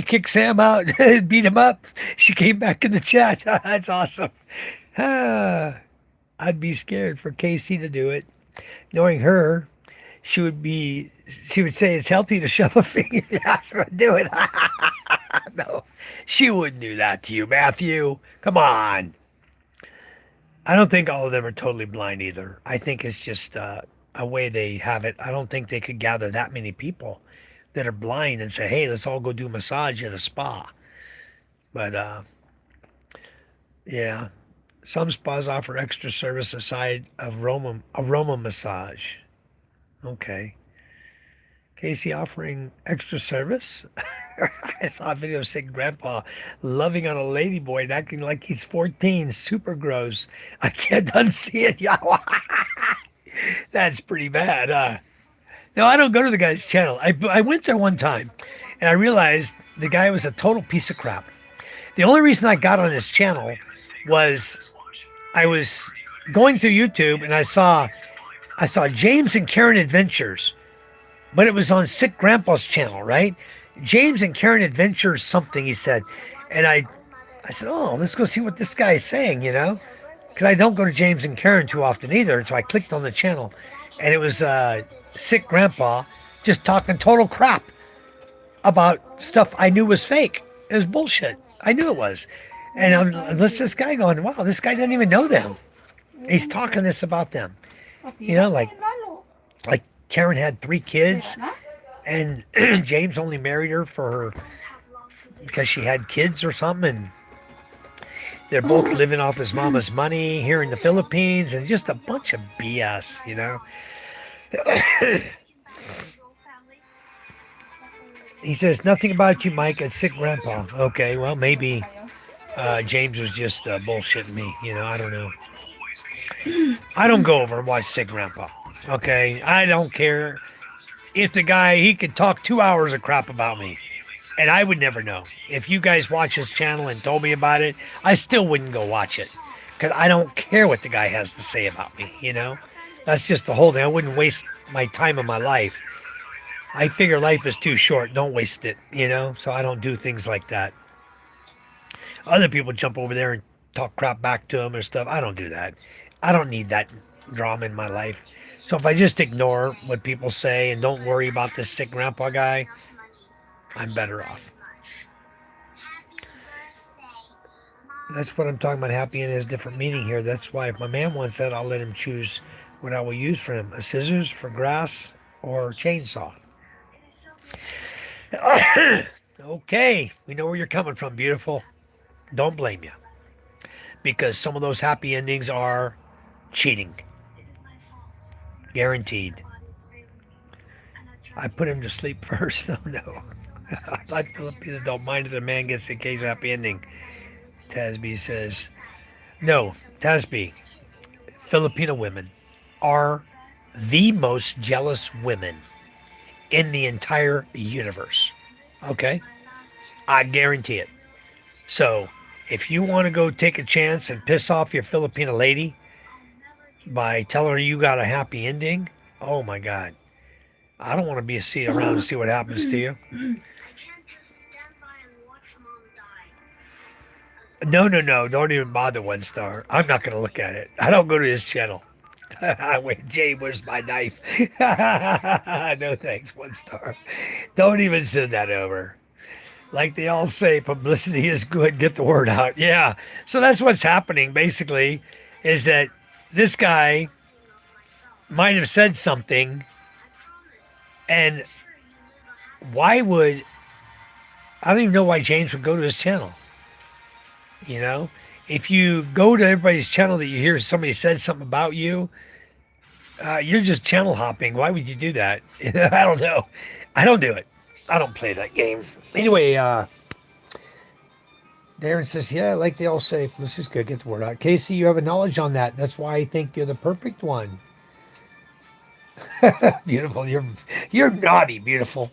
kicked Sam out and beat him up. She came back in the chat. That's awesome. Ah, I'd be scared for KC to do it. Knowing her, she would say it's healthy to shove a finger. Do it. No, she wouldn't do that to you, Matthew. Come on. I don't think all of them are totally blind either. I think it's just a way they have it. I don't think they could gather that many people that are blind and say, "Hey, let's all go do a massage at a spa." But yeah, some spas offer extra service aside of aroma massage. Okay. Casey offering extra service. I saw a video of sick grandpa loving on a ladyboy and acting like he's 14. Super gross. I can't unsee it. Yeah, that's pretty bad. No, I don't go to the guy's channel. I went there one time and I realized the guy was a total piece of crap. The only reason I got on his channel was I was going through YouTube and I saw James and Karen Adventures, but it was on Sick Grandpa's channel, right? James and Karen Adventures something he said, and I said, oh, let's go see what this guy is saying, because I don't go to James and Karen too often either. So I clicked on the channel, and it was Sick Grandpa just talking total crap about stuff I knew was fake. It was bullshit. I knew it was. And I'm listening to this guy going, wow, this guy doesn't even know them. He's talking this about them. Like Karen had 3 kids, and James only married her because she had kids or something, and they're both living off his mama's money here in the Philippines, and just a bunch of BS. He says nothing about you, Mike. It's Sick Grandpa. Okay, well maybe James was just bullshitting me. I don't know. I don't go over and watch Sick Grandpa. Okay, I don't care if the guy he could talk 2 hours of crap about me, and I would never know. If you guys watch his channel and told me about it, I still wouldn't go watch it because I don't care what the guy has to say about me. That's just the whole thing. I wouldn't waste my time of my life. I figure life is too short. Don't waste it. So I don't do things like that. Other people jump over there and talk crap back to him or stuff. I don't do that. I don't need that drama in my life. So if I just ignore what people say and don't worry about this Sick Grandpa guy, I'm better off. That's what I'm talking about. Happy in has different meaning here. That's why if my man wants that, I'll let him choose what I will use for him. A scissors for grass or chainsaw. Okay, we know where you're coming from, beautiful. Don't blame you. Because some of those happy endings are cheating. Guaranteed. I put him to sleep first. Oh, no. I thought Filipinos don't mind if their man gets the occasional happy ending. Tasby says, no, Tasby, Filipino women are the most jealous women in the entire universe. Okay? I guarantee it. So, if you want to go take a chance and piss off your Filipino lady by telling her you got a happy ending, oh my God. I don't want to around and see what happens to you. No. Don't even bother 1 star. I'm not going to look at it. I don't go to his channel. Wait, Jay, where's my knife? No thanks, 1 star. Don't even send that over. Like they all say, publicity is good. Get the word out. Yeah. So that's what's happening, basically, is that this guy might have said something, and I don't even know why James would go to his channel. If you go to everybody's channel that you hear somebody said something about you, you're just channel hopping. Why would you do that? I don't know. I don't do it. I don't play that game. Anyway, Darren says, yeah, like they all say, this is good. Get the word out. Casey, you have a knowledge on that. That's why I think you're the perfect one. Beautiful. You're naughty, beautiful.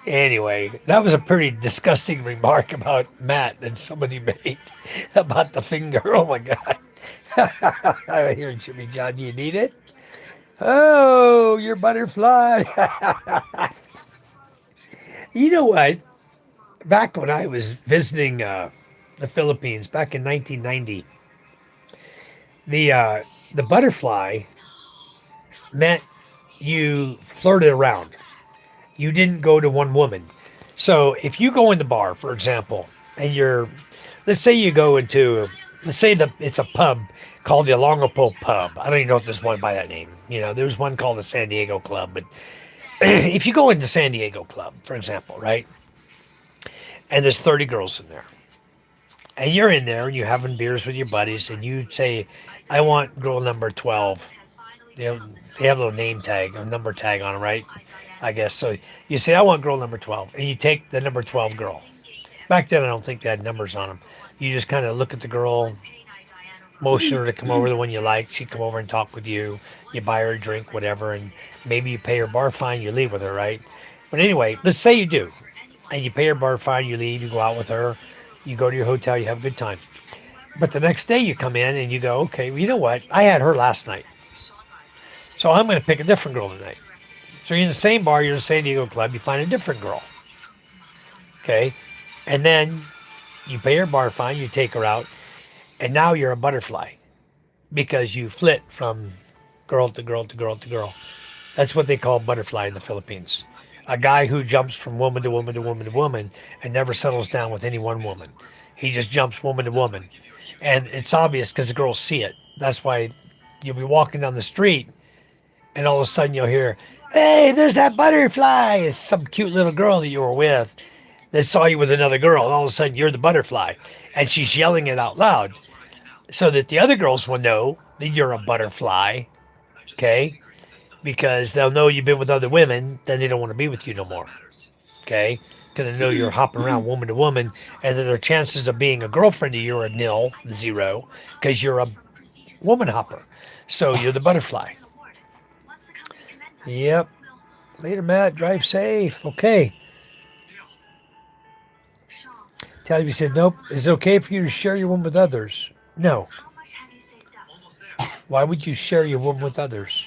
Anyway, that was a pretty disgusting remark about Matt that somebody made about the finger. Oh my God. Here, Jimmy John, do you need it? Oh, your butterfly. You know what? Back when I was visiting the Philippines back in 1990, the uh, the butterfly meant you flirted around. You didn't go to one woman. So if you go in the bar, for example, and let's say you go into, let's say it's a pub called the Alongapo Pub. I don't even know if there's one by that name. There's one called the San Diego Club. But if you go into San Diego Club, for example, right, and there's 30 girls in there, and you're in there and you're having beers with your buddies, and you say, I want girl number 12. They have a little name tag, a number tag on them, right? I guess. So you say, I want girl number 12, and you take the number 12 girl. Back then, I don't think they had numbers on them. You just kind of look at the girl, motion her to come over, the one you like. She'd come over and talk with you. You buy her a drink, whatever, and maybe you pay her bar fine, you leave with her, right? But anyway, let's say you do, and you pay her bar fine, you leave, you go out with her, you go to your hotel, you have a good time. But the next day you come in and you go, okay, well, you know what? I had her last night. So I'm going to pick a different girl tonight. So you're in the same bar, you're in the San Diego Club, you find a different girl. Okay? And then you pay her bar fine, you take her out, and now you're a butterfly because you flit from girl to girl to girl to girl. That's what they call butterfly in the Philippines. A guy who jumps from woman to woman to woman to woman and never settles down with any one woman. He just jumps woman to woman. And it's obvious because the girls see it. That's why you'll be walking down the street and all of a sudden you'll hear, hey, there's that butterfly. It's some cute little girl that you were with that saw you with another girl. And all of a sudden you're the butterfly. And she's yelling it out loud so that the other girls will know that you're a butterfly. Okay? Because they'll know you've been with other women, then they don't want to be with you no more. Okay? Because they know you're hopping around woman to woman, and then their chances of being a girlfriend to you are nil, zero, because you're a woman hopper. So you're the butterfly. Yep. Later, Matt. Drive safe. Okay. Talby said, nope. Is it okay for you to share your womb with others? No. Why would you share your womb with others?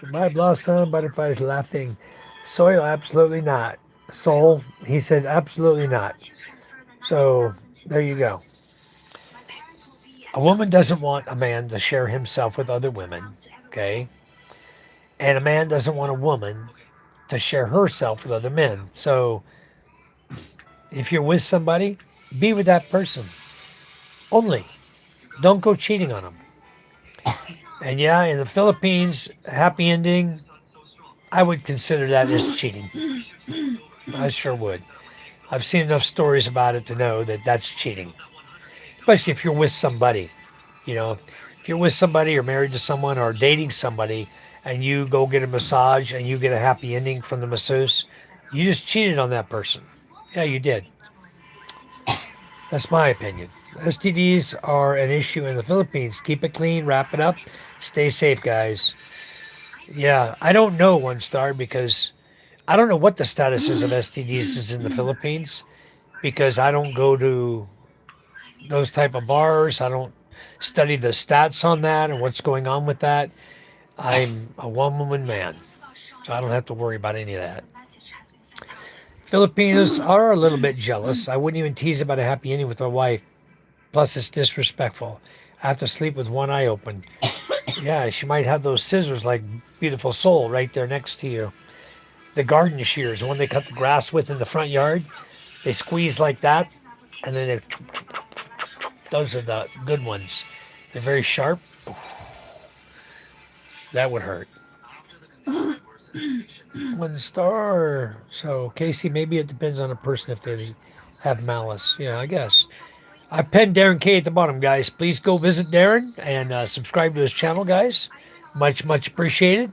My blossom butterflies laughing. Soil, absolutely not. Soul, he said, absolutely not. So there you go. A woman doesn't want a man to share himself with other women, okay? And a man doesn't want a woman to share herself with other men. So if you're with somebody, be with that person only. Don't go cheating on them. And yeah, in the Philippines, happy ending, I would consider that as cheating. I sure would. I've seen enough stories about it to know that that's cheating. Especially if you're with somebody. You know, if you're with somebody or married to someone or dating somebody and you go get a massage and you get a happy ending from the masseuse, you just cheated on that person. Yeah, you did. That's my opinion. STDs are an issue in the Philippines. Keep it clean, wrap it up, stay safe, guys. Yeah, I don't know, One Star, because I don't know what the status is of STDs is in the Philippines because I don't go to those type of bars. I don't study the stats on that and what's going on with that. I'm a one-woman man, so I don't have to worry about any of that. Filipinos are a little bit jealous. I wouldn't even tease about a happy ending with my wife. Plus, it's disrespectful. I have to sleep with one eye open. Yeah, she might have those scissors like Beautiful Soul right there next to you. The garden shears, the one they cut the grass with in the front yard, they squeeze like that, and then those are the good ones. They're very sharp. That would hurt. 1 star. So, Casey, maybe it depends on the person if they have malice. Yeah, I guess. I pinned Darren K at the bottom, guys. Please go visit Darren and subscribe to his channel, guys. Much, much appreciated.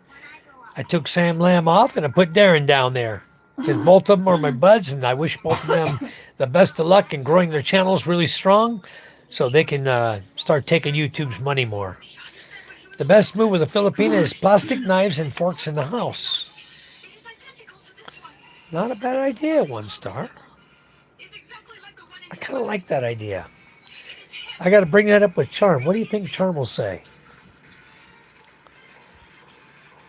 I took Sam Lamb off and I put Darren down there. Because both of them are my buds, and I wish both of them the best of luck in growing their channels really strong so they can start taking YouTube's money more. The best move with a Filipina is plastic knives and forks in the house. Not a bad idea, 1 star. I kind of like that idea. I got to bring that up with Charm. What do you think Charm will say?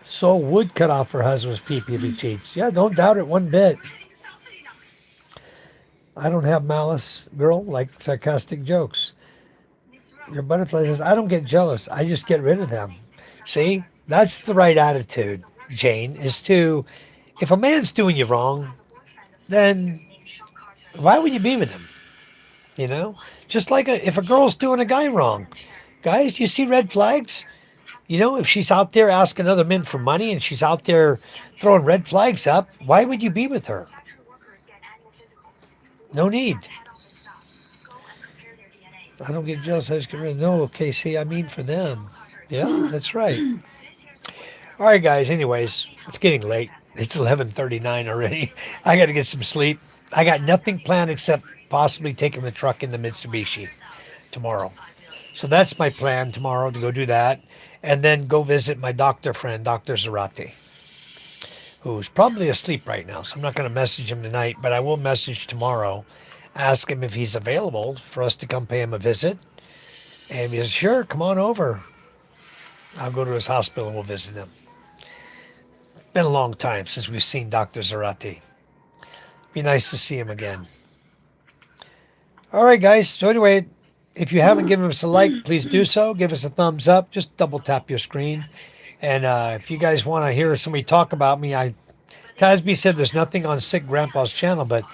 Soul would cut off her husband's pee-pee if he cheats. Yeah, don't doubt it one bit. I don't have malice, girl, like sarcastic jokes. Your butterfly says, I don't get jealous. I just get rid of them. See, that's the right attitude, Jane, is to, if a man's doing you wrong, then why would you be with him? You know, just like if a girl's doing a guy wrong, guys, do you see red flags? You know, if she's out there asking other men for money and she's out there throwing red flags up, why would you be with her? No need. I don't get jealous. I just get rid of no. Okay, see, I mean for them. Yeah, that's right. All right, guys. Anyways, it's getting late. It's 11:39 already. I got to get some sleep. I got nothing planned except possibly taking the truck in the Mitsubishi tomorrow. So that's my plan tomorrow to go do that, and then go visit my doctor friend, Dr. Zarate, who's probably asleep right now. So I'm not going to message him tonight, but I will message tomorrow, ask him if he's available for us to come pay him a visit. And he says, sure, come on over. I'll go to his hospital and we'll visit him. Been a long time since we've seen Dr. Zarate. Be nice to see him again. All right, guys. So anyway, if you haven't given us a like, please do so. Give us a thumbs up. Just double tap your screen. And if you guys want to hear somebody talk about me, Tasby said there's nothing on Sick Grandpa's channel, but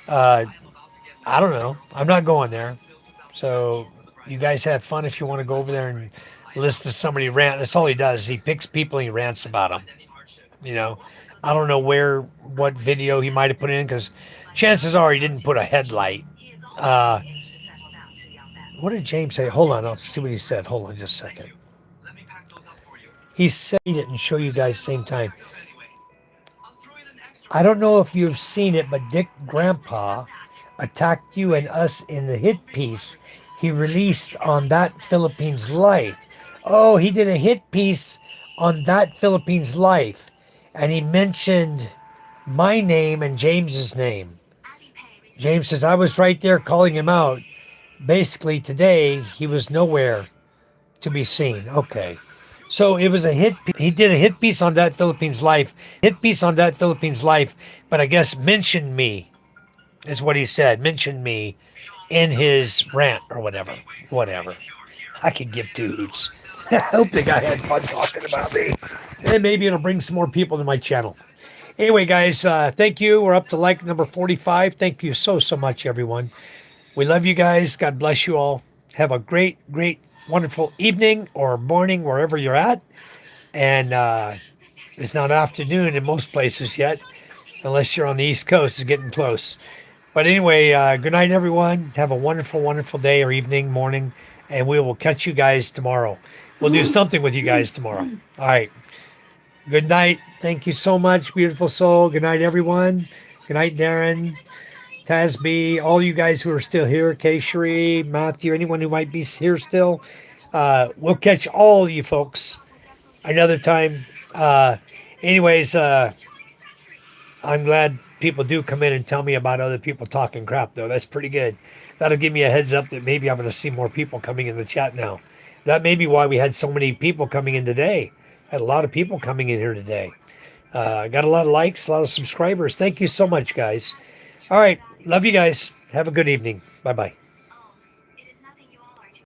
uh, I don't know. I'm not going there. So you guys have fun if you want to go over there and listen to somebody rant. That's all he does. He picks people and he rants about them. You know, I don't know what video he might have put in because chances are he didn't put a headlight. Uh, what did James say? Hold on, I'll see what he said. Hold on just a second. He said he didn't show you guys same time. I don't know if you've seen it, but Dick Grandpa attacked you and us in the hit piece he released on That Philippines Life. Oh, he did a hit piece on That Philippines Life, and he mentioned my name and James's name. James says, I was right there calling him out. Basically, today, he was nowhere to be seen. Okay. So it was a hit. He did a hit piece on That Philippines Life. Hit piece on That Philippines Life, but I guess mentioned me is what he said. Mentioned me in his rant or whatever. Whatever. I could give two hoots. I hope the guy had fun talking about me. And maybe it'll bring some more people to my channel. Anyway, guys, thank you. We're up to like number 45. Thank you so much, everyone. We love you guys. God bless you all. Have a great, wonderful evening or morning wherever you're at. And it's not afternoon in most places yet, unless you're on the East Coast. It's getting close. But anyway, good night, everyone. Have a wonderful day or evening, morning, and we will catch you guys tomorrow. We'll do something with you guys tomorrow. All right. Good night. Thank you so much, beautiful soul. Good night, everyone. Good night, Darren, Tasby, all you guys who are still here, Keshri, Matthew, anyone who might be here still. We'll catch all you folks another time. Anyways, I'm glad people do come in and tell me about other people talking crap, though. That's pretty good. That'll give me a heads up that maybe I'm going to see more people coming in the chat now. That may be why we had so many people coming in today. Had a lot of people coming in here today. Got a lot of likes, a lot of subscribers. Thank you so much, guys. All right. Love you guys. Have a good evening. Bye-bye.